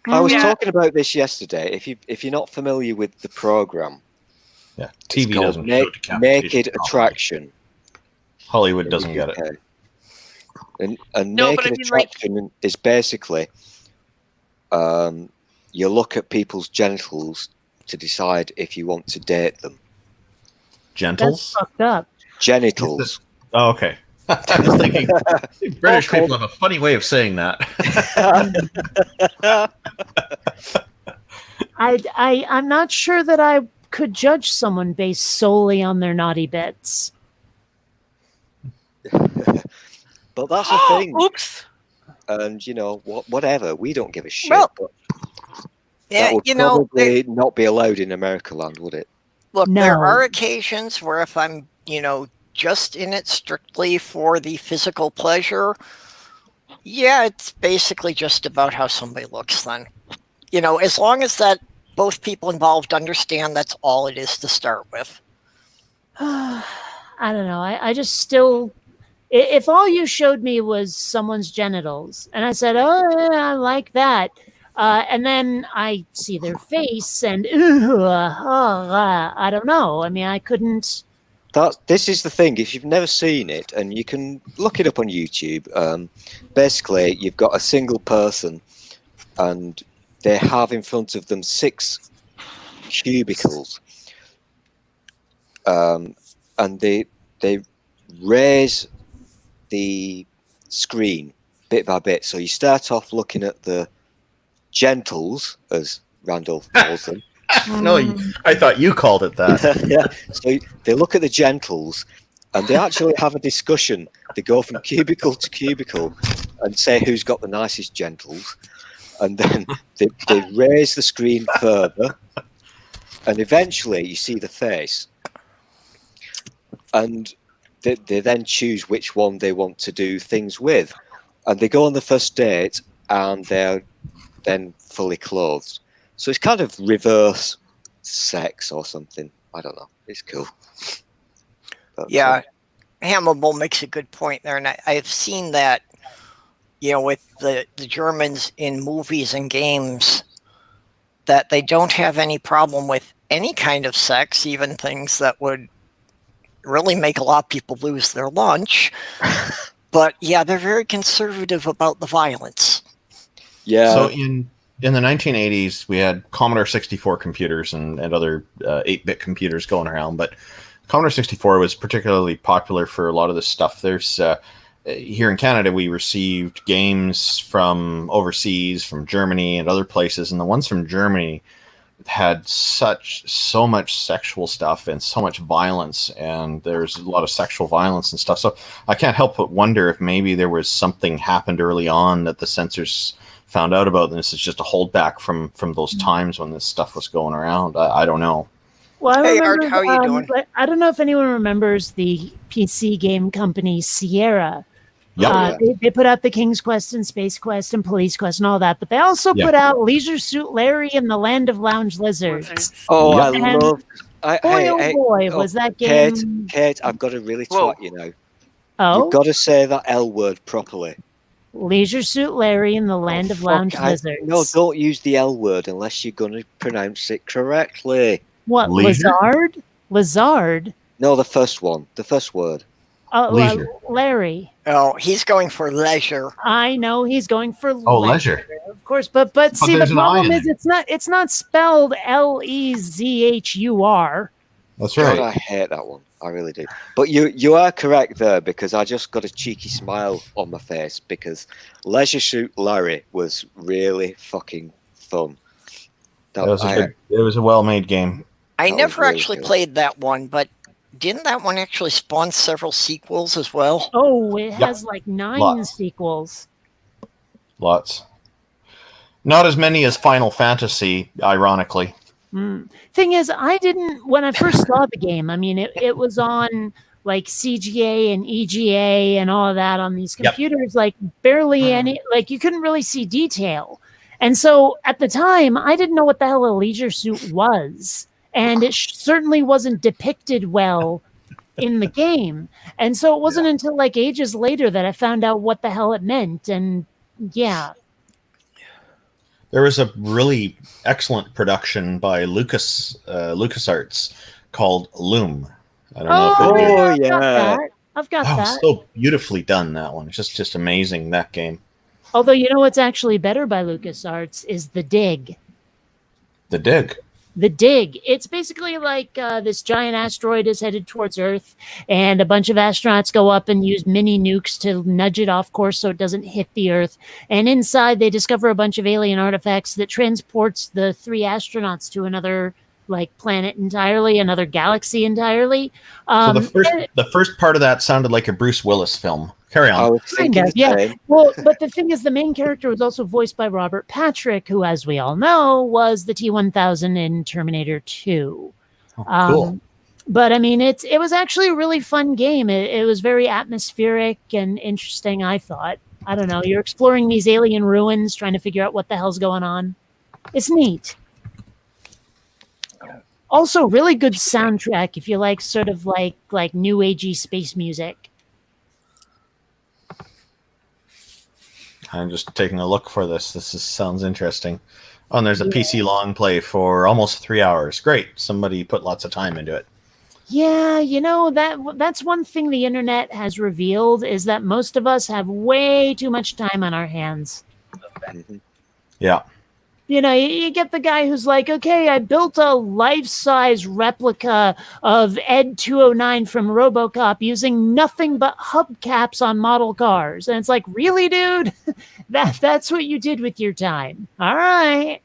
I was Yeah. talking about this yesterday. If you're not familiar with the program, Yeah, it's TV called doesn't show decapitation Naked properly. Attraction. Hollywood in doesn't the get it. UK. And No, but Naked I mean, like- Attraction is basically you look at people's genitals to decide if you want to date them. That's Gentles? fucked up. Genitals. Oh, okay. I was thinking British people have a funny way of saying that. I'm not sure that I could judge someone based solely on their naughty bits. But that's the thing. Oops. And you know, whatever. We don't give a shit. Well, but Yeah, that would you know, probably not be allowed in America land, would it? look, No. there are occasions where if I'm, just in it strictly for the physical pleasure, yeah, it's basically just about how somebody looks then. As long as that both people involved understand that's all it is to start with. I don't know. I just still, if all you showed me was someone's genitals, and I said, "Oh, yeah, I like that," and then I see their face, and I don't know. I mean, I couldn't. This is the thing. If you've never seen it, and you can look it up on YouTube, basically you've got a single person, and they have in front of them 6 cubicles, and they raise the screen bit by bit. So you start off looking at the gentles, as Randolph calls them. No, I thought you called it that. Yeah. So they look at the gentles, and they actually have a discussion. They go from cubicle to cubicle and say who's got the nicest gentles, and then they raise the screen further, and eventually you see the face, and they then choose which one they want to do things with, and they go on the first date, and they're then fully clothed. So it's kind of reverse sex or something. I don't know. It's cool. But, Yeah, Hannibal makes a good point there, and I've seen that, with the Germans in movies and games, that they don't have any problem with any kind of sex, even things that would really make a lot of people lose their lunch. But yeah, they're very conservative about the violence. yeah. So in the 1980s, we had Commodore 64 computers and other 8-bit computers going around, but Commodore 64 was particularly popular for a lot of this stuff. There's here in Canada, we received games from overseas, from Germany and other places, and the ones from Germany had so much sexual stuff and so much violence, and there's a lot of sexual violence and stuff. So I can't help but wonder if maybe there was something happened early on that the censors found out about, and this is just a holdback from those times when this stuff was going around. I don't know. Well, I Hey, remember, Art, how are you doing? but I don't know if anyone remembers the PC game company Sierra. Yeah. They put out the King's Quest and Space Quest and Police Quest and all that, but they also Yeah. put out Leisure Suit Larry and the Land of Lounge Lizards. Oh, I And- love Boy, was that game... Kate, I've got to really Whoa. twat you now. Oh, You've got to say that L word properly. Leisure Suit Larry in the Land of Lounge Lizards. No, don't use the L word unless you're going to pronounce it correctly. What, Leisure? Lizard? Lizard? No, the first one. The first word. Leisure. Larry. Oh, he's going for leisure. I know he's going for leisure. of course, but see, the there's an I problem in is it's not spelled Lezhur. That's God, right. I hate that one. I really do. But you are correct there, because I just got a cheeky smile on my face because Leisure Suit Larry was really fucking fun. It was a well-made game. I That never was really actually good. played that one, but didn't that one actually spawn several sequels as well? Oh, it has like 9 Lots. sequels. Lots. Not as many as Final Fantasy, ironically. Thing is, I didn't, when I first saw the game, I mean, it was on like CGA and EGA and all of that on these computers, like barely any, like you couldn't really see detail. And so at the time, I didn't know what the hell a leisure suit was. And it certainly wasn't depicted well in the game. And so it wasn't until like ages later that I found out what the hell it meant. And yeah. There was a really excellent production by LucasArts called Loom. I don't know if I've got that. I've got that. So beautifully done, that one. Just amazing, that game. Although, you know what's actually better by LucasArts is The Dig. The Dig. The Dig. It's basically like this giant asteroid is headed towards Earth, and a bunch of astronauts go up and use mini nukes to nudge it off course so it doesn't hit the Earth. And inside, they discover a bunch of alien artifacts that transports the 3 astronauts to another planet entirely, another galaxy entirely. So the first part of that sounded like a Bruce Willis film. Carry on. I was thinking the same. Well, but the thing is, the main character was also voiced by Robert Patrick, who, as we all know, was the T-1000 in Terminator 2. Cool. But I mean, it was actually a really fun game. It was very atmospheric and interesting, I thought. I don't know. You're exploring these alien ruins, trying to figure out what the hell's going on. It's neat. Also, really good soundtrack if you like sort of like new agey space music. I'm just taking a look for this. Sounds interesting. Oh, and there's a PC long play for almost 3 hours. Great. Somebody put lots of time into it. Yeah, you know, that's one thing the internet has revealed is that most of us have way too much time on our hands. Yeah. You know, you get the guy who's like, okay, I built a life-size replica of Ed 209 from RoboCop using nothing but hubcaps on model cars. And it's like, really, dude? That's what you did with your time. All right.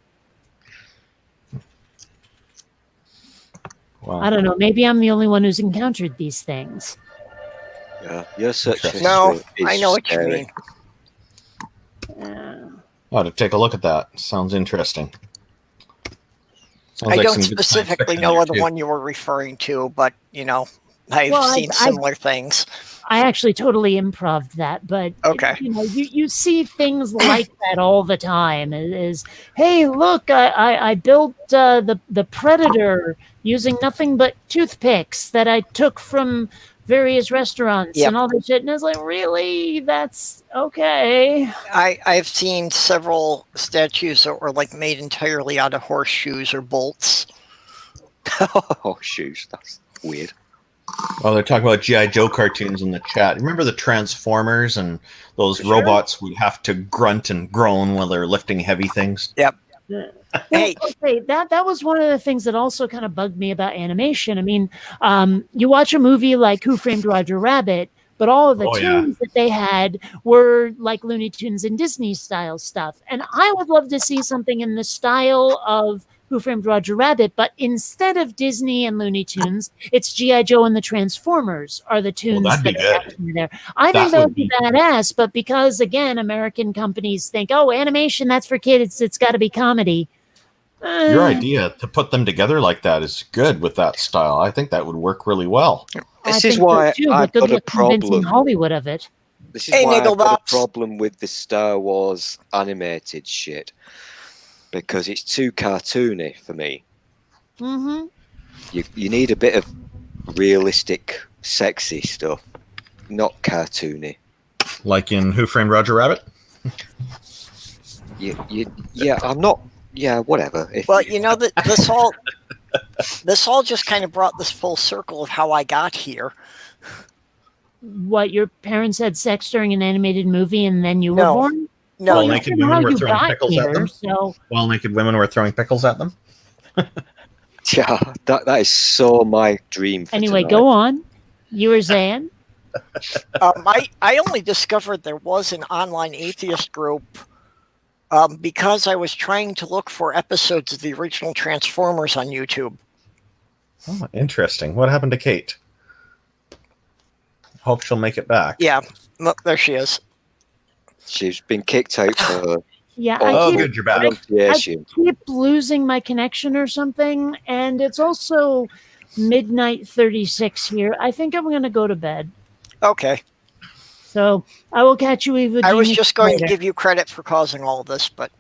Wow. I don't know. Maybe I'm the only one who's encountered these things. Yeah, you're such a No, I know what you mean. Oh, to take a look at that. Sounds interesting. Sounds I like don't some good science specifically fiction know there, the too. one you were referring to, but, you know, I've Well, seen similar things. I actually totally improv that, but Okay. you know, you see things like that all the time. Is hey, look, I built the Predator using nothing but toothpicks that I took from various restaurants and all that shit. And it's like, really? That's okay. I've seen several statues that were like made entirely out of horseshoes or bolts. Horseshoes. That's weird. Oh, they're talking about G.I. Joe cartoons in the chat. Remember the Transformers and those robots would have to grunt and groan while they're lifting heavy things? Yep. Hey, okay, that was one of the things that also kind of bugged me about animation. I mean, you watch a movie like Who Framed Roger Rabbit, but all of the tunes that they had were like Looney Tunes and Disney style stuff. And I would love to see something in the style of Who Framed Roger Rabbit, but instead of Disney and Looney Tunes, it's G.I. Joe and the Transformers are the tunes that'd be that are good. there. I think that would be badass, but because, again, American companies think, oh, animation, that's for kids, it's got to be comedy. Your idea to put them together like that is good with that style. I think that would work really well. This is why I've got a problem. Hollywood of it. This is why I've got a problem with the Star Wars animated shit. Because it's too cartoony for me. Mm-hmm. You need a bit of realistic, sexy stuff, not cartoony. Like in Who Framed Roger Rabbit? Yeah, I'm not. Yeah, whatever. Well, you know that this all just kind of brought this full circle of how I got here. What, your parents had sex during an animated movie and then you No. were born? No, While you naked said how women were you throwing got pickles at here, them? so While naked women were throwing pickles at them? Yeah, that is so my dream. For anyway, tonight. go on. You were saying? I only discovered there was an online atheist group because I was trying to look for episodes of the original Transformers on YouTube. Oh, interesting. What happened to Kate? Hope she'll make it back. Yeah, look, there she is. She's been kicked out for Yeah, Oh, I keep, good, you're back. pronunciation. keep losing my connection or something, and it's also midnight 36 here. I think I'm going to go to bed. Okay. So I will catch you, Eva. I was Genius, just going to later. give you credit for causing all of this, but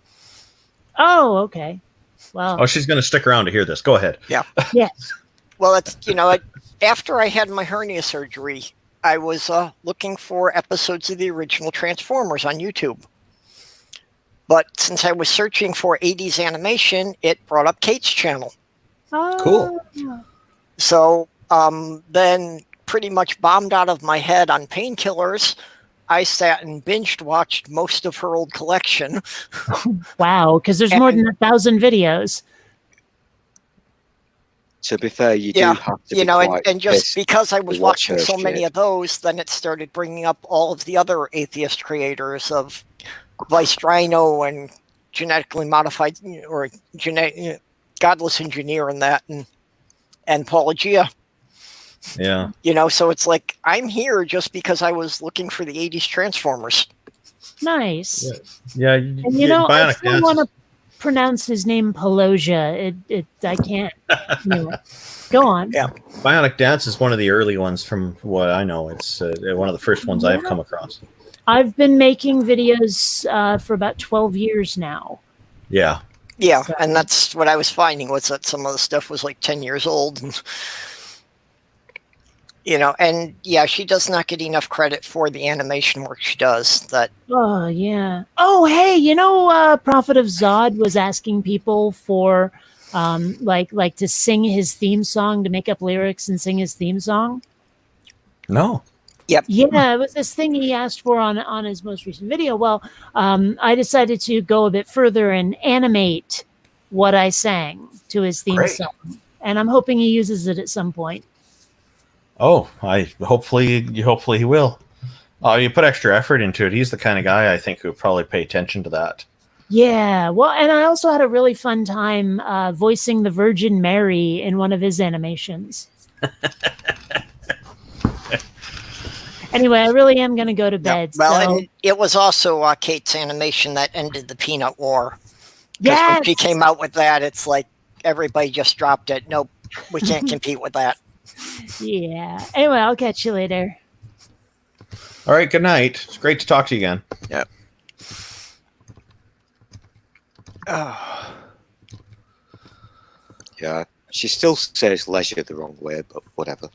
Oh, okay. Well, Oh, she's going to stick around to hear this. Go ahead. yes. well, it's after I had my hernia surgery, I was looking for episodes of the original Transformers on YouTube. But since I was searching for 80s animation, it brought up Kate's channel. Cool. So then, pretty much bombed out of my head on painkillers, I sat and binged watched most of her old collection. Wow, because there's more than 1,000 videos. To be fair, you Yeah, do have to You be know, quite and just pissed because I was to watch watching her so many shit. of those, then it started bringing up all of the other atheist creators of Vice Rhino and genetically modified or godless engineer and that, and Paulogia. Yeah. You know, so it's like I'm here just because I was looking for the 80s Transformers. Nice. Yeah. And you know, I Bionic still Dance want to pronounce his name Pelosia. I can't. Anyway, go on. Yeah. Bionic Dance is one of the early ones from what I know. It's one of the first ones I've come across. I've been making videos for about 12 years now. Yeah. Yeah, So- and that's what I was finding was that some of the stuff was like 10 years old. And, you know, and yeah, she does not get enough credit for the animation work she does. That Oh, yeah. Oh, hey, you know, Prophet of Zod was asking people for like to sing his theme song, to make up lyrics and sing his theme song. No. Yeah, it was this thing he asked for on his most recent video. Well, I decided to go a bit further and animate what I sang to his theme Great. song, and I'm hoping he uses it at some point. Oh, hopefully he will. Oh, you put extra effort into it. He's the kind of guy I think who would probably pay attention to that. Yeah, well, and I also had a really fun time voicing the Virgin Mary in one of his animations. Anyway, I really am going to go to bed. well, so. and it was also Kate's animation that ended the Peanut War. 'Cause Yes! when she came out with that, it's like everybody just dropped it. Nope, we can't compete with that. Yeah. Anyway, I'll catch you later. All right. Good night. It's great to talk to you again. Yep. Oh. Yeah, she still says leisure the wrong way, but whatever.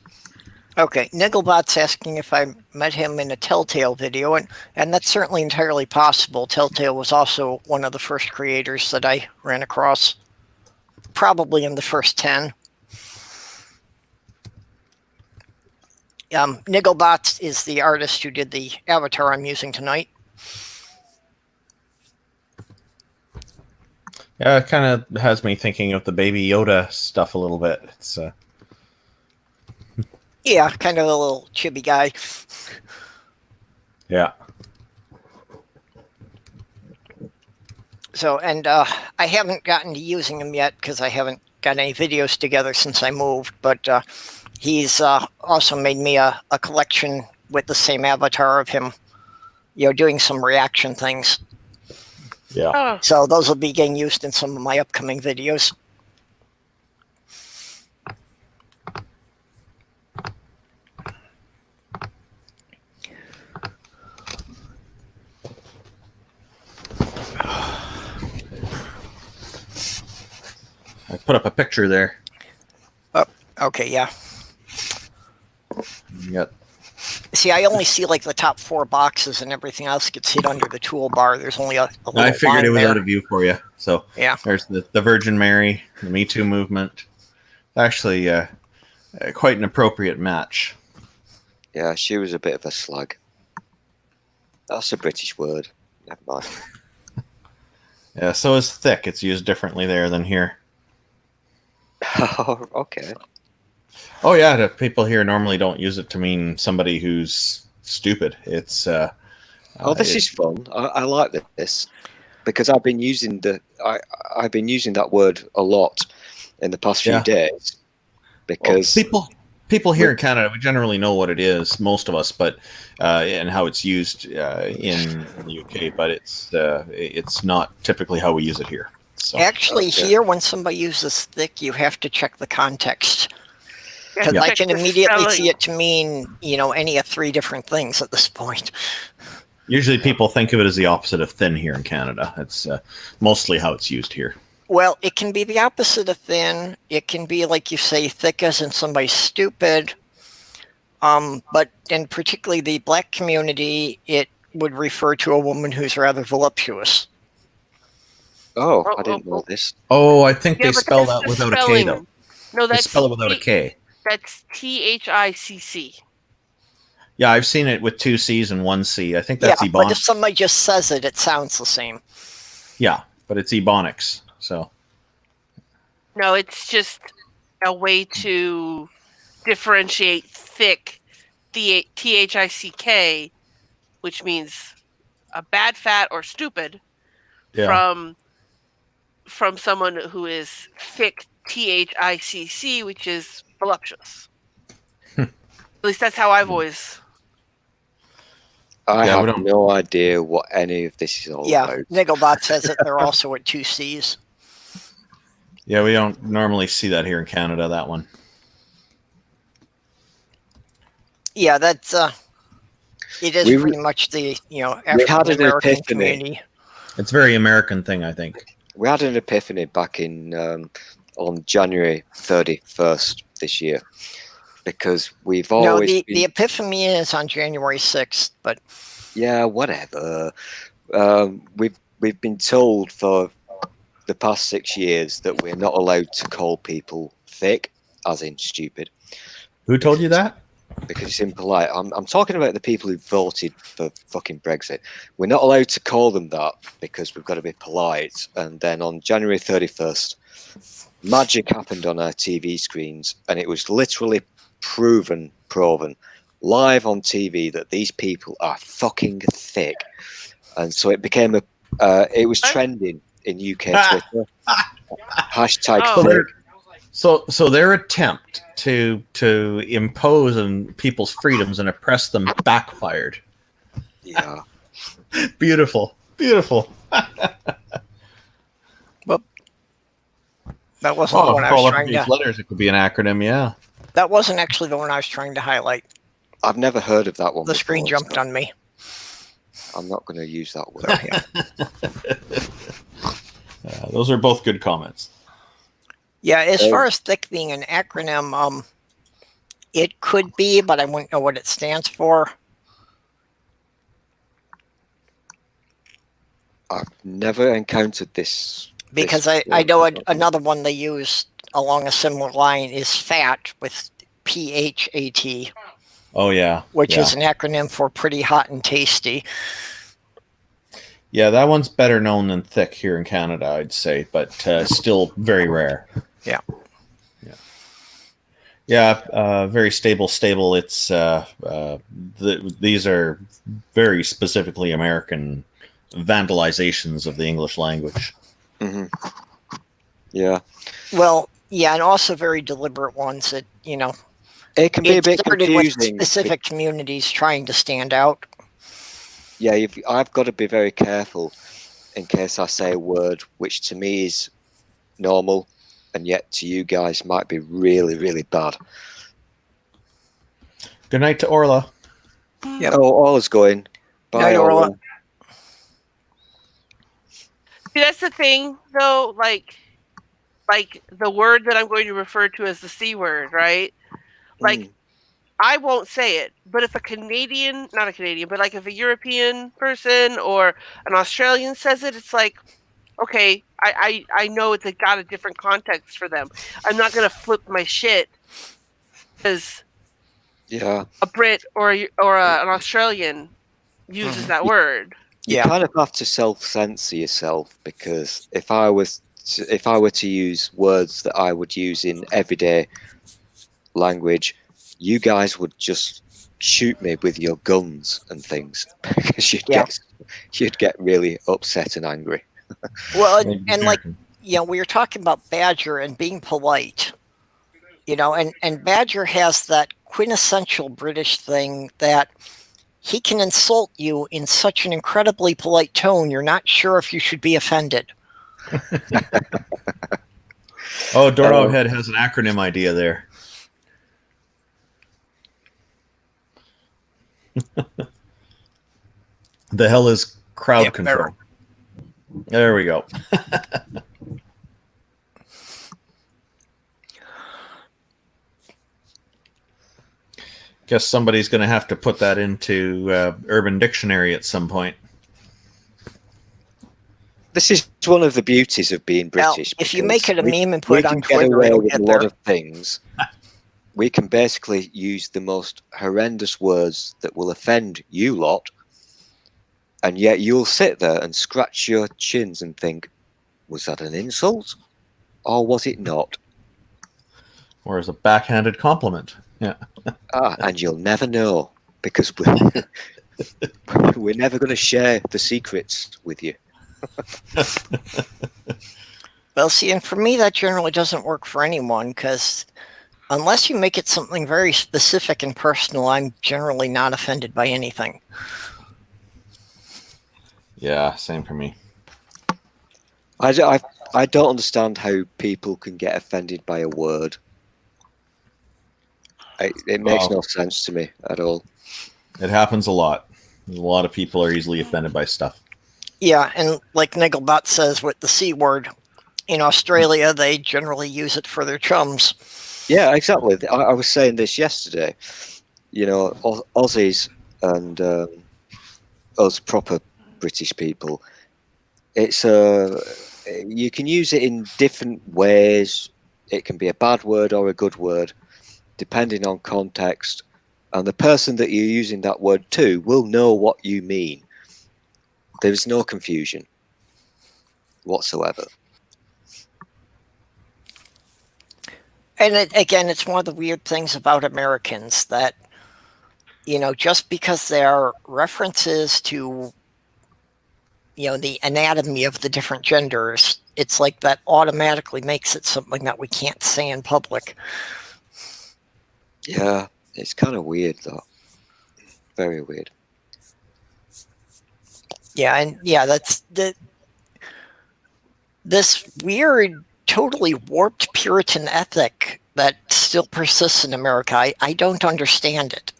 Okay, Nigglebot's asking if I met him in a Telltale video, and that's certainly entirely possible. Telltale was also one of the first creators that I ran across, probably in the first 10. Nigglebot is the artist who did the avatar I'm using tonight. Yeah, it kind of has me thinking of the Baby Yoda stuff a little bit. It's Yeah, kind of a little chibi guy. yeah. So, and I haven't gotten to using him yet because I haven't got any videos together since I moved, but he's also made me a collection with the same avatar of him, you know, doing some reaction things. Yeah. Oh, So those will be getting used in some of my upcoming videos. I put up a picture there. Oh, Okay, yeah. Yep. See, I only see like the top 4 boxes, and everything else gets hit under the toolbar. There's only a little I figured line it was there. out of view for you. So Yeah. there's the Virgin Mary, the Me Too movement. Actually, quite an appropriate match. Yeah, she was a bit of a slug. That's a British word. Never mind. Yeah, so is thick. It's used differently there than here. Oh, okay. Oh yeah, the people here normally don't use it to mean somebody who's stupid. It's This is fun. I like this because I've been using I've been using that word a lot in the past few days. Because people here in Canada, we generally know what it is, most of us, but and how it's used in the UK, but it's not typically how we use it here. So, Actually, here, when somebody uses thick, you have to check the context. Because I can immediately see it to mean, any of 3 different things at this point. Usually people think of it as the opposite of thin here in Canada. It's mostly how it's used here. Well, it can be the opposite of thin. It can be, like you say, thick as in somebody's stupid. But in particularly the black community, it would refer to a woman who's rather voluptuous. Oh, I didn't know this. Oh, I think they spell that without a K, though. No, they that's spell it without a K. That's THICC. Yeah, I've seen it with 2 C's and 1 C. I think that's Ebonics. But if somebody just says it, it sounds the same. Yeah, but it's Ebonics, so. No, it's just a way to differentiate thick, THICK, which means a bad, fat, or stupid, from someone who is thick, THICC, which is voluptuous. At least that's how I've always. I have no idea what any of this is all about. Yeah, Nigglebot says that they're also at 2 C's. Yeah, we don't normally see that here in Canada, that one. Yeah, that's it is pretty much the African American community. It's a very American thing, I think. We had an epiphany back in on January 31st this year, because we've always the epiphany is on January 6th, but yeah, whatever. We've been told for the past 6 years that we're not allowed to call people thick, as in stupid. Who told you that? Because it's impolite. I'm talking about the people who voted for fucking Brexit. We're not allowed to call them that because we've got to be polite. And then on January 31st, magic happened on our TV screens, and it was literally proven live on TV that these people are fucking thick. And so it became it was trending in UK Twitter. Hashtag thick. So their attempt to impose on people's freedoms and oppress them backfired. Yeah. Beautiful. Well, that wasn't the one I was trying to. Letters, it could be an acronym. Yeah. That wasn't actually the one I was trying to highlight. I've never heard of that one. The screen jumped on me. I'm not going to use that word. Those are both good comments. Yeah, as far as thick being an acronym, it could be, but I wouldn't know what it stands for. I've never encountered this. Because I know another one they use along a similar line is FAT with PHAT. Oh, yeah. Which is an acronym for pretty hot and tasty. Yeah, that one's better known than thick here in Canada, I'd say, but still very rare. Yeah, very stable. It's these are very specifically American vandalizations of the English language. Mm-hmm. Yeah. Well, yeah, and also very deliberate ones that, it can be a bit confusing with specific communities trying to stand out. Yeah, I've got to be very careful in case I say a word which to me is normal and yet to you guys might be really, really bad. Good night to Orla. Yep. Oh, Orla's going. Bye, night, Orla. See, that's the thing, though. Like, like the word that I'm going to refer to as the C word, right? Like, I won't say it, but if a Canadian, not a Canadian, but like if a European person or an Australian says it, it's like, okay, I know it's got a different context for them. I'm not going to flip my shit because Yeah. a Brit or an Australian uses that word. You Yeah. kind of have to self-censor yourself, because if I were to use words that I would use in everyday language, you guys would just shoot me with your guns and things, because you'd get really upset and angry. Well, and like, we were talking about Badger and being polite, and Badger has that quintessential British thing that he can insult you in such an incredibly polite tone, you're not sure if you should be offended. Oh, Doorknob Head has an acronym idea there. The hell is crowd control? There we go. Guess somebody's going to have to put that into Urban Dictionary at some point. This is one of the beauties of being British. Now, if you make it a meme and put it on Twitter, get away it'll with get a there. lot of things. We can basically use the most horrendous words that will offend you lot, and yet you'll sit there and scratch your chins and think, was that an insult? Or was it not? Or as a backhanded compliment. Yeah. And you'll never know, because we're never going to share the secrets with you. Well, see, and for me, that generally doesn't work for anyone, because unless you make it something very specific and personal, I'm generally not offended by anything. Yeah, same for me. I don't understand how people can get offended by a word. It makes no sense to me at all. It happens a lot. A lot of people are easily offended by stuff. Yeah, and like Nigglebot says with the C word, in Australia, they generally use it for their chums. Yeah, exactly. I was saying this yesterday. Aussies and us proper British people, it's you can use it in different ways. It can be a bad word or a good word, depending on context, and the person that you're using that word to will know what you mean. There's no confusion whatsoever. And again, it's one of the weird things about Americans that, just because there are references to, the anatomy of the different genders, it's like that automatically makes it something that we can't say in public. Yeah, it's kind of weird, though. Very weird. Yeah, and that's this weird, totally warped Puritan ethic that still persists in America. I don't understand it.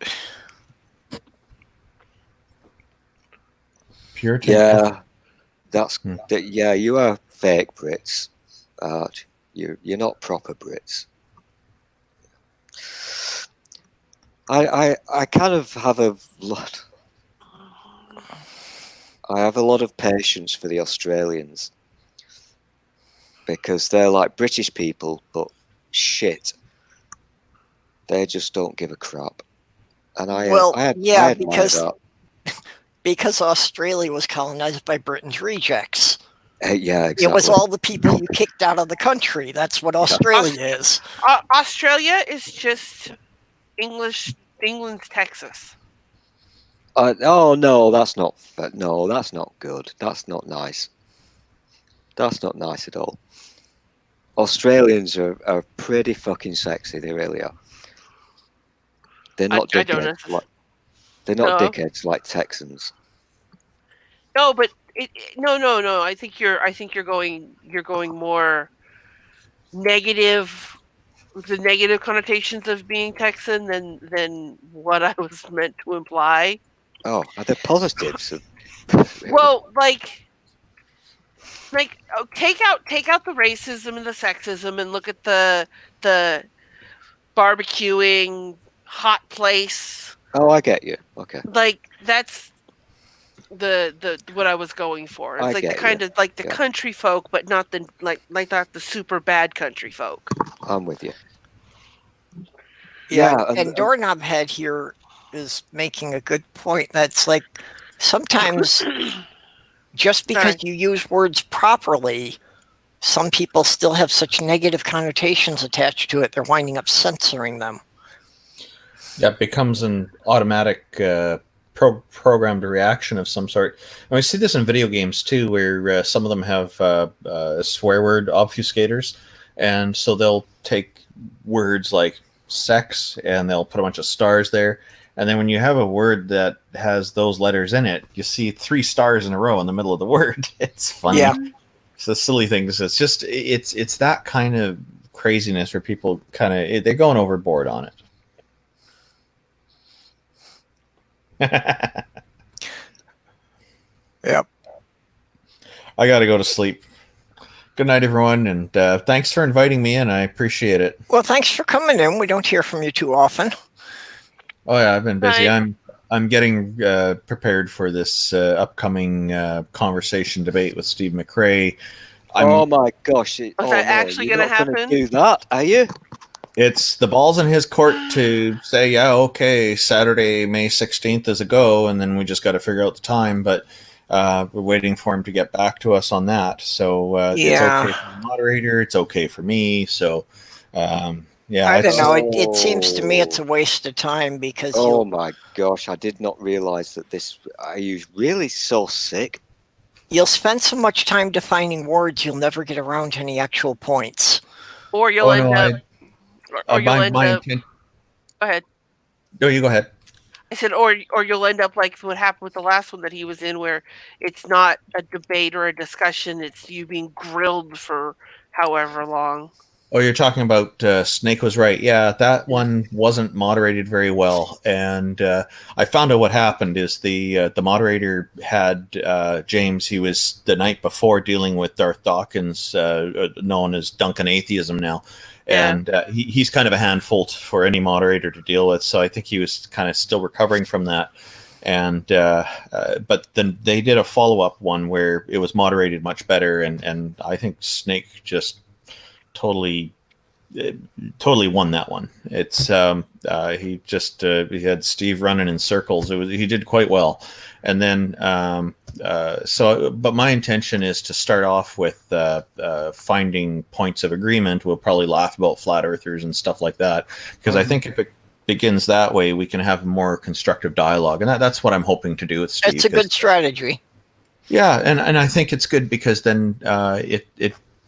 Puritan. Yeah, yeah. You are fake Brits. You're not proper Brits. I kind of have a lot. I have a lot of patience for the Australians, because they're like British people, but shit. They just don't give a crap. And I admire that. Because Australia was colonized by Britain's rejects. Yeah, exactly. It was all the people you kicked out of the country. That's what Australia is. Australia is just England's Texas. Oh no, that's not. No, that's not good. That's not nice. That's not nice at all. Australians are pretty fucking sexy. They really are. They're not dickheads. They're not dickheads like Texans. No, but no. I think you're going more negative, the negative connotations of being Texan than what I was meant to imply. Oh, are there positives? Well, like like take out the racism and the sexism and look at the barbecuing hot place. Oh, I get you. Okay. Like that's the what I was going for. It's I like the get kind you. of like the Yeah. country folk, but not the not the super bad country folk. I'm with you. Yeah, Yeah, and Doorknob Head here is making a good point. That's like sometimes just because you use words properly, some people still have such negative connotations attached to it, they're winding up censoring them. Yeah, it becomes an automatic programmed reaction of some sort. And we see this in video games too, where some of them have swear word obfuscators, and so they'll take words like sex and they'll put a bunch of stars there, and then when you have a word that has those letters in it, you see 3 stars in a row in the middle of the word. It's funny. Yeah. It's the silly things. It's just it's that kind of craziness where people kind of they're going overboard on it. Yep. I got to go to sleep. Good night, everyone, and thanks for inviting me in. I appreciate it. Well, thanks for coming in. We don't hear from you too often. Oh yeah, I've been busy. Hi. I'm getting prepared for this upcoming conversation debate with Steve McRae. Oh my gosh! Is that actually you're gonna not gonna happen? do that, are you? It's the ball's in his court to say, yeah, okay, Saturday, May 16th is a go, and then we just got to figure out the time. But we're waiting for him to get back to us on that. So it's okay for the moderator. It's okay for me. So yeah, I don't know. Oh. It seems to me it's a waste of time because Oh my gosh! I did not realize that this. Are you really so sick? you'll spend so much time defining words you'll never get around to any actual points. Or you'll end up. Or you'll my end up. intent. Go ahead. No, you go ahead. I said, or you'll end up like what happened with the last one that he was in, where it's not a debate or a discussion; it's you being grilled for however long. Oh, you're talking about Snake was right. Yeah, that one wasn't moderated very well, and I found out what happened is the moderator had James. He was the night before dealing with Darth Dawkins, known as Duncan Atheism now, and he's kind of a handful for any moderator to deal with. So I think he was kind of still recovering from that. And but then they did a follow-up one where it was moderated much better, and I think Snake just totally won that one. It's he had Steve running in circles. He did quite well, and then but my intention is to start off with finding points of agreement. We'll probably laugh about flat earthers and stuff like that, because I think if it begins that way, we can have more constructive dialogue, and that's what I'm hoping to do with Steve. It's a good strategy. Yeah, and I think it's good because then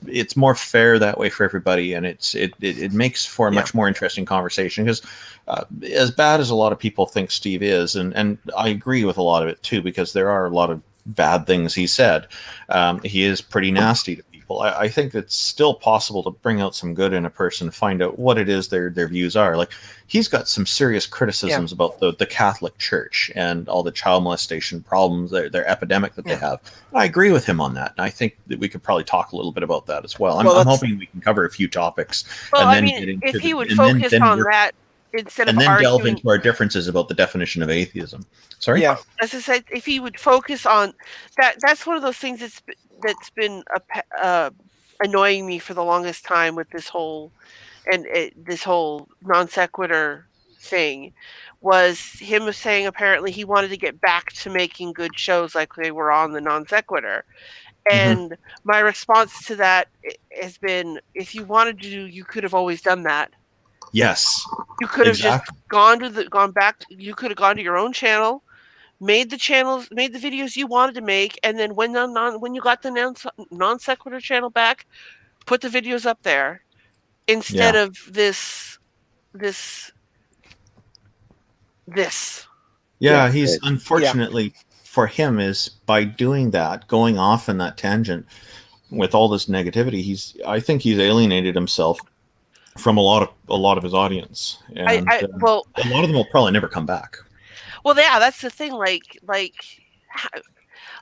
it's more fair that way for everybody, and it makes for a much more interesting conversation, because as bad as a lot of people think Steve is, and I agree with a lot of it too, because there are a lot of bad things he said. He is pretty nasty to people. I think it's still possible to bring out some good in a person, find out what it is their views are. Like, he's got some serious criticisms about the Catholic Church and all the child molestation problems, their epidemic that they have. And I agree with him on that. And I think that we could probably talk a little bit about that as well. I'm hoping we can cover a few topics. Well, and then I get mean, into if he would focus on that instead of and then arguing, delve into our differences about the definition of atheism. Sorry? Yeah. As I said, if he would focus on that, that's one of those things that's been annoying me for the longest time with this whole this whole non sequitur thing, was him saying apparently he wanted to get back to making good shows like they were on the non sequitur. And my response to that has been, if you wanted to, you could have always done that. Yes. You could have just gone back. You could have gone to your own channel, made the videos you wanted to make, and then when you got the non sequitur channel back, put the videos up there instead of this. Yeah, he's unfortunately for him is by doing that, going off in that tangent with all this negativity, I think he's alienated himself from a lot of his audience, and a lot of them will probably never come back. Well, yeah, that's the thing. Like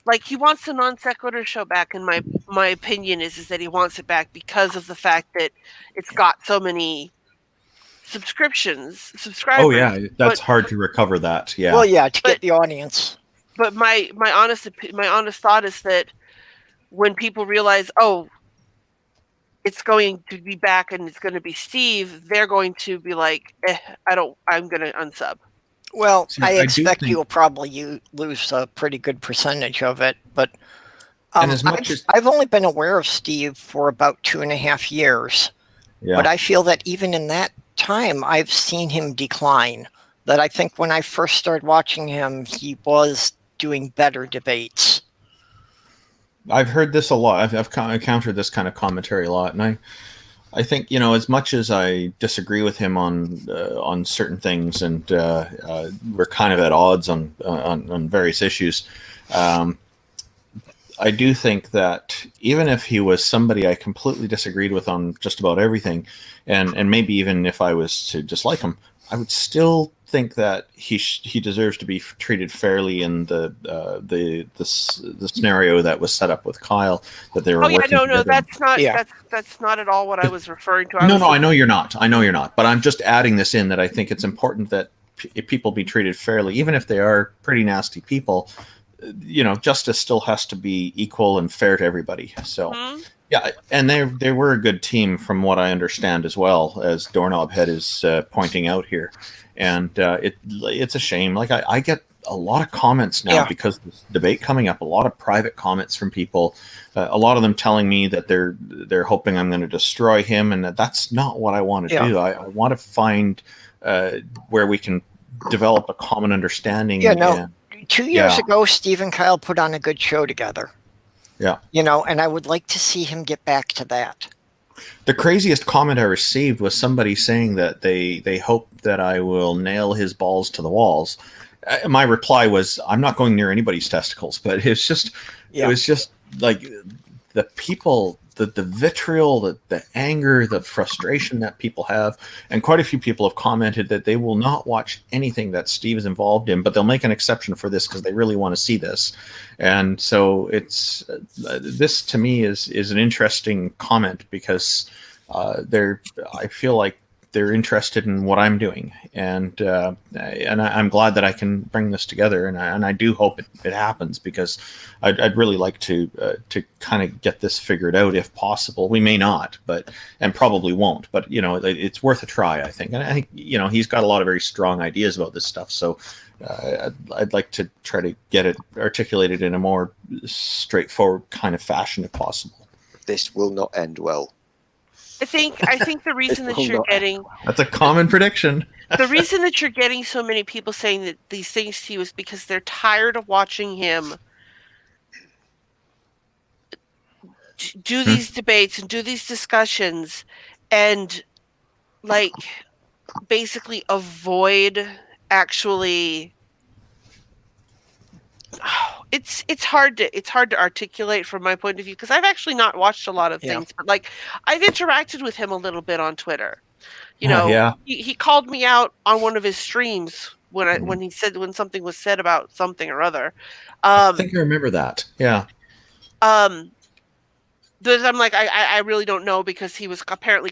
like he wants the non sequitur show back. And my opinion is that he wants it back because of the fact that it's got so many subscribers. Oh yeah, that's hard to recover that. Yeah. Well, yeah, to get the audience. But my honest thought is that when people realize, oh, it's going to be back and it's going to be Steve, they're going to be like, I'm going to unsub. Well, See, I I do expect think- you'll probably lose a pretty good percentage of it, but And as much as- I've only been aware of Steve for about 2.5 years, Yeah. but I feel that even in that time, I've seen him decline. That I think when I first started watching him, he was doing better debates. I've heard this a lot. I've encountered this kind of commentary a lot, and I think, you know, as much as I disagree with him on certain things, and we're kind of at odds on various issues, I do think that even if he was somebody I completely disagreed with on just about everything, and maybe even if I was to dislike him, I would still think that he deserves to be treated fairly in the scenario that was set up with Kyle, that they were working together. That's not Yeah. that's not at all what I was referring to. No, I know you're not. But I'm just adding this in, that I think it's important that people be treated fairly, even if they are pretty nasty people. You know, justice still has to be equal and fair to everybody. So. Mm-hmm. Yeah, and they were a good team from what I understand, as well, as Doorknob Head is pointing out here. And it's a shame. Like, I get a lot of comments now because of this debate coming up, a lot of private comments from people, a lot of them telling me that they're hoping I'm going to destroy him, and that's not what I want to do. I want to find where we can develop a common understanding. Yeah, no. 2 years ago, Steve and Kyle put on a good show together. Yeah. You know, and I would like to see him get back to that. The craziest comment I received was somebody saying that they hope that I will nail his balls to the walls. My reply was, I'm not going near anybody's testicles, but it's just, it was just like the people, the vitriol, the anger, the frustration that people have. And quite a few people have commented that they will not watch anything that Steve is involved in, but they'll make an exception for this because they really want to see this. And so it's this to me is an interesting comment, because I feel like they're interested in what I'm doing, and I'm glad that I can bring this together, and I do hope it happens, because I'd really like to kind of get this figured out if possible. We may not, and probably won't, but you know, it's worth a try, I think. And I think, you know, he's got a lot of very strong ideas about this stuff, so I'd like to try to get it articulated in a more straightforward kind of fashion if possible. This will not end well. I think the reason that you're getting That's a common prediction. the reason that you're getting so many people saying that these things to you is because they're tired of watching him do these debates and do these discussions and like basically avoid actually. It's hard to articulate from my point of view, because I've actually not watched a lot of things, but like I've interacted with him a little bit on Twitter. You know, he called me out on one of his streams when he said, when something was said about something or other. I think I remember that. Yeah. I'm like, I really don't know, because he was apparently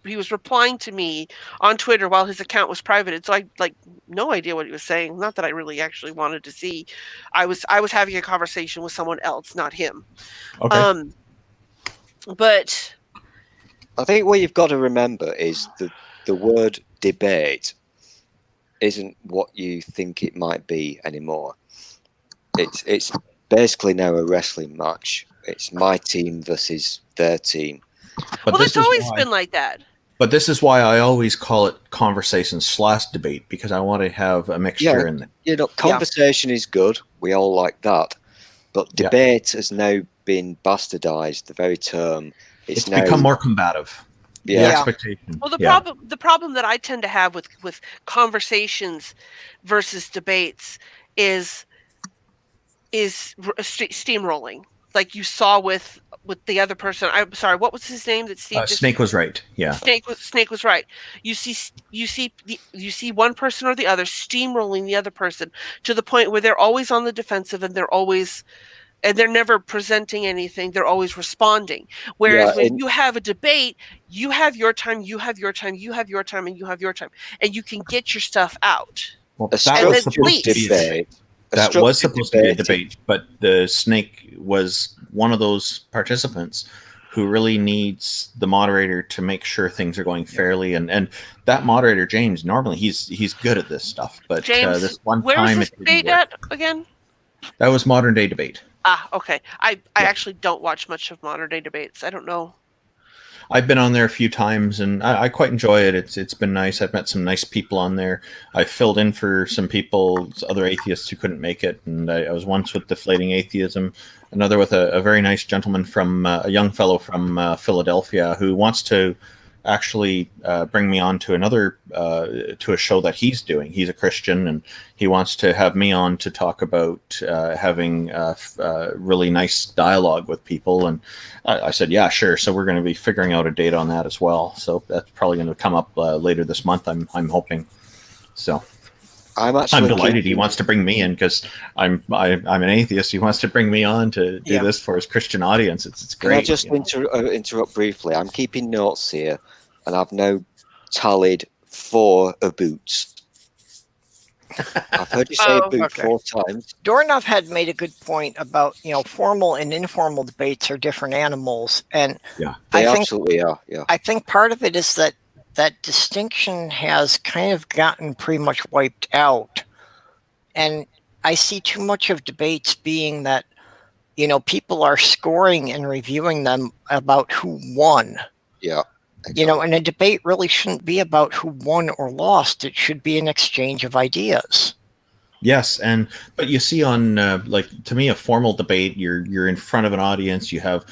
he was replying to me on Twitter while his account was privated. So I like no idea what he was saying. Not that I really actually wanted to see. I was having a conversation with someone else, not him. Okay. But I think what you've got to remember is the word debate isn't what you think it might be anymore. It's basically now a wrestling match. It's my team versus their team. But well, it's always been like that. But this is why I always call it conversation/debate, because I want to have a mixture in there. You know, conversation is good. We all like that. But debate has now been bastardized, the very term. It's now become more combative. Yeah. The expectation. Well, the problem that I tend to have with conversations versus debates is steamrolling. Like you saw with with the other person. I'm sorry, what was his name that Steve just Snake was right. Yeah. Snake was right. You see one person or the other steamrolling the other person to the point where they're always on the defensive and they're never presenting anything. They're always responding. Whereas when you have a debate, you have your time, you have your time, you have your time, and you have your time, and you can get your stuff out. Well, A that was structured supposed to be debate. that was supposed to be a debate, but the Snake was one of those participants who really needs the moderator to make sure things are going fairly. And that moderator, James, normally he's good at this stuff, but James, this one where time was this debate at again? That was Modern Day Debate. Ah, okay. I actually don't watch much of modern day debates. I don't know. I've been on there a few times, and I quite enjoy it. It's been nice. I've met some nice people on there. I filled in for some people, other atheists who couldn't make it, and I was once with Deflating Atheism, another with a very nice gentleman from a young fellow from Philadelphia who wants to actually bring me on to another to a show that he's doing. He's a Christian, and he wants to have me on to talk about having really nice dialogue with people. And I said, yeah, sure. So we're going to be figuring out a date on that as well. So that's probably going to come up later this month. I'm hoping. So I'm delighted he wants to bring me in because I'm an atheist. He wants to bring me on to do this for his Christian audience. It's great. Can I just interrupt briefly? I'm keeping notes here, and I've now tallied 4 boots. I've heard you say boot 4 times. Dornoff had made a good point about, formal and informal debates are different animals. And they absolutely are. Yeah. I think part of it is that distinction has kind of gotten pretty much wiped out. And I see too much of debates being that, people are scoring and reviewing them about who won. Yeah. Exactly. And a debate really shouldn't be about who won or lost. It should be an exchange of ideas. Yes, but you see on to me, a formal debate, you're in front of an audience. You have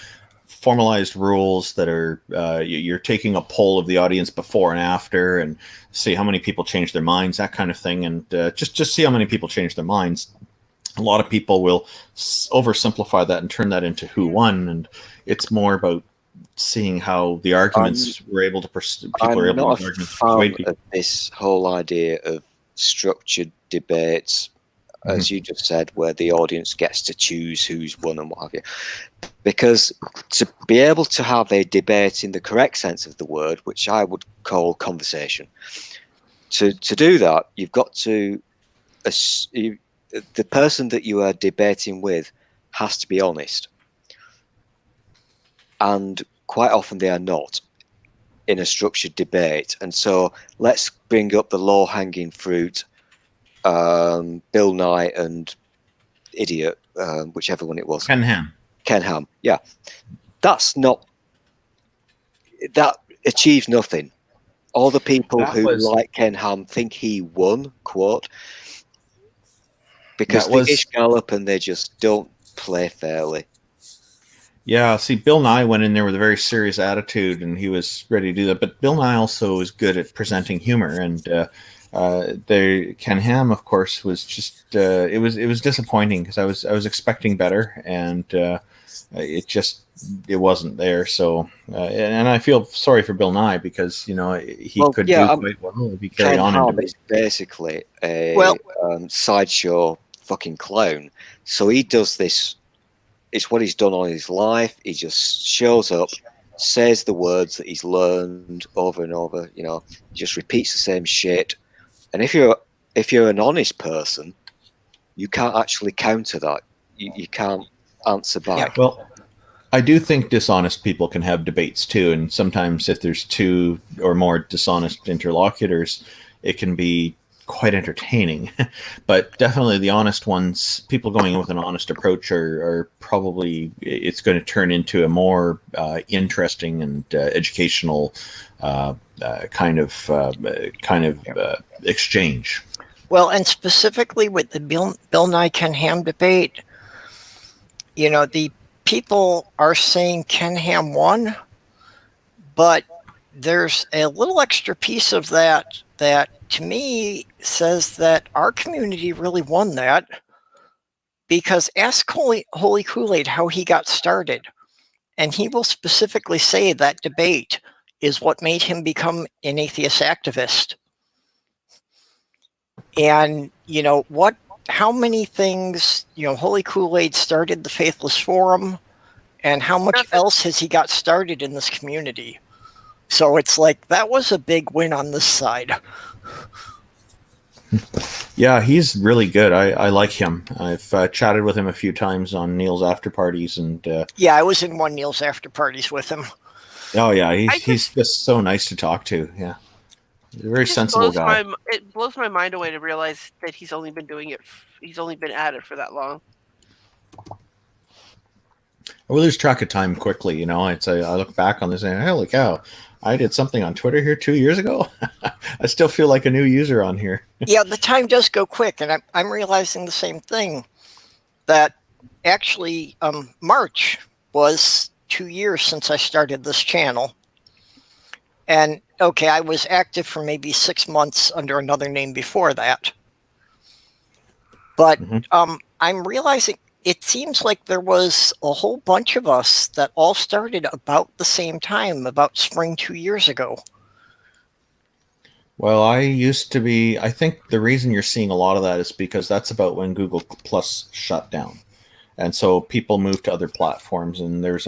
formalized rules that are you're taking a poll of the audience before and after, and see how many people change their minds, that kind of thing, and just see how many people change their minds. A lot of people will oversimplify that and turn that into who won, and it's more about seeing how the arguments were able to people are able to persuade people. This whole idea of structured debates, as you just said, where the audience gets to choose who's won and what have you. Because to be able to have a debate in the correct sense of the word, which I would call conversation, to do that, you've got to the person that you are debating with has to be honest. And quite often they are not in a structured debate. And so let's bring up the low-hanging fruit, Bill Nye and Idiot, whichever one it was. Ken Ham, yeah. That achieves nothing. All the people like Ken Ham think he won, quote, because they ish gallop and they just don't play fairly. Yeah, see, Bill Nye went in there with a very serious attitude, and he was ready to do that. But Bill Nye also is good at presenting humor, and Ken Ham, of course, was just it was disappointing because I was expecting better, and it wasn't there. So, and I feel sorry for Bill Nye because he could do quite well if he carried on. Ham is basically a sideshow fucking clown. So he does this. It's what he's done all his life. He just shows up, says the words that he's learned over and over. He just repeats the same shit. And if you're an honest person, you can't actually counter that. You can't answer back. Yeah, well, I do think dishonest people can have debates too, and sometimes if there's 2 or more dishonest interlocutors, it can be quite entertaining. But definitely the honest ones, people going in with an honest approach are probably, it's going to turn into a more interesting and educational kind of exchange. Well, and specifically with the Bill Nye Ken Ham debate, the people are saying Ken Ham won, but there's a little extra piece of that to me says that our community really won that, because ask Holy Kool-Aid how he got started. And he will specifically say that debate is what made him become an atheist activist. And, how many things, Holy Kool-Aid started the Faithless Forum, and how much Nothing. else has he got started in this community? So it's like, that was a big win on this side. Yeah, he's really good. I like him. I've chatted with him a few times on Neil's after parties, and Yeah, I was in one Neil's after parties with him. oh yeah, he's just so nice to talk to. Yeah, he's a very sensible guy. It blows my mind away to realize that he's only been doing it. He's only been at it for that long. We lose track of time quickly, It's I look back on this and holy cow, I did something on Twitter here 2 years ago. I still feel like a new user on here. Yeah, the time does go quick, and I'm realizing the same thing. That actually, March was 2 years since I started this channel. And okay, I was active for maybe 6 months under another name before that. But I'm realizing it seems like there was a whole bunch of us that all started about the same time, about spring 2 years ago. Well, I think the reason you're seeing a lot of that is because that's about when Google Plus shut down. And so people moved to other platforms, and there's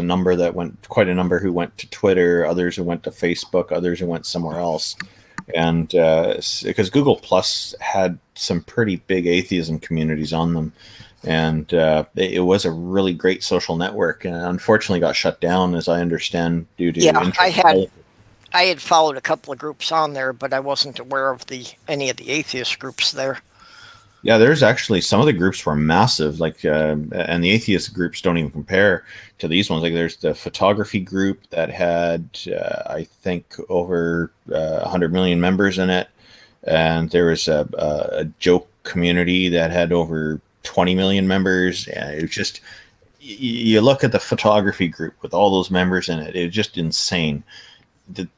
quite a number who went to Twitter, others who went to Facebook, others who went somewhere else. And because Google Plus had some pretty big atheism communities on them. And it was a really great social network, and unfortunately got shut down, as I understand, due to I had followed a couple of groups on there, but I wasn't aware of any of the atheist groups there. Yeah, there's actually some of the groups were massive, and the atheist groups don't even compare to these ones. Like there's the photography group that had, I think, over 100 million members in it, and there was a joke community that had over 20 million members. Yeah, it was just, you look at the photography group with all those members in it, it's just insane.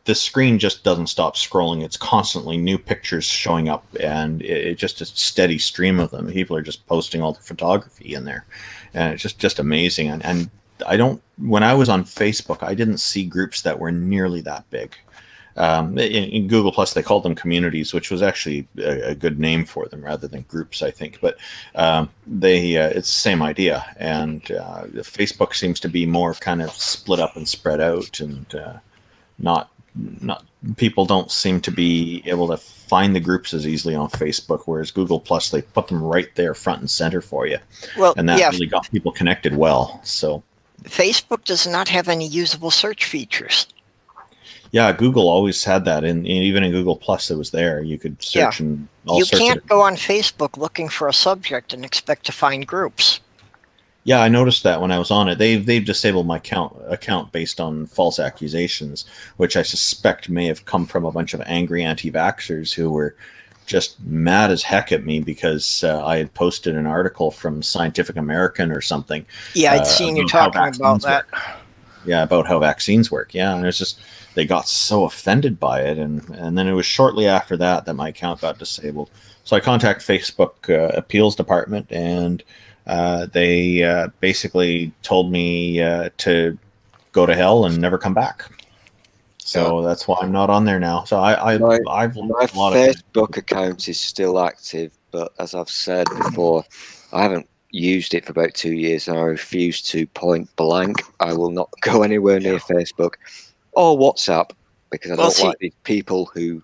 The screen just doesn't stop scrolling. It's constantly new pictures showing up, and it's just a steady stream of them. People are just posting all the photography in there, and it's just amazing. And when I was on Facebook, I didn't see groups that were nearly that big. In Google Plus, they called them communities, which was actually a good name for them rather than groups, I think. But it's the same idea, and Facebook seems to be more kind of split up and spread out, and not people don't seem to be able to find the groups as easily on Facebook, whereas Google Plus, they put them right there front and center for you. Well, and that really got people connected well. So Facebook does not have any usable search features. Yeah, Google always had that, and even in Google Plus, it was there. You could search and all sorts of. You can't go on Facebook looking for a subject and expect to find groups. Yeah, I noticed that when I was on it. They've disabled my account based on false accusations, which I suspect may have come from a bunch of angry anti-vaxxers who were just mad as heck at me because I had posted an article from Scientific American or something. Yeah, I'd seen you talking about that. Yeah, about how vaccines work. Yeah, and it's just they got so offended by it, and then it was shortly after that my account got disabled. So I contacted Facebook appeals department, and they basically told me to go to hell and never come back. So that's why I'm not on there now. So I've my Facebook account is still active, but as I've said before, I haven't used it for about 2 years, and I refuse to point blank. I will not go anywhere near Facebook or WhatsApp because I don't like the people who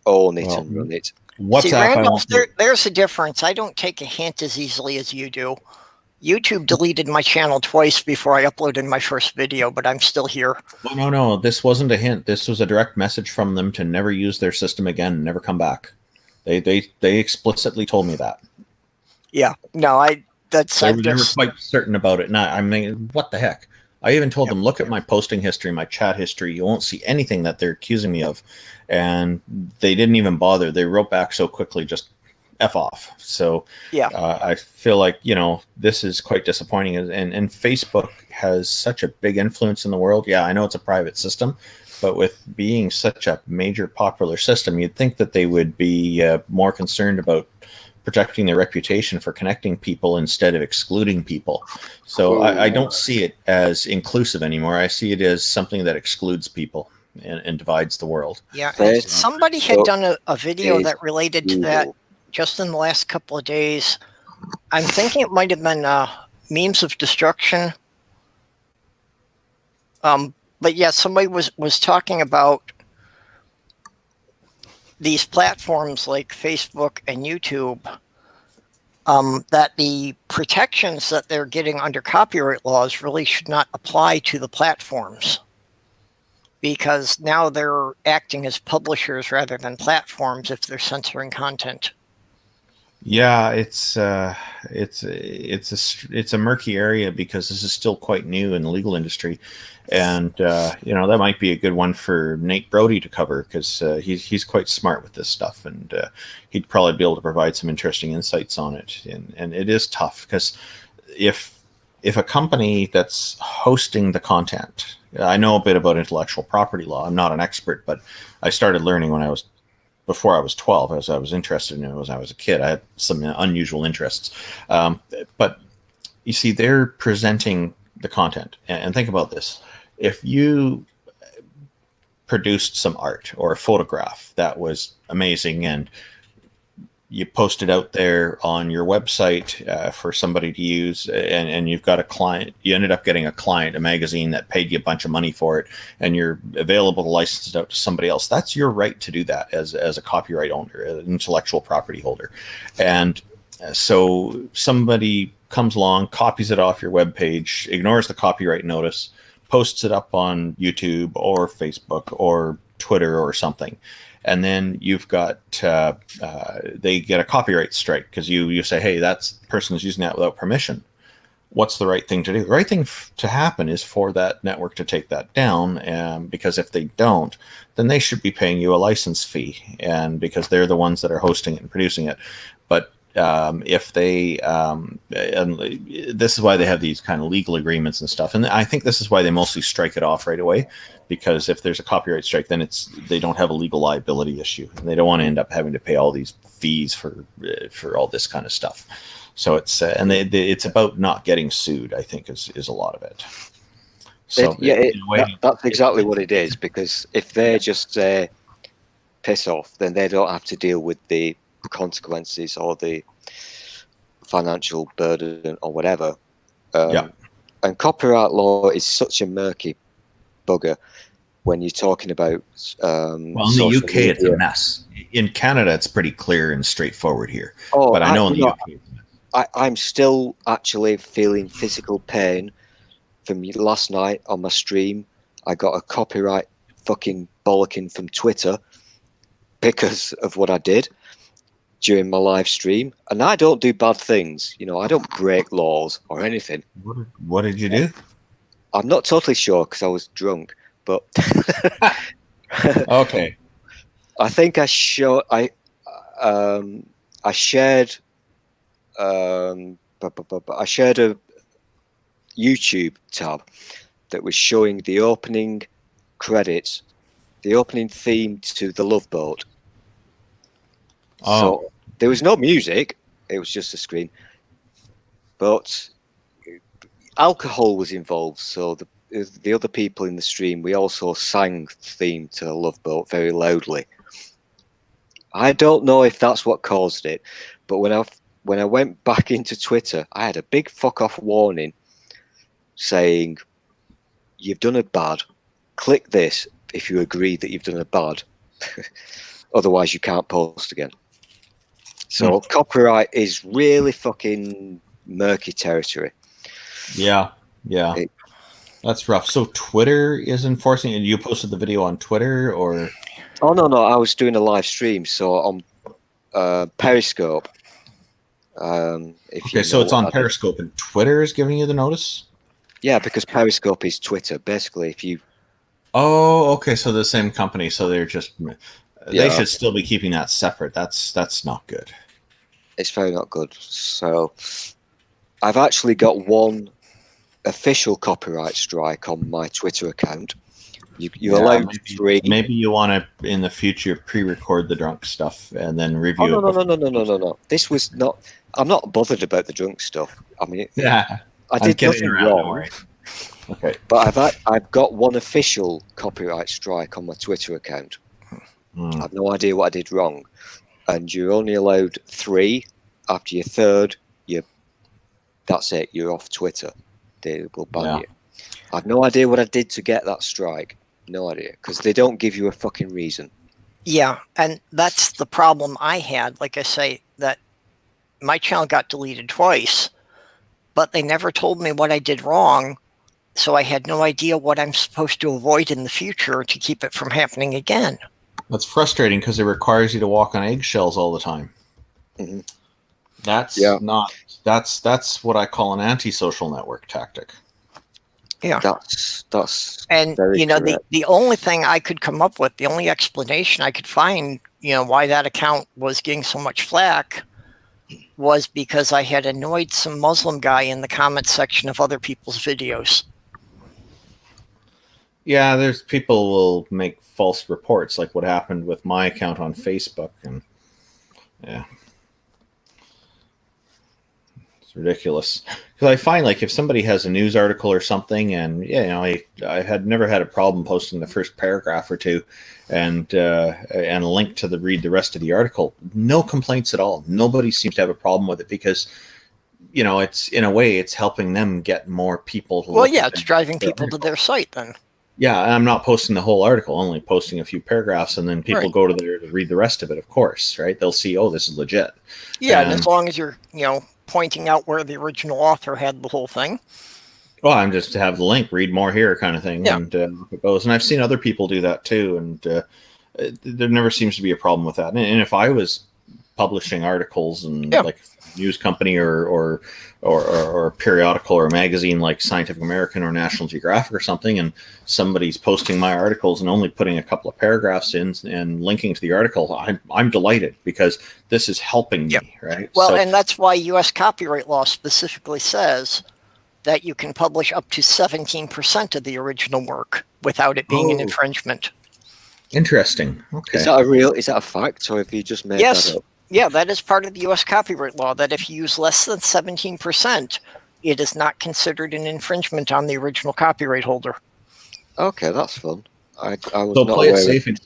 own it and run it. WhatsApp, Randolph, there's a difference. I don't take a hint as easily as you do. YouTube deleted my channel twice before I uploaded my first video, but I'm still here. No. This wasn't a hint. This was a direct message from them to never use their system again and never come back. They explicitly told me that. Yeah. No, they were quite certain about it. And I mean, what the heck? I even told them, look at my posting history, my chat history. You won't see anything that they're accusing me of. And they didn't even bother. They wrote back so quickly, just F off. So I feel like, this is quite disappointing. And Facebook has such a big influence in the world. Yeah, I know it's a private system, but with being such a major popular system, you'd think that they would be more concerned about protecting their reputation for connecting people instead of excluding people. So I don't see it as inclusive anymore. I see it as something that excludes people and divides the world. Yeah, Fair. somebody had done a video that related to that Google. just in the last couple of days. I'm thinking it might have been memes of destruction. But yeah, somebody was talking about these platforms like Facebook and YouTube, that the protections that they're getting under copyright laws really should not apply to the platforms, because now they're acting as publishers rather than platforms if they're censoring content. Yeah, it's a murky area because this is still quite new in the legal industry, and that might be a good one for Nate Brody to cover, because he's quite smart with this stuff, and he'd probably be able to provide some interesting insights on it. And it is tough because if a company that's hosting the content, I know a bit about intellectual property law. I'm not an expert, but I started learning before I was 12, as I was interested in it as I was a kid. I had some unusual interests. But you see, they're presenting the content. And think about this. If you produced some art or a photograph that was amazing and you post it out there on your website for somebody to use, and you've got a client, you ended up getting a client, a magazine that paid you a bunch of money for it, and you're available to license it out to somebody else. That's your right to do that as a copyright owner, an intellectual property holder. And so somebody comes along, copies it off your webpage, ignores the copyright notice, posts it up on YouTube or Facebook or Twitter or something. And then you've got, they get a copyright strike because you say, hey, that person is using that without permission. What's the right thing to do? The right thing to happen is for that network to take that down, because if they don't, then they should be paying you a license fee, and because they're the ones that are hosting it and producing it. But if they, and this is why they have these kind of legal agreements and stuff. And I think this is why they mostly strike it off right away, because if there's a copyright strike, then they don't have a legal liability issue, and they don't want to end up having to pay all these fees for all this kind of stuff. So it's it's about not getting sued, I think, is a lot of it. So that's exactly what it is, because if they just say piss off, then they don't have to deal with the consequences or the financial burden or whatever. And copyright law is such a murky bugger when you're talking about well, in the UK media. It's a mess. In Canada it's pretty clear and straightforward here, but I know in the UK I'm still actually feeling physical pain from last night on my stream. I got a copyright fucking bollocking from Twitter because of what I did during my live stream. And I don't do bad things. I don't break laws or anything. What did you do? I'm not totally sure because I was drunk, but okay. I think I shared a YouTube tab that was showing the opening credits, the opening theme to The Love Boat. So there was no music, it was just a screen, but alcohol was involved, so the other people in the stream, we also sang the theme to Love Boat very loudly. I don't know if that's what caused it, but when I went back into Twitter, I had a big fuck off warning saying, you've done a bad, click this if you agree that you've done a bad, otherwise you can't post again. So copyright is really fucking murky territory. Yeah. That's rough. So Twitter is enforcing it. You posted the video on Twitter, or? Oh, no. I was doing a live stream, so on Periscope. Okay, so it's on Periscope, and Twitter is giving you the notice? Yeah, because Periscope is Twitter. Basically, if you... Oh, okay, so the same company, so they're just... They should still be keeping that separate. That's not good. It's very not good. So I've actually got one official copyright strike on my Twitter account You're allowed maybe, 3. Maybe you want to in the future pre-record the drunk stuff and then review Oh, it. no. This was not. I'm not bothered about the drunk stuff. I mean, Yeah, I I'm did kidding nothing around, don't wrong. worry. Okay. But I've got one official copyright strike on my Twitter account. Hmm. I've no idea what I did wrong, and you're only allowed 3. After your third, that's it. You're off Twitter. They will ban you. I've no idea what I did to get that strike. No idea, because they don't give you a fucking reason. Yeah, and that's the problem I had. Like I say, that my channel got deleted twice, but they never told me what I did wrong, so I had no idea what I'm supposed to avoid in the future to keep it from happening again. That's frustrating because it requires you to walk on eggshells all the time. Mm-hmm. That's what I call an antisocial network tactic. Yeah, that's and very correct. the only thing I could come up with, the only explanation I could find, why that account was getting so much flack, was because I had annoyed some Muslim guy in the comment section of other people's videos. Yeah, there's people will make false reports, like what happened with my account on Facebook, and yeah. Ridiculous, because I find like if somebody has a news article or something, and I had never had a problem posting the first paragraph or two, and a link to read the rest of the article. No complaints at all. Nobody seems to have a problem with it because it's in a way it's helping them get more people to look at it's driving people to their site then. Yeah, and I'm not posting the whole article, only posting a few paragraphs, and then people go to there to read the rest of it. Of course, right? They'll see, oh, this is legit. Yeah, and as long as you're pointing out where the original author had the whole thing. Well, I'm just to have the link, read more here kind of thing. Yeah. And it goes. And I've seen other people do that too. And there never seems to be a problem with that. And if I was publishing articles and like a news company or a periodical or a magazine like Scientific American or National Geographic or something, and somebody's posting my articles and only putting a couple of paragraphs in and linking to the article, I'm delighted because this is helping me, right? Well, and that's why U.S. copyright law specifically says that you can publish up to 17% of the original work without it being an infringement. Interesting. Okay. Is that a fact, or have you just made that up? Yeah, that is part of the U.S. copyright law, that if you use less than 17%, it is not considered an infringement on the original copyright holder. Okay, that's fun. I was so not play it aware safe and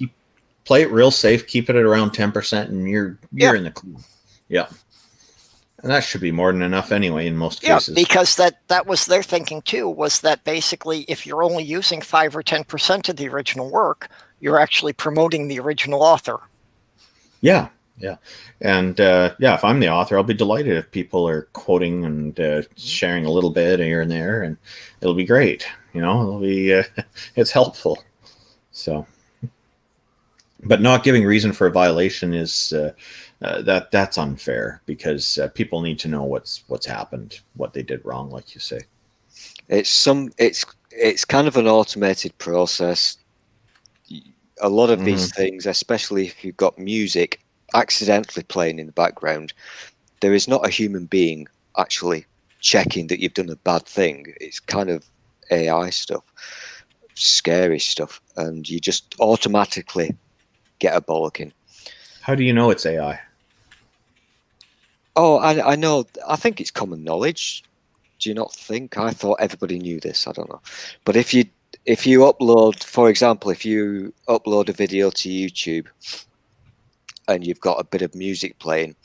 play it real safe. Keep it at around 10%, and you're in the clear. Yeah, and that should be more than enough anyway in most cases. Yeah, because that was their thinking too. Was that basically if you're only using 5 or 10% of the original work, you're actually promoting the original author. Yeah. Yeah. And if I'm the author, I'll be delighted if people are quoting and sharing a little bit here and there, and it'll be great. It'll be it's helpful. So, but not giving reason for a violation is that's unfair because people need to know what's happened, what they did wrong, like you say. It's kind of an automated process. A lot of these things, especially if you've got music accidentally playing in the background, there is not a human being actually checking that you've done a bad thing. It's kind of AI stuff, scary stuff, and you just automatically get a bollocking. How do you know it's AI? Oh, I know. I think it's common knowledge. Do you not think? I thought everybody knew this. I don't know. But if you upload, for example, if you upload a video to YouTube and you've got a bit of music playing,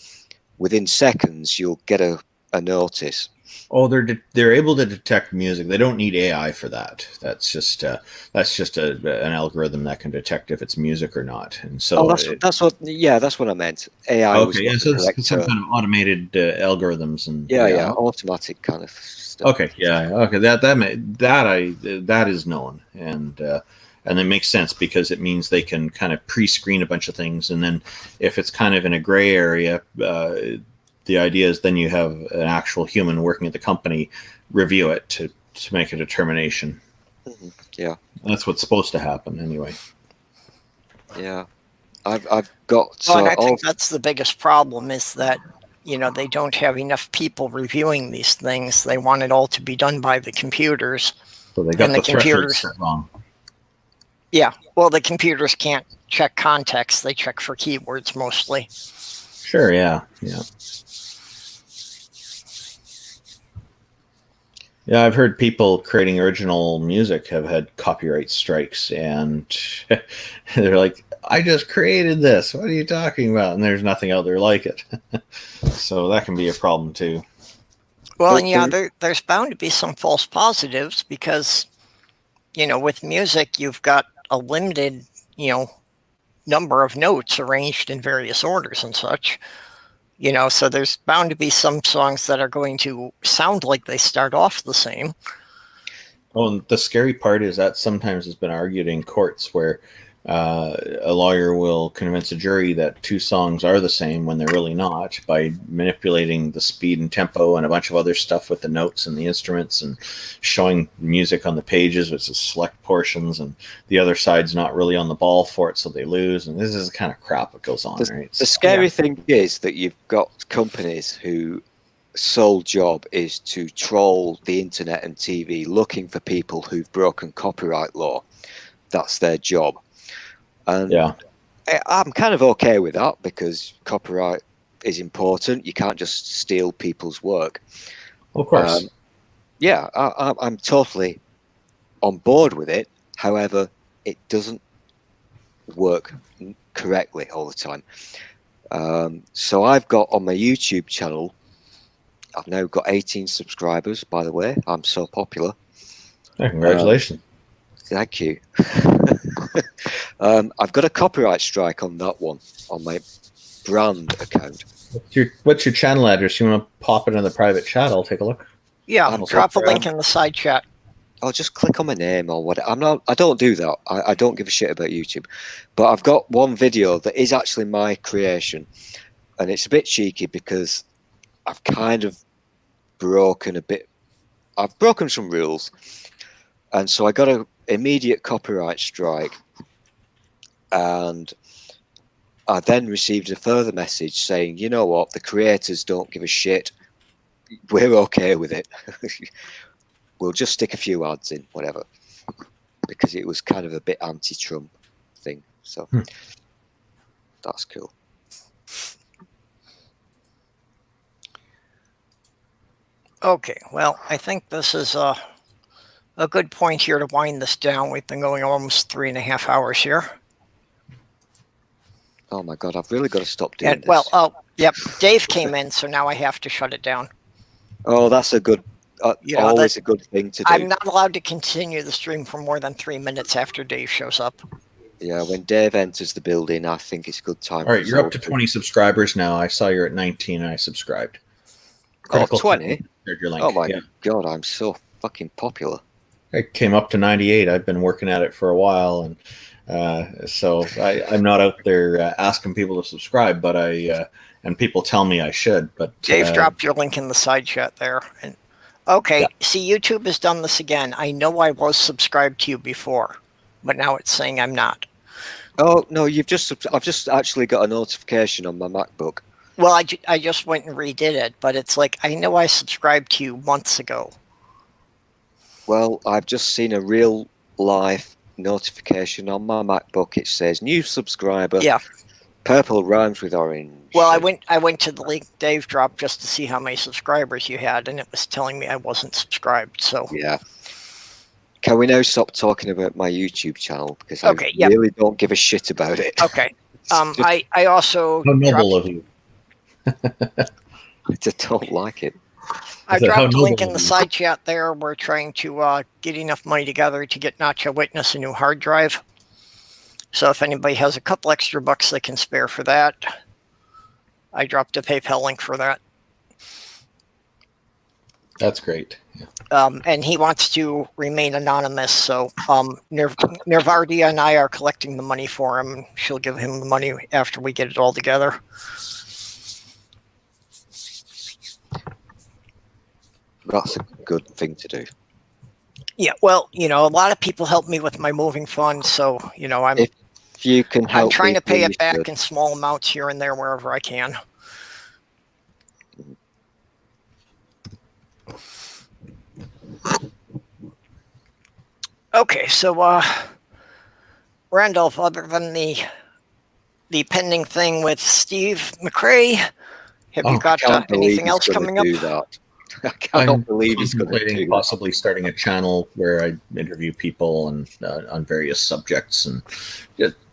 within seconds you'll get a notice. Oh, they're able to detect music. They don't need AI for that. That's just an algorithm that can detect if it's music or not. And so that's what I meant. AI. Okay, yeah, so it's some kind of automated algorithms and automatic kind of stuff. Okay, yeah, okay, that is known, and it makes sense because it means they can kind of pre-screen a bunch of things, and then if it's kind of in a gray area, the idea is then you have an actual human working at the company review it to make a determination. Mm-hmm. Yeah, that's what's supposed to happen anyway. Yeah, I've got. Well, and I think that's the biggest problem is that they don't have enough people reviewing these things. They want it all to be done by the computers. So they got the threshold set wrong. Yeah, well, the computers can't check context; they check for keywords mostly. Sure, yeah. Yeah, I've heard people creating original music have had copyright strikes, and they're like, I just created this. What are you talking about? And there's nothing out there like it. So that can be a problem too. Well, and yeah, there's bound to be some false positives because, with music, you've got a limited, number of notes arranged in various orders and such. So there's bound to be some songs that are going to sound like they start off the same. Well, and the scary part is that sometimes has been argued in courts where a lawyer will convince a jury that two songs are the same when they're really not by manipulating the speed and tempo and a bunch of other stuff with the notes and the instruments and showing music on the pages, which is select portions, and the other side's not really on the ball for it, so they lose. And this is the kind of crap that goes on, right? The scary thing is that you've got companies who sole job is to troll the internet and TV looking for people who've broken copyright law. That's their job. And yeah, I'm kind of okay with that because copyright is important. You can't just steal people's work. Of course. Yeah, I'm totally on board with it. However, it doesn't work correctly all the time. So I've got on my YouTube channel, I've now got 18 subscribers, by the way. I'm so popular. Yeah, congratulations. Thank you. I've got a copyright strike on that one, on my brand account. What's your channel address? You want to pop it in the private chat? I'll take a look. Yeah, drop a link in the side chat. I'll just click on my name or what. I don't do that. I don't give a shit about YouTube. But I've got one video that is actually my creation, and it's a bit cheeky because I've kind of broken some rules, and so I got an immediate copyright strike, and I then received a further message saying, you know what, the creators don't give a shit, we're okay with it. We'll just stick a few ads in, whatever, because it was kind of a bit anti-Trump thing, so that's cool. Okay, well, I think this is a good point here to wind this down. We've been going almost 3.5 hours here. Oh my God, I've really got to stop doing this. Well, yep, Dave came in, so now I have to shut it down. Oh, that's a good, always a good thing to do. I'm not allowed to continue the stream for more than 3 minutes after Dave shows up. Yeah, when Dave enters the building, I think it's a good time. All right, you're up to 20 subscribers now. I saw you're at 19 and I subscribed. Critical 20? Your link. Oh my God, I'm so fucking popular. I came up to 98. I've been working at it for a while, and so I'm not out there asking people to subscribe, but and people tell me I should. But Dave dropped your link in the side chat there. And okay, see, YouTube has done this again. I know I was subscribed to you before, but now it's saying I'm not. Oh no, I've just actually got a notification on my MacBook. Well, I just went and redid it, but it's like, I know I subscribed to you months ago. Well, I've just seen a real life notification on my MacBook. It says new subscriber. Yeah. Purple rhymes with orange. Well, I went to the link Dave dropped just to see how many subscribers you had, and it was telling me I wasn't subscribed. So yeah. Can we now stop talking about my YouTube channel because I really don't give a shit about it? Okay. I also how noble of you. I just don't like it. I dropped a link in the side chat there. We're trying to get enough money together to get Nacho Witness a new hard drive. So if anybody has a couple extra bucks they can spare for that, I dropped a PayPal link for that. That's great. And he wants to remain anonymous, so Nirvardia and I are collecting the money for him. She'll give him the money after we get it all together. That's a good thing to do. Yeah, well, a lot of people help me with my moving fund, so if you can help, I'm trying to pay it back in small amounts here and there wherever I can. Okay, so Randolph, other than the pending thing with Steve McRae, have you Oh, got I can't believe anything he's else going coming to up? do that. I I'm cannot believe he's going to contemplating do that. possibly starting a channel where I interview people and on various subjects, and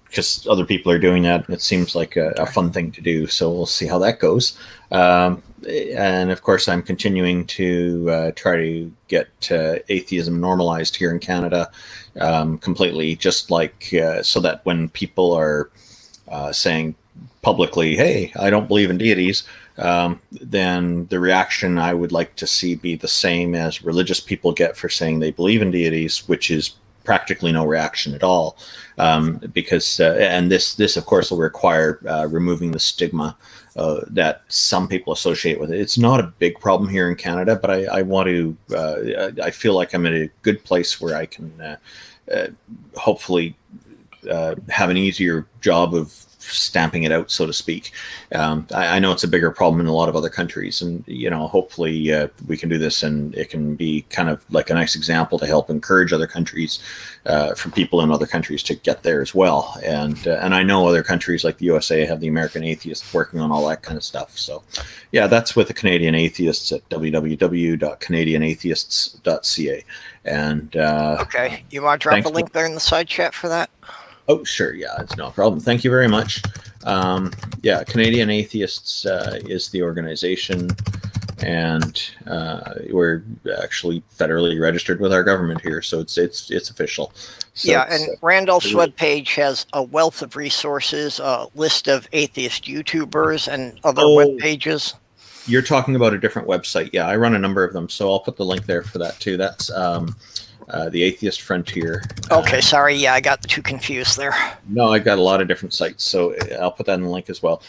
because other people are doing that, it seems like a fun thing to do. So we'll see how that goes. And of course, I'm continuing to try to get atheism normalized here in Canada completely, just like so that when people are saying publicly, "Hey, I don't believe in deities," then the reaction I would like to see be the same as religious people get for saying they believe in deities, which is practically no reaction at all. Because and this of course will require removing the stigma that some people associate with it. It's not a big problem here in Canada, but I want to. I feel like I'm in a good place where I can hopefully have an easier job of stamping it out, so to speak. I know it's a bigger problem in a lot of other countries, and hopefully we can do this, and it can be kind of like a nice example to help encourage other countries, for people in other countries to get there as well. And I know other countries like the USA have the American Atheists working on all that kind of stuff. So yeah, that's with the Canadian Atheists at www.canadianatheists.ca. And Okay, you want to drop thanks a link there in the side chat for that? Oh, sure. Yeah, it's no problem. Thank you very much. Yeah, Canadian Atheists is the organization, and we're actually federally registered with our government here, so it's official. So yeah, and Randolph's webpage has a wealth of resources, a list of atheist YouTubers and other web pages. You're talking about a different website. Yeah, I run a number of them, so I'll put the link there for that too. That's the Atheist Frontier. Okay, sorry. Yeah, I got too confused there. No, I've got a lot of different sites, so I'll put that in the link as well.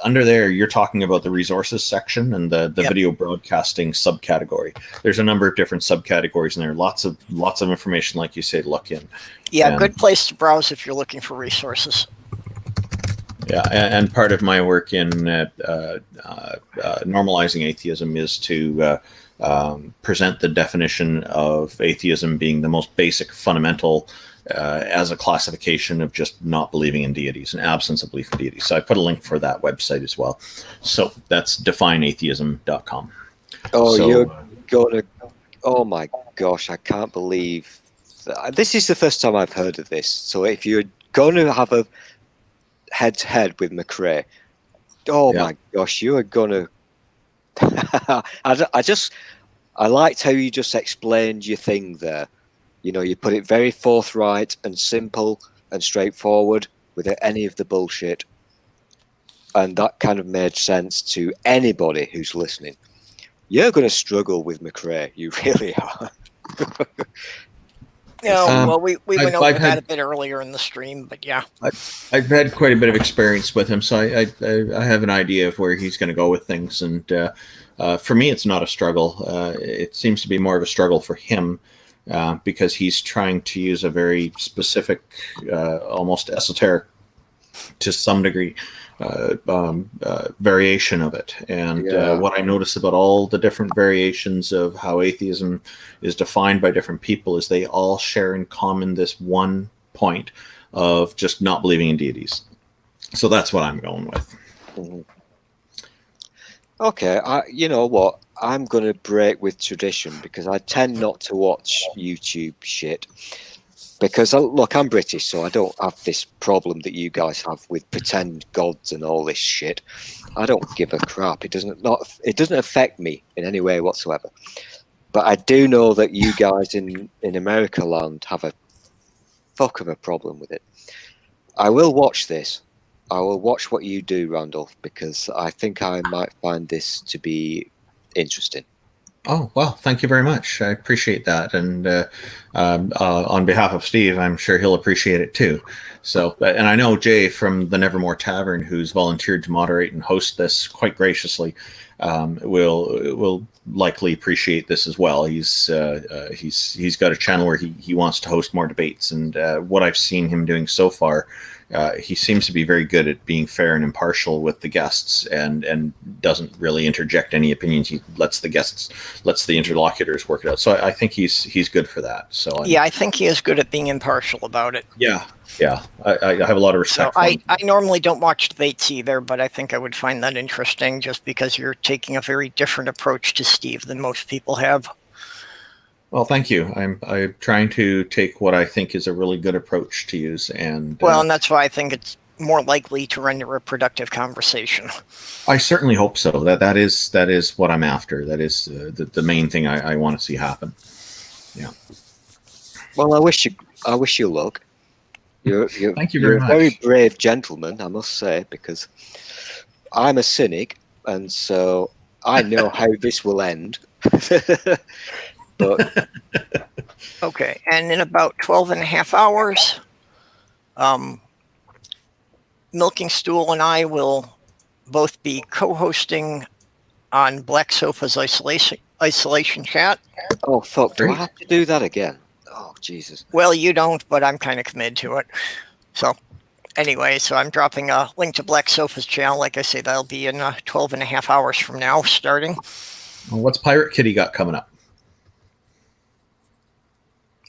Under there, you're talking about the resources section and the Yep. video broadcasting subcategory. There's a number of different subcategories in there. Lots of information, like you say, to look in. Yeah, And- good place to browse if you're looking for resources. Yeah, and part of my work in normalizing atheism is to present the definition of atheism being the most basic, fundamental, as a classification of just not believing in deities, an absence of belief in deities. So I put a link for that website as well. So that's defineatheism.com. Oh, So, you're gonna! Oh my gosh, I can't believe this is the first time I've heard of this. So if you're going to have a head-to-head with McRae, oh Yeah. my gosh, you are gonna. I liked how you just explained your thing there. You put it very forthright and simple and straightforward without any of the bullshit. And that kind of made sense to anybody who's listening. You're going to struggle with McRae. You really are. Yeah, well, we went I've over that had- a bit earlier in the stream, but yeah. I've had quite a bit of experience with him, so I have an idea of where he's going to go with things. And for me, it's not a struggle. It seems to be more of a struggle for him because he's trying to use a very specific, almost esoteric, to some degree, variation of it. And what I notice about all the different variations of how atheism is defined by different people is they all share in common this one point of just not believing in deities. So that's what I'm going with. Mhm. Okay, you know what? I'm going to break with tradition because I tend not to watch YouTube shit. Because look, I'm British, so I don't have this problem that you guys have with pretend gods and all this shit. I don't give a crap. It doesn't affect me in any way whatsoever. But I do know that you guys in America land have a fuck of a problem with it. I will watch this. I will watch what you do, Randolph, because I think I might find this to be interesting. Oh, well, thank you very much. I appreciate that. And on behalf of Steve, I'm sure he'll appreciate it too. So, and I know Jay from the Nevermore Tavern, who's volunteered to moderate and host this quite graciously, will likely appreciate this as well. He's got a channel where he wants to host more debates. And what I've seen him doing so far, he seems to be very good at being fair and impartial with the guests, and doesn't really interject any opinions. He lets the interlocutors work it out. So I think he's good for that. So Yeah, I think he is good at being impartial about it. yeah, Yeah, I have a lot of So respect for him. I normally don't watch debates either, but I think I would find that interesting just because you're taking a very different approach to Steve than most people have. Well, thank you. I'm trying to take what I think is a really good approach to use, and Well, and that's why I think it's more likely to render a productive conversation. I certainly hope so. That is what I'm after. That is the main thing I want to see happen. Yeah. Well, I wish you luck. You're Thank you very you're much. a very brave gentleman, I must say, because I'm a cynic, and so I know how this will end. But Okay, and in about 12 and a half hours, Milking Stool and I will both be co-hosting on Black Sofa's isolation chat. oh fuck, do I Great. have to do that again? Oh Jesus. Well, you don't, but I'm kind of committed to it. So anyway, so I'm dropping a link to Black Sofa's channel. Like I say, that'll be in 12 and a half hours from now starting. Well, what's Pirate Kitty got coming up?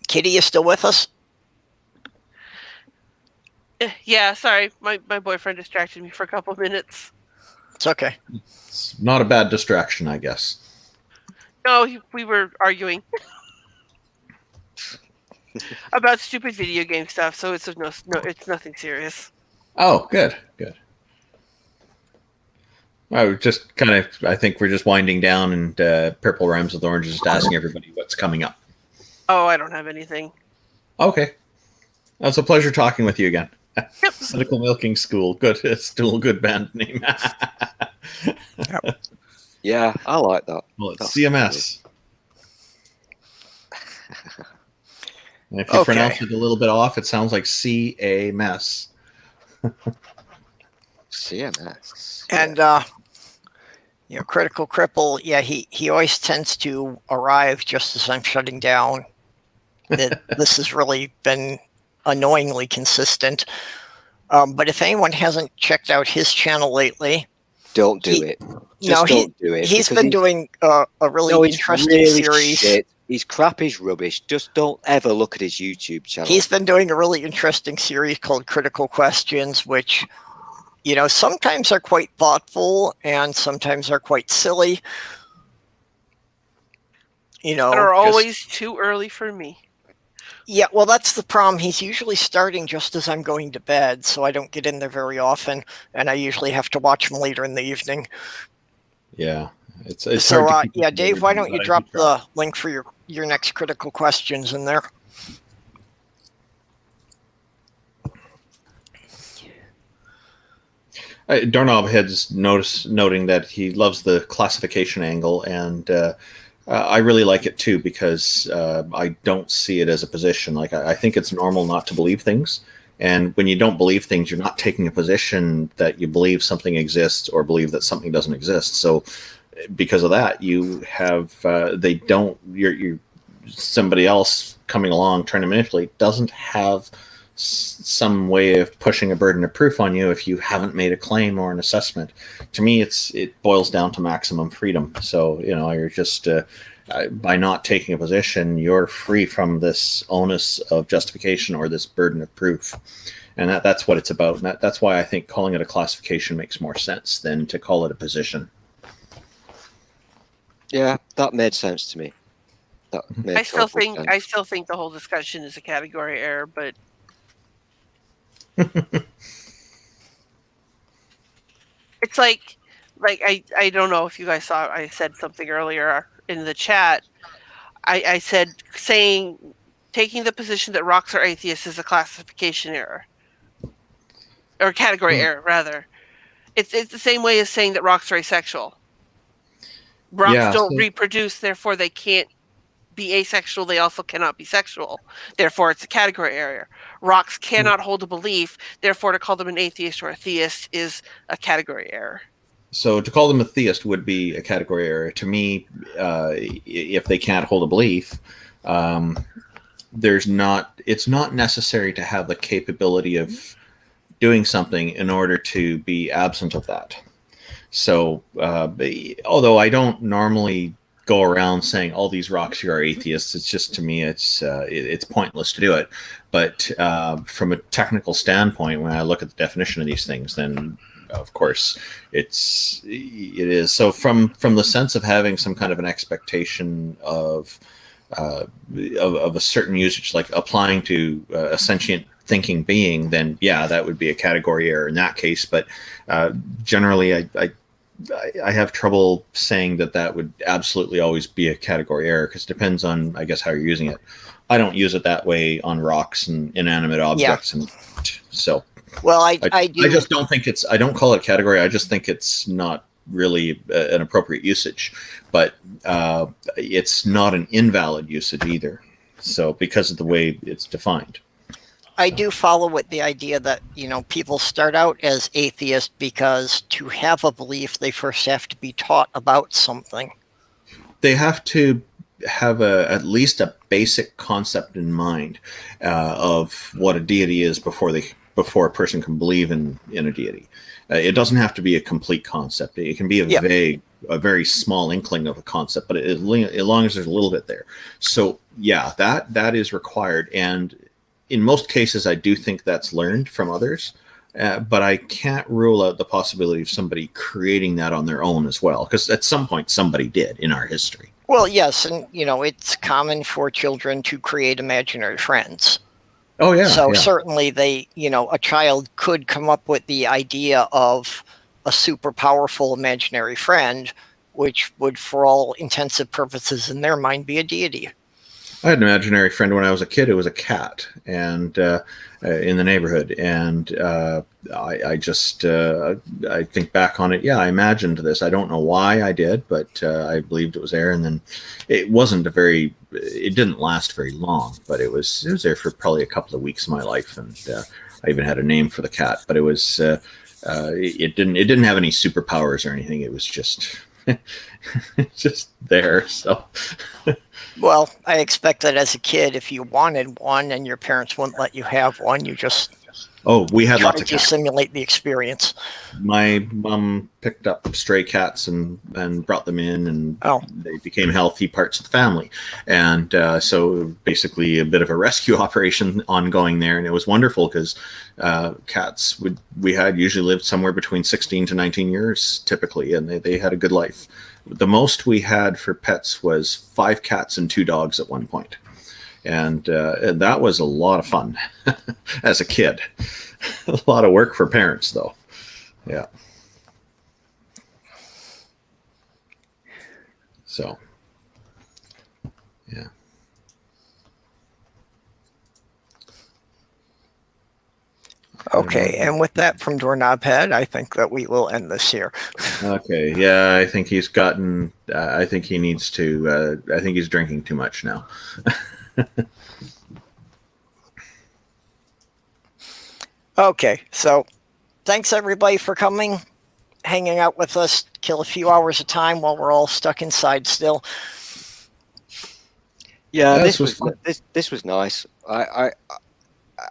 Kitty is still with us? Yeah, sorry. My boyfriend distracted me for a couple of minutes. It's okay. It's not a bad distraction, I guess. No, we were arguing about stupid video game stuff, so it's it's nothing serious. Oh, good. I just I think we're just winding down, and Purple Rhymes with Oranges just asking everybody what's coming up. Oh, I don't have anything. Okay. It's a pleasure talking with you again. Yep. Cynical Milking School. Good. It's still a good band name. Yeah, I like that. Well, it's That's CMS. And if you Okay. pronounce it a little bit off, it sounds like CA-mess. CMS. And Critical Cripple, yeah, he always tends to arrive just as I'm shutting down. This has really been annoyingly consistent. But if anyone hasn't checked out his channel lately, Don't do it. Just don't do it. He's because been doing a really interesting really series. Shit. His crap is rubbish. Just don't ever look at his YouTube channel. He's been doing a really interesting series called Critical Questions, which, sometimes are quite thoughtful and sometimes are quite silly. But are always too early for me. Yeah, well, that's the problem. He's usually starting just as I'm going to bed, so I don't get in there very often, and I usually have to watch him later in the evening. Yeah. It's So, hard to keep up with Dave, why everything, don't you but I drop do try. the link for your next Critical Questions in there? Doorknob Head's noting that he loves the classification angle, and I really like it too because I don't see it as a position. Like I think it's normal not to believe things, and when you don't believe things, you're not taking a position that you believe something exists or believe that something doesn't exist. So, because of that, you have you're somebody else coming along trying to manipulate doesn't have some way of pushing a burden of proof on you if you haven't made a claim or an assessment. To me, it boils down to maximum freedom. So you're just by not taking a position, you're free from this onus of justification or this burden of proof, and that's what it's about. And that's why I think calling it a classification makes more sense than to call it a position. Yeah, that made sense to me. That made I still total sense. think the whole discussion is a category error, but it's like I don't know if you guys saw. I said something earlier in the chat. I said taking the position that rocks are atheists is a classification error, or category error rather. It's the same way as saying that rocks are asexual. Rocks don't reproduce, therefore they can't be asexual. They also cannot be sexual. Therefore, it's a category error. Rocks cannot hold a belief. Therefore, to call them an atheist or a theist is a category error. So to call them a theist would be a category error. To me, if they can't hold a belief, it's not necessary to have the capability of doing something in order to be absent of that. So although I don't normally go around saying all these rocks here are atheists. It's just, to me, it's pointless to do it. But from a technical standpoint, when I look at the definition of these things, then of course it is. So from the sense of having some kind of an expectation of a certain usage, like applying to a sentient thinking being, then yeah, that would be a category error in that case. But generally, I have trouble saying that would absolutely always be a category error, because it depends on, I guess, how you're using it. I don't use it that way on rocks and inanimate objects, and so. Well, I just don't think I don't call it a category. I just think it's not really an appropriate usage, but it's not an invalid usage either. So because of the way it's defined. I do follow with the idea that, people start out as atheist because to have a belief, they first have to be taught about something. They have to have at least a basic concept in mind of what a deity is before a person can believe in a deity. It doesn't have to be a complete concept. It can be a very small inkling of a concept, but as long as there's a little bit there. So yeah, that is required. And in most cases, I do think that's learned from others, but I can't rule out the possibility of somebody creating that on their own as well, because at some point somebody did in our history. Well, yes, and it's common for children to create imaginary friends. Oh yeah. So certainly a child could come up with the idea of a super powerful imaginary friend, which would, for all intensive purposes in their mind, be a deity. I had an imaginary friend when I was a kid. It was a cat, and in the neighborhood. And I think back on it. Yeah, I imagined this. I don't know why I did, but I believed it was there. And then it didn't last very long, but it was there for probably a couple of weeks of my life. And I even had a name for the cat, but it was it didn't have any superpowers or anything. It was just just there. So. Well, I expect that as a kid, if you wanted one and your parents wouldn't let you have one, you just we had lots of cats. Simulate the experience. My mom picked up stray cats and brought them in, and they became healthy parts of the family. And so basically a bit of a rescue operation ongoing there, and it was wonderful because cats we had usually lived somewhere between 16 to 19 years typically, and they had a good life. The most we had for pets was 5 cats and 2 dogs at one point. And that was a lot of fun as a kid. A lot of work for parents, though. Yeah. So, yeah. Okay, and with that from Doorknob Head, I think that we will end this here. Okay, yeah, I think he's gotten. I think he needs to. I think he's drinking too much now. Okay, so thanks everybody for coming, hanging out with us, kill a few hours of time while we're all stuck inside still. Yeah, Yeah, this was nice.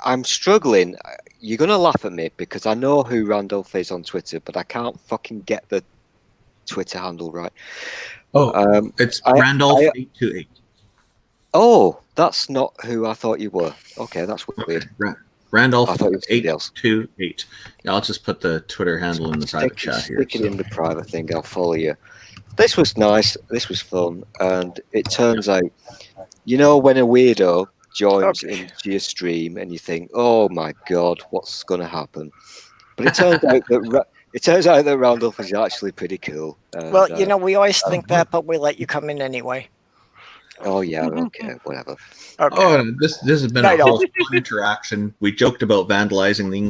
I'm struggling. You're gonna laugh at me because I know who Randolph is on Twitter, but I can't fucking get the Twitter handle right. Oh, it's Randolph828. Oh, that's not who I thought you were. Okay, that's weird. Randolph828. Yeah, I'll just put the Twitter handle in the private chat here. Stick it in the private thing. I'll follow you. This was nice. This was fun, and it turns out, when a weirdo joins into your stream and you think, "Oh my god, what's going to happen?" But it turns out that Randolph is actually pretty cool. And, well, we always think that, but we let you come in anyway. Oh yeah, okay, whatever. Okay. Oh, this has been a whole fun interaction. We joked about vandalizing the